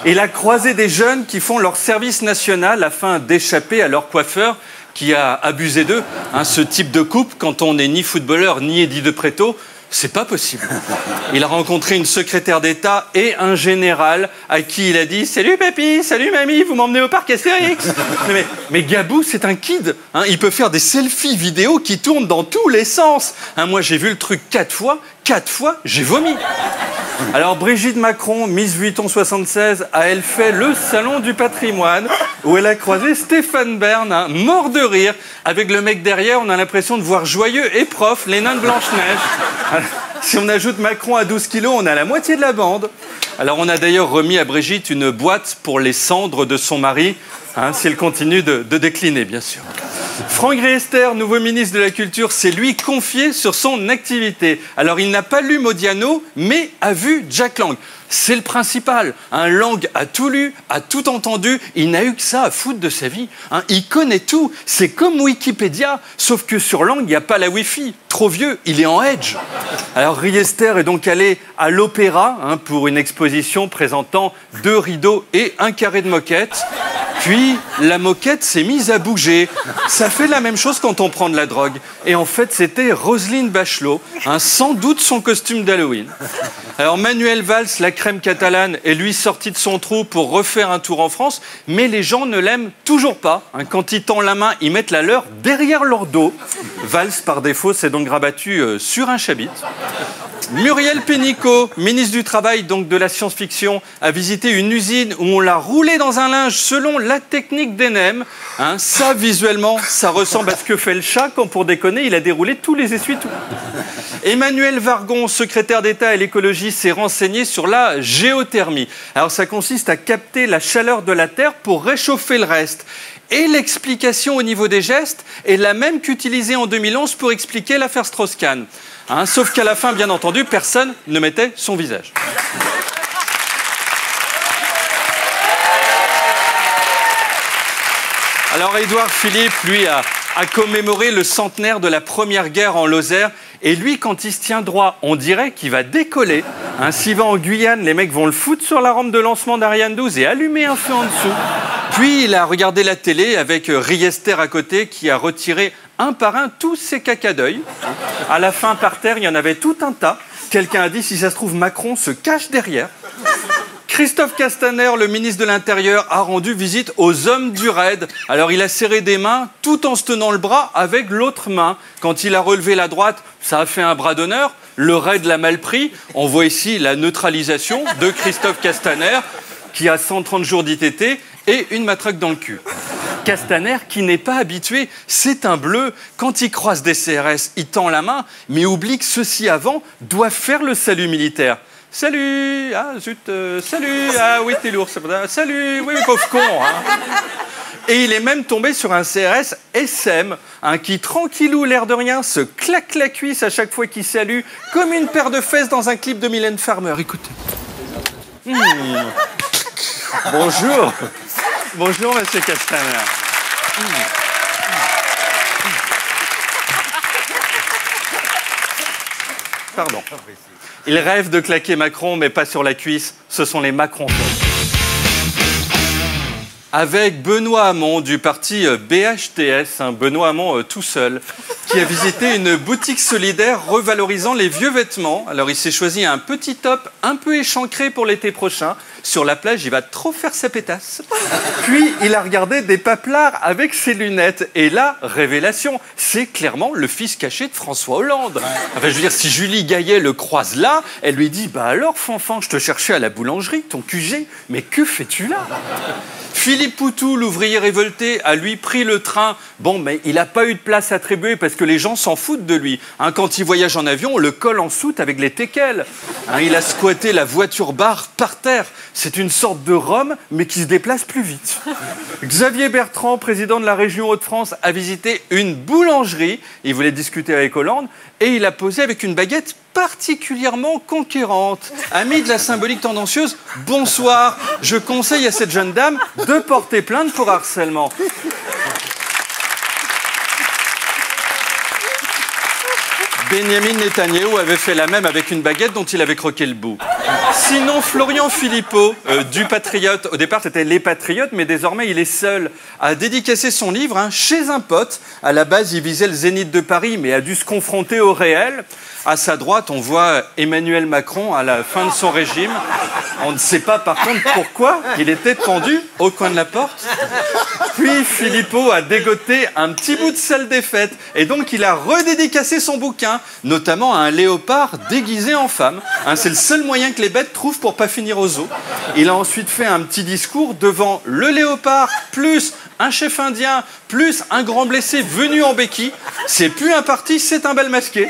[SPEAKER 5] Il a croisé des jeunes qui font leur service national afin d'échapper à leur coiffeur qui a abusé d'eux. Hein, ce type de coupe, quand on n'est ni footballeur ni Eddie de Préto, c'est pas possible. Il a rencontré une secrétaire d'État et un général à qui il a dit « Salut papy, salut mamie, vous m'emmenez au parc Astérix ?» mais Gabou, c'est un kid. Hein, il peut faire des selfies vidéo qui tournent dans tous les sens. Hein, moi, j'ai vu le truc 4 fois, j'ai vomi. Alors, Brigitte Macron, Miss Vuitton 76, a elle fait le salon du patrimoine où elle a croisé Stéphane Bern, hein, mort de rire. Avec le mec derrière, on a l'impression de voir Joyeux et Prof, les nains de Blanche-Neige. Si on ajoute Macron à 12 kilos, on a la moitié de la bande. Alors, on a d'ailleurs remis à Brigitte une boîte pour les cendres de son mari, hein, si elle continue de décliner, bien sûr. Franck Riester, nouveau ministre de la Culture, s'est lui confié sur son activité. Alors, il n'a pas lu Modiano, mais a vu Jack Lang. C'est le principal. Un Lang a tout lu, a tout entendu. Il n'a eu que ça à foutre de sa vie. Hein, il connaît tout. C'est comme Wikipédia, sauf que sur Lang, il n'y a pas la Wi-Fi. Trop vieux, il est en Edge. Alors, Riester est donc allé à l'Opéra pour une exposition présentant 2 rideaux et un carré de moquette. Puis, la moquette s'est mise à bouger. Ça fait la même chose quand on prend de la drogue. Et en fait, c'était Roselyne Bachelot, sans doute son costume d'Halloween. Alors, Manuel Valls, la crème catalane, est lui sorti de son trou pour refaire un tour en France, mais les gens ne l'aiment toujours pas. Quand il tend la main, ils mettent la leur derrière leur dos. Valls, par défaut, s'est donc rabattu sur un chabit. Muriel Pénicaud, ministre du Travail, donc de la science-fiction, a visité une usine où on l'a roulé dans un linge selon la technique d'Enem. Ça, visuellement, ça ressemble à ce que fait le chat quand, pour déconner, il a déroulé tous les essuie-tout. Emmanuel Vargon, secrétaire d'État à l'écologie, s'est renseigné sur la géothermie. Alors, ça consiste à capter la chaleur de la Terre pour réchauffer le reste. Et l'explication au niveau des gestes est la même qu'utilisée en 2011 pour expliquer l'affaire Strauss-Kahn. Sauf qu'à la fin, bien entendu, personne ne mettait son visage. Alors, Édouard Philippe, lui, a commémoré le centenaire de la Première Guerre en Lozère. Et lui, quand il se tient droit, on dirait qu'il va décoller. S'il va en Guyane, les mecs vont le foutre sur la rampe de lancement d'Ariane 12 et allumer un feu en dessous. Puis, il a regardé la télé avec Riester à côté qui a retiré un par un tous ses cacas d'œil. À la fin, par terre, il y en avait tout un tas. Quelqu'un a dit, si ça se trouve, Macron se cache derrière. Christophe Castaner, le ministre de l'Intérieur, a rendu visite aux hommes du raid. Alors, il a serré des mains tout en se tenant le bras avec l'autre main. Quand il a relevé la droite, ça a fait un bras d'honneur. Le raid l'a mal pris. On voit ici la neutralisation de Christophe Castaner, qui a 130 jours d'ITT et une matraque dans le cul. Castaner, qui n'est pas habitué, c'est un bleu. Quand il croise des CRS, il tend la main, mais oublie que ceux-ci avant doivent faire le salut militaire. Salut. Ah, zut, salut. Ah oui, t'es lourd. Salut. Oui, pauvre con. Hein. Et il est même tombé sur un CRS SM, qui, tranquillou, l'air de rien, se claque la cuisse à chaque fois qu'il salue, comme une paire de fesses dans un clip de Mylène Farmer. Écoutez. Bonjour. Bonjour, monsieur Castaner. Pardon. Il rêve de claquer Macron, mais pas sur la cuisse. Ce sont les Macronphobes. Avec Benoît Hamon du parti BHTS, Benoît Hamon tout seul, qui a visité une boutique solidaire revalorisant les vieux vêtements. Alors il s'est choisi un petit top un peu échancré pour l'été prochain. Sur la plage, il va trop faire sa pétasse. Puis il a regardé des paplards avec ses lunettes. Et là, révélation, c'est clairement le fils caché de François Hollande. Enfin, je veux dire, si Julie Gaillet le croise là, elle lui dit « Bah alors, Fanfan, je te cherchais à la boulangerie, ton QG, mais que fais-tu là ?» Philippe Poutou, l'ouvrier révolté, a lui pris le train. Bon, mais il n'a pas eu de place attribuée parce que les gens s'en foutent de lui. Quand il voyage en avion, on le colle en soute avec les teckels. Il a squatté la voiture-bar par terre. C'est une sorte de Rome, mais qui se déplace plus vite. Xavier Bertrand, président de la région Hauts-de-France, a visité une boulangerie. Il voulait discuter avec Hollande et il a posé avec une baguette particulièrement conquérante. Ami de la symbolique tendancieuse, bonsoir. Je conseille à cette jeune dame de porter plainte pour harcèlement. Benjamin Netanyahou avait fait la même avec une baguette dont il avait croqué le bout. Sinon, Florian Philippot, du Patriote, au départ c'était Les Patriotes, mais désormais il est seul, a dédicacé son livre chez un pote. À la base, il visait le Zénith de Paris, mais a dû se confronter au réel. À sa droite, on voit Emmanuel Macron à la fin de son régime. On ne sait pas par contre pourquoi il était pendu au coin de la porte. Puis Philippot a dégoté un petit bout de salle des fêtes et donc il a redédicacé son bouquin, notamment à un léopard déguisé en femme. C'est le seul moyen que les bêtes trouvent pour pas finir au zoo. Il a ensuite fait un petit discours devant le léopard, plus un chef indien, plus un grand blessé venu en béquille. C'est plus un parti, c'est un bal masqué.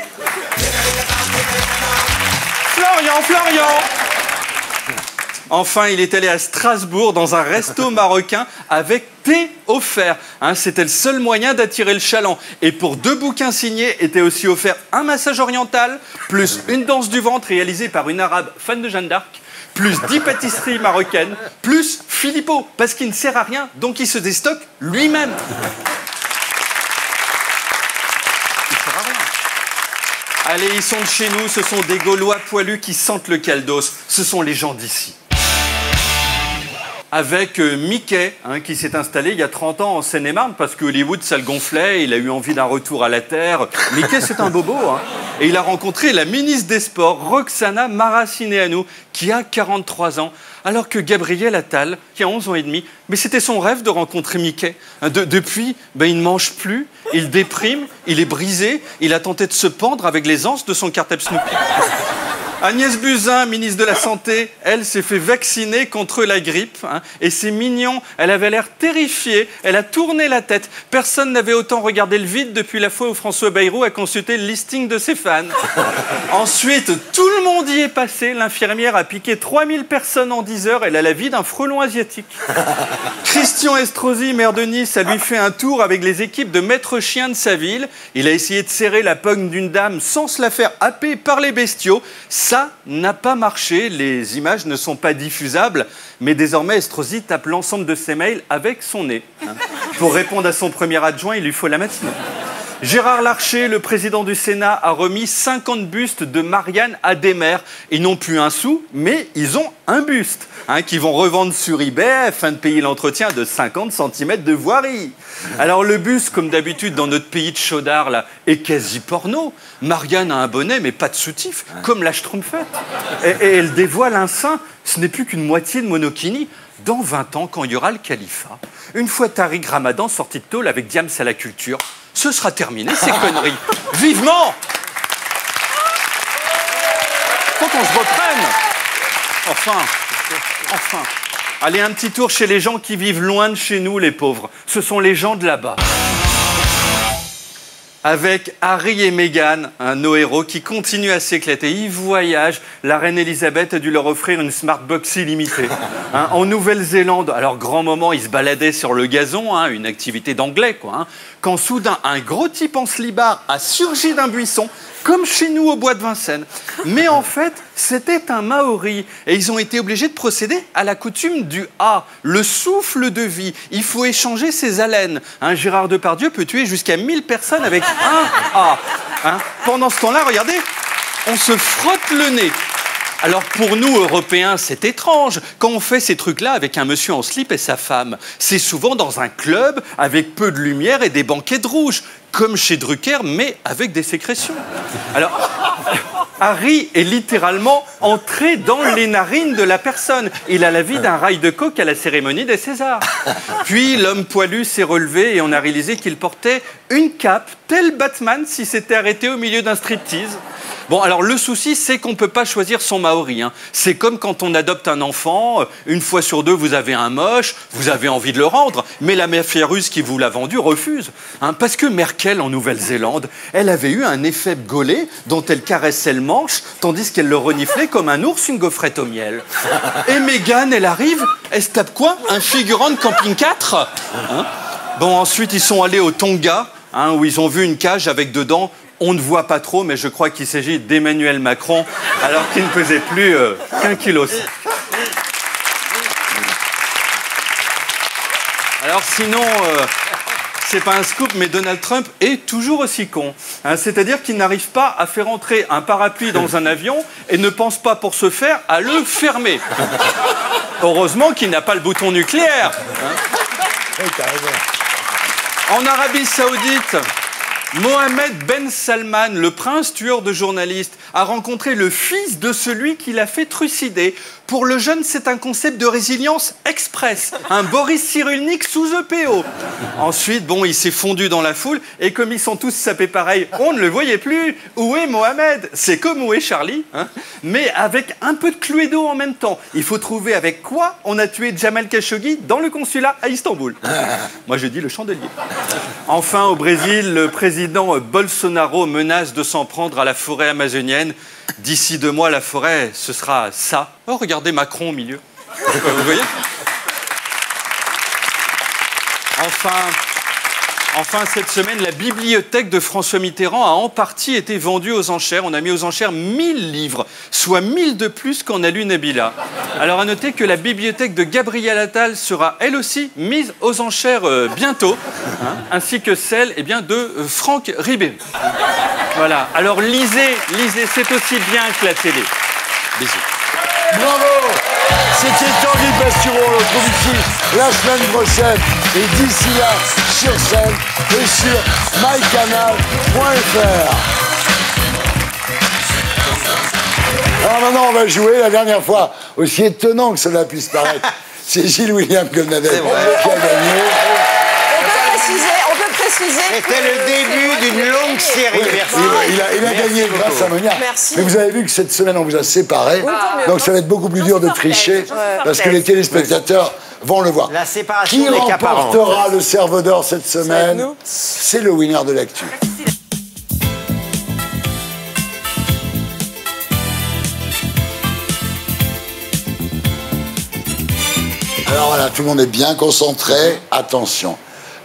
[SPEAKER 5] Florian. Enfin, il est allé à Strasbourg dans un resto marocain avec thé offert. C'était le seul moyen d'attirer le chaland. Et pour 2 bouquins signés, était aussi offert un massage oriental, plus une danse du ventre réalisée par une arabe fan de Jeanne d'Arc, plus 10 pâtisseries marocaines, plus Philippot, parce qu'il ne sert à rien, donc il se déstocke lui-même. Allez, ils sont de chez nous, ce sont des Gaulois poilus qui sentent le caldos. Ce sont les gens d'ici. Avec Mickey, qui s'est installé il y a 30 ans en Seine-et-Marne, parce que Hollywood, ça le gonflait, il a eu envie d'un retour à la Terre. Mickey, c'est un bobo. Et il a rencontré la ministre des Sports, Roxana Maracineanu, qui a 43 ans, alors que Gabriel Attal, qui a 11 ans et demi, mais c'était son rêve de rencontrer Mickey. Depuis, il ne mange plus, il déprime, il est brisé, il a tenté de se pendre avec les anses de son cartable Snoopy. Agnès Buzyn, ministre de la Santé, elle s'est fait vacciner contre la grippe. Et c'est mignon, elle avait l'air terrifiée, elle a tourné la tête. Personne n'avait autant regardé le vide depuis la fois où François Bayrou a consulté le listing de ses fans. Ensuite, tout le monde y est passé. L'infirmière a piqué 3000 personnes en 10 heures. Elle a la vie d'un frelon asiatique. Christian Estrosi, maire de Nice, a lui fait un tour avec les équipes de maître chien de sa ville. Il a essayé de serrer la pogne d'une dame sans se la faire happer par les bestiaux. Ça n'a pas marché, les images ne sont pas diffusables, mais désormais Estrosi tape l'ensemble de ses mails avec son nez. Pour répondre à son premier adjoint, il lui faut la matinée. Gérard Larcher, le président du Sénat, a remis 50 bustes de Marianne à des maires. Ils n'ont plus un sou, mais ils ont un buste, qu'ils vont revendre sur eBay afin de payer l'entretien de 50 cm de voirie. Alors le buste, comme d'habitude dans notre pays de chaudard, là, est quasi porno. Marianne a un bonnet, mais pas de soutif, comme la Schtroumpfette. Et elle dévoile un sein, ce n'est plus qu'une moitié de monokini. Dans 20 ans, quand il y aura le califat, une fois Tariq Ramadan sorti de tôle avec Diams à la culture, ce sera terminé, ces conneries. Vivement! Faut qu'on se reprenne. Enfin. Allez, un petit tour chez les gens qui vivent loin de chez nous, les pauvres. Ce sont les gens de là-bas. Avec Harry et Meghan, nos héros, qui continuent à s'éclater. Ils voyagent. La reine Elisabeth a dû leur offrir une Smartbox illimitée. En Nouvelle-Zélande, alors grand moment, ils se baladaient sur le gazon, une activité d'anglais, quoi. Quand soudain, un gros type en slibard a surgi d'un buisson, comme chez nous au bois de Vincennes. Mais en fait, c'était un Maori. Et ils ont été obligés de procéder à la coutume du A, le souffle de vie. Il faut échanger ses haleines. Gérard Depardieu peut tuer jusqu'à 1000 personnes avec un A. Pendant ce temps-là, regardez, on se frotte le nez. Alors pour nous, Européens, c'est étrange. Quand on fait ces trucs-là avec un monsieur en slip et sa femme, c'est souvent dans un club avec peu de lumière et des banquettes rouges, comme chez Drucker, mais avec des sécrétions. Alors, Harry est littéralement entré dans les narines de la personne. Il a la vie d'un rail de coke à la cérémonie des Césars. Puis l'homme poilu s'est relevé et on a réalisé qu'il portait une cape, tel Batman s'il s'était arrêté au milieu d'un striptease. Bon, alors le souci, c'est qu'on ne peut pas choisir son Maori. C'est comme quand on adopte un enfant, une fois sur deux, vous avez un moche, vous avez envie de le rendre, mais la mafia russe qui vous l'a vendu refuse. Parce que Merkel, en Nouvelle-Zélande, elle avait eu un effet gaulé dont elle caressait le manche, tandis qu'elle le reniflait comme un ours une gaufrette au miel. Et Meghan, elle arrive, elle se tape quoi? Un figurant de Camping 4 Bon, ensuite, ils sont allés au Tonga, où ils ont vu une cage avec dedans... On ne voit pas trop, mais je crois qu'il s'agit d'Emmanuel Macron, alors qu'il ne pesait plus qu'1,6 kg. Alors sinon, c'est pas un scoop, mais Donald Trump est toujours aussi con. C'est-à-dire qu'il n'arrive pas à faire entrer un parapluie dans un avion et ne pense pas pour ce faire à le fermer. Heureusement qu'il n'a pas le bouton nucléaire. En Arabie Saoudite... Mohamed Ben Salman, le prince tueur de journalistes, a rencontré le fils de celui qui l'a fait trucider. Pour le jeune, c'est un concept de résilience express. Un Boris Cyrulnik sous EPO. Ensuite, bon, il s'est fondu dans la foule et comme ils sont tous sapés pareil, on ne le voyait plus. Où est Mohamed? C'est comme où est Charlie, mais avec un peu de Cluedo en même temps. Il faut trouver avec quoi on a tué Jamal Khashoggi dans le consulat à Istanbul. Moi, je dis le chandelier. Enfin, au Brésil, le président Bolsonaro menace de s'en prendre à la forêt amazonienne. D'ici 2 mois, la forêt, ce sera ça. Oh, regardez Macron au milieu. Vous voyez? Enfin, cette semaine, la bibliothèque de François Mitterrand a en partie été vendue aux enchères. On a mis aux enchères 1000 livres, soit 1000 de plus qu'en a lu Nabila. Alors, à noter que la bibliothèque de Gabriel Attal sera, elle aussi, mise aux enchères bientôt, ainsi que celle de Franck Ribéry. Voilà. Alors, lisez, c'est aussi bien que la télé. Bisous.
[SPEAKER 1] Bravo! C'était Tanguy Pastureau, on le retrouve ici la semaine prochaine. Et d'ici là, sur scène et sur mycanal.fr. Alors maintenant, on va jouer la dernière fois, aussi étonnant que cela puisse paraître. C'est Gilles William Golnadel qui a gagné.
[SPEAKER 2] C'était le début d'une longue série. Merci.
[SPEAKER 1] Il a gagné grâce à Monia.
[SPEAKER 13] Merci.
[SPEAKER 1] Mais vous avez vu que cette semaine, on vous a séparés. Donc ça va être beaucoup plus dur de tricher parce que les téléspectateurs vont le voir.
[SPEAKER 2] La séparation
[SPEAKER 1] Qui
[SPEAKER 2] des caparans.
[SPEAKER 1] remportera le cerveau d'or cette semaine? C'est le winner de l'actu. Alors voilà, tout le monde est bien concentré. Attention.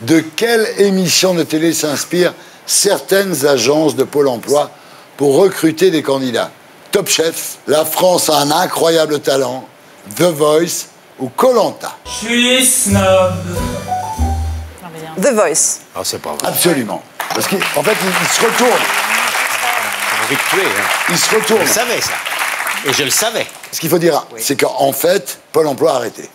[SPEAKER 1] De quelle émission de télé s'inspirent certaines agences de Pôle emploi pour recruter des candidats? Top Chef, La France a un incroyable talent, The Voice ou Koh-Lanta?
[SPEAKER 10] Je suis snob.
[SPEAKER 13] The Voice.
[SPEAKER 1] Ah, c'est pas vrai. Absolument. Parce qu'en fait, il se retourne.
[SPEAKER 2] Envie de tuer.
[SPEAKER 1] Il se retourne.
[SPEAKER 2] Je le savais, ça. Et je le savais.
[SPEAKER 1] Ce qu'il faut dire, c'est qu'en fait, Pôle emploi a arrêté.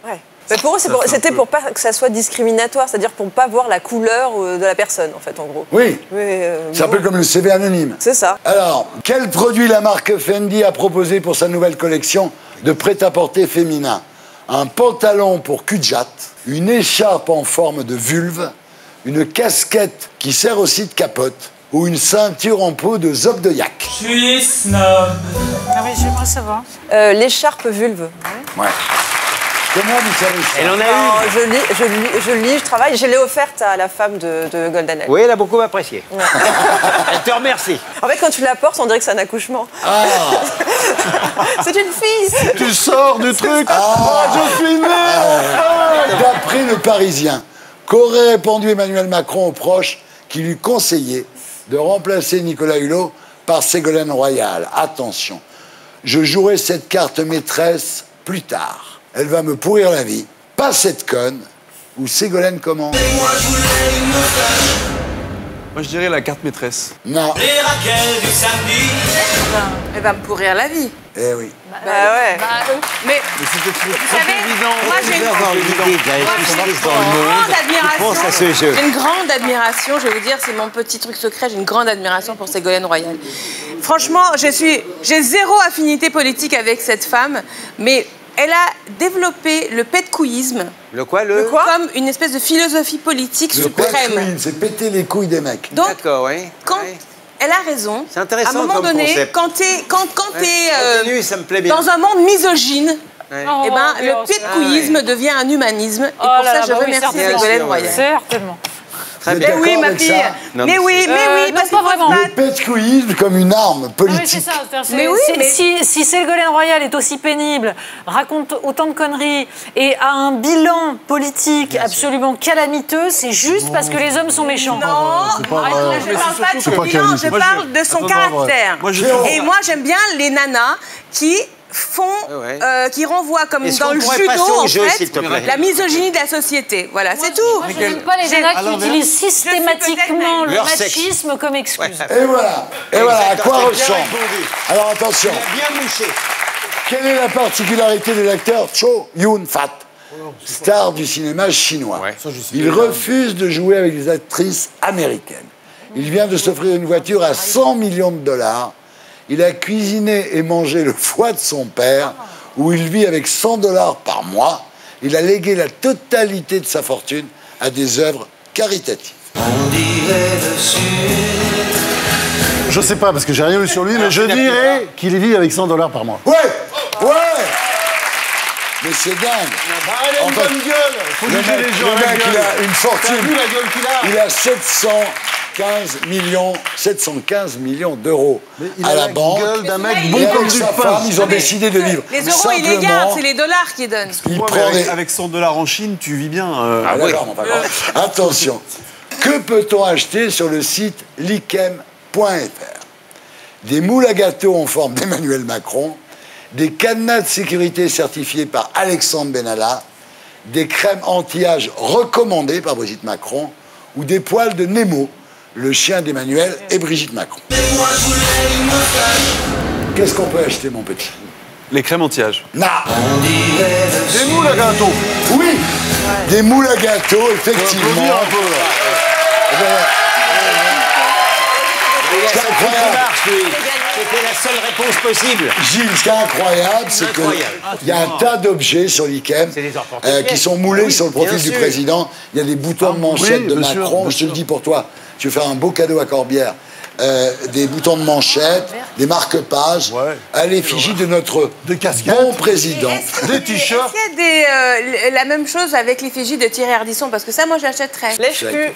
[SPEAKER 13] Ouais. Mais pour eux, c'était pour pas que ça soit discriminatoire, c'est-à-dire pour pas voir la couleur de la personne, en fait, en gros.
[SPEAKER 1] Oui. C'est un peu comme le CV anonyme.
[SPEAKER 13] C'est ça.
[SPEAKER 1] Alors, quel produit la marque Fendi a proposé pour sa nouvelle collection de prêt-à-porter féminin? Un pantalon pour cul-de-jatte, une écharpe en forme de vulve, une casquette qui sert aussi de capote ou une ceinture en peau de Zogdoyak?
[SPEAKER 10] Je suis snob.
[SPEAKER 9] Ah oui, j'aimerais savoir.
[SPEAKER 13] L'écharpe vulve.
[SPEAKER 1] Ouais. Comment vous savez ça?
[SPEAKER 2] Elle en a
[SPEAKER 13] Non,
[SPEAKER 2] une.
[SPEAKER 13] je lis, je travaille. Je l'ai offerte à la femme de Goldanel.
[SPEAKER 2] Oui, elle a beaucoup apprécié. Elle te remercie.
[SPEAKER 13] En fait, quand tu la portes, on dirait que c'est un accouchement.
[SPEAKER 1] Ah.
[SPEAKER 13] C'est une fille.
[SPEAKER 3] Tu sors du truc. Je suis né.
[SPEAKER 1] D'après le Parisien, qu'aurait répondu Emmanuel Macron aux proches qui lui conseillaient de remplacer Nicolas Hulot par Ségolène Royal? Attention, je jouerai cette carte maîtresse plus tard. Elle va me pourrir la vie. Pas cette conne où Ségolène commande.
[SPEAKER 11] Moi, je dirais la carte maîtresse.
[SPEAKER 1] Non.
[SPEAKER 10] Les Raquel du samedi.
[SPEAKER 4] Elle va me pourrir la vie.
[SPEAKER 1] Eh oui.
[SPEAKER 13] Bah ouais.
[SPEAKER 4] Mais
[SPEAKER 11] c'était trop
[SPEAKER 4] évident. Moi, j'ai une
[SPEAKER 2] avoir une idée de la justice dans le
[SPEAKER 4] grande
[SPEAKER 2] monde.
[SPEAKER 4] admiration.
[SPEAKER 2] Pense à ce jeu.
[SPEAKER 4] J'ai une grande admiration, je vais vous dire, c'est mon petit truc secret, j'ai une grande admiration pour Ségolène Royal. Franchement, j'ai zéro affinité politique avec cette femme, mais elle a développé le petcouillisme.
[SPEAKER 2] Le quoi,
[SPEAKER 4] comme une espèce de philosophie politique
[SPEAKER 1] Le
[SPEAKER 4] suprême.
[SPEAKER 1] queen, c'est péter les couilles des mecs.
[SPEAKER 4] Donc,
[SPEAKER 2] D'accord, oui.
[SPEAKER 4] quand elle a raison,
[SPEAKER 2] C'est intéressant
[SPEAKER 4] à un moment
[SPEAKER 2] comme
[SPEAKER 4] donné,
[SPEAKER 2] concept.
[SPEAKER 4] quand t'es
[SPEAKER 2] Continue, ça me plaît bien.
[SPEAKER 4] dans un monde misogyne,
[SPEAKER 2] Ouais.
[SPEAKER 4] eh ben, le pétcouillisme devient un humanisme. Et pour ça, je remercie Ségolène Royal.
[SPEAKER 9] Certainement.
[SPEAKER 2] Très
[SPEAKER 1] Vous
[SPEAKER 2] bien.
[SPEAKER 1] êtes
[SPEAKER 4] Oui,
[SPEAKER 1] d'accord
[SPEAKER 4] ma
[SPEAKER 1] avec
[SPEAKER 4] fille.
[SPEAKER 1] ça?
[SPEAKER 2] Non,
[SPEAKER 4] Mais oui,
[SPEAKER 9] non,
[SPEAKER 4] parce
[SPEAKER 9] pas
[SPEAKER 4] qu'il faut
[SPEAKER 9] vraiment.
[SPEAKER 4] se
[SPEAKER 1] Le pétcouillisme comme une arme
[SPEAKER 9] Oui,
[SPEAKER 1] politique.
[SPEAKER 9] c'est ça. C'est-à-dire,
[SPEAKER 4] Mais oui, mais-
[SPEAKER 9] Si Ségolène Royal est aussi pénible, raconte autant de conneries et a un bilan politique absolument calamiteux, c'est juste parce que les hommes sont méchants.
[SPEAKER 4] Non,
[SPEAKER 3] C'est pas vrai.
[SPEAKER 4] je ne parle pas de
[SPEAKER 3] C'est
[SPEAKER 4] son
[SPEAKER 3] pas
[SPEAKER 4] bilan,
[SPEAKER 3] calme.
[SPEAKER 4] je
[SPEAKER 3] Moi,
[SPEAKER 4] parle de son
[SPEAKER 3] Attends, pas vrai.
[SPEAKER 4] caractère.
[SPEAKER 11] Moi, je-
[SPEAKER 4] Et moi, j'aime bien les nanas qui qui renvoient comme
[SPEAKER 2] Est-ce
[SPEAKER 4] dans
[SPEAKER 2] qu'on
[SPEAKER 4] le
[SPEAKER 2] pourrait
[SPEAKER 4] judo,
[SPEAKER 2] passer au
[SPEAKER 4] en
[SPEAKER 2] jeu,
[SPEAKER 4] fait,
[SPEAKER 2] s'il te plaît
[SPEAKER 4] la misogynie de la société. Voilà, c'est tout.
[SPEAKER 9] Moi, je n'aime pas les nanas qui utilisent systématiquement le
[SPEAKER 2] Leur sexe.
[SPEAKER 9] machisme comme excuse.
[SPEAKER 1] Et voilà. Et voilà à quoi
[SPEAKER 2] Exactement, c'est bien
[SPEAKER 1] ressemble.
[SPEAKER 2] répondu.
[SPEAKER 1] Alors attention.
[SPEAKER 2] Bien mouché.
[SPEAKER 1] Quelle est la particularité de l'acteur Cho Yun-fat, star du cinéma chinois? Il refuse de jouer avec des actrices américaines. Il vient de s'offrir une voiture à 100 millions de dollars. Il a cuisiné et mangé le foie de son père, où il vit avec 100 dollars par mois. Il a légué la totalité de sa fortune à des œuvres caritatives.
[SPEAKER 3] Je sais pas, parce que j'ai rien lu sur lui, mais je dirais qu'il vit avec 100 dollars par mois.
[SPEAKER 1] Ouais. Mais c'est dingue.
[SPEAKER 3] Il a
[SPEAKER 1] En
[SPEAKER 3] une
[SPEAKER 1] fait,
[SPEAKER 3] bonne gueule. Faut
[SPEAKER 1] Le
[SPEAKER 3] juger
[SPEAKER 1] mec,
[SPEAKER 3] les gens.
[SPEAKER 1] le
[SPEAKER 3] à la
[SPEAKER 1] mec,
[SPEAKER 3] gueule.
[SPEAKER 1] il a une fortune.
[SPEAKER 3] T'as vu la gueule qu'il a?
[SPEAKER 1] Il a 715 millions d'euros
[SPEAKER 3] il
[SPEAKER 1] à
[SPEAKER 3] a
[SPEAKER 1] la
[SPEAKER 3] la
[SPEAKER 1] banque.
[SPEAKER 3] gueule d'un mec
[SPEAKER 1] Et
[SPEAKER 3] bon
[SPEAKER 1] avec
[SPEAKER 3] comme du
[SPEAKER 1] sa
[SPEAKER 3] pain.
[SPEAKER 1] femme, ils ont décidé de vivre
[SPEAKER 4] Les euros, il les garde,
[SPEAKER 1] simplement.
[SPEAKER 4] c'est les dollars qui donnent.
[SPEAKER 1] Il
[SPEAKER 11] Ouais,
[SPEAKER 1] prend
[SPEAKER 11] mais
[SPEAKER 1] des...
[SPEAKER 11] avec 100 dollars en Chine, tu vis bien.
[SPEAKER 1] Ah oui. Attention. Que peut-on acheter sur le site likem.fr? Des moules à gâteau en forme d'Emmanuel Macron, des cadenas de sécurité certifiés par Alexandre Benalla, des crèmes anti-âge recommandées par Brigitte Macron ou des poils de Nemo, le chien d'Emmanuel et Brigitte Macron. Qu'est-ce qu'on peut acheter, mon petit?
[SPEAKER 11] Les crèmes anti-âge.
[SPEAKER 1] Non.
[SPEAKER 3] Des moules à gâteau.
[SPEAKER 1] Oui, des moules à gâteau, effectivement. C'est incroyable.
[SPEAKER 2] C'était la seule réponse possible.
[SPEAKER 1] Gilles, ce qui est incroyable, c'est qu'il y a un tas d'objets sur l'IKEM qui sont moulés sur le profil
[SPEAKER 2] Bien
[SPEAKER 1] du
[SPEAKER 2] sûr.
[SPEAKER 1] président. Il y a des boutons de manchette
[SPEAKER 3] oui,
[SPEAKER 1] de
[SPEAKER 3] bien sûr,
[SPEAKER 1] Macron.
[SPEAKER 3] bien
[SPEAKER 1] Je te le dis pour toi, tu veux faire un beau cadeau à Corbière. Des boutons de manchette, des marque-pages, à l'effigie de notre bon président.
[SPEAKER 3] Des t-shirts.
[SPEAKER 4] Est-ce qu'il y a la même chose avec l'effigie de Thierry Ardisson? Parce que ça, moi, je l'achèterais.
[SPEAKER 13] Lèche-cul.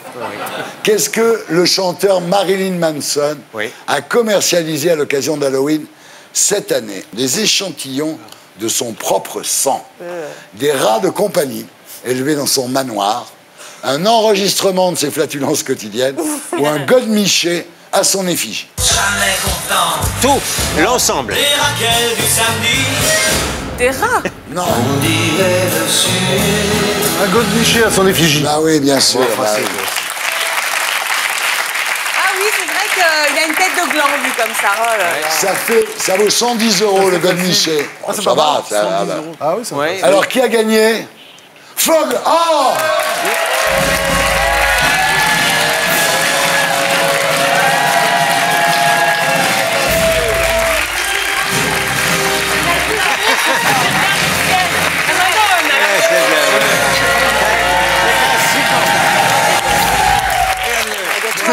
[SPEAKER 1] Qu'est-ce que le chanteur Marilyn Manson a commercialisé à l'occasion d'Halloween cette année? Des échantillons de son propre sang, des rats de compagnie élevés dans son manoir, un enregistrement de ses flatulences quotidiennes ou un godemiché à son effigie.
[SPEAKER 10] Jamais content.
[SPEAKER 2] Tout, l'ensemble.
[SPEAKER 10] Les Raquel du samedi.
[SPEAKER 4] Des rats?
[SPEAKER 1] Non.
[SPEAKER 10] On dirait dessus.
[SPEAKER 3] Un godemiché à son effigie.
[SPEAKER 1] Bah oui, bien sûr. bah oui.
[SPEAKER 4] Ah oui, c'est vrai qu'il a une tête de gland vu comme ça. Oh là là.
[SPEAKER 1] Ça vaut 110 € le godemiché.
[SPEAKER 3] Ah, c'est
[SPEAKER 1] ça
[SPEAKER 3] pas
[SPEAKER 1] va,
[SPEAKER 3] mal,
[SPEAKER 1] ça
[SPEAKER 3] 110
[SPEAKER 1] va.
[SPEAKER 3] €. Ah oui, ça va.
[SPEAKER 1] Alors, qui a gagné? Fogg. Oh!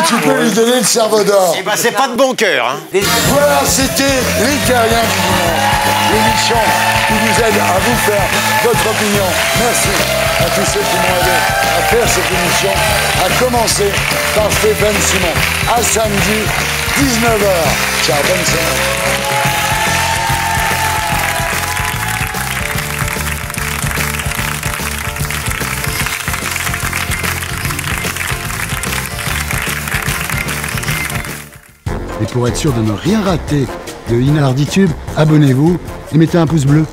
[SPEAKER 1] tu peux lui donner le cerveau d'or.
[SPEAKER 2] Eh ben, c'est pas de bon cœur. Hein.
[SPEAKER 1] Voilà, c'était Les Terriens du dimanche. L'émission qui vous aide à vous faire votre opinion. Merci à tous ceux qui m'ont aidé à faire cette émission, à commencer par Stéphane Simon. À samedi, 19h. Ciao, bonne semaine. Et pour être sûr de ne rien rater de Inarditube, abonnez-vous et mettez un pouce bleu.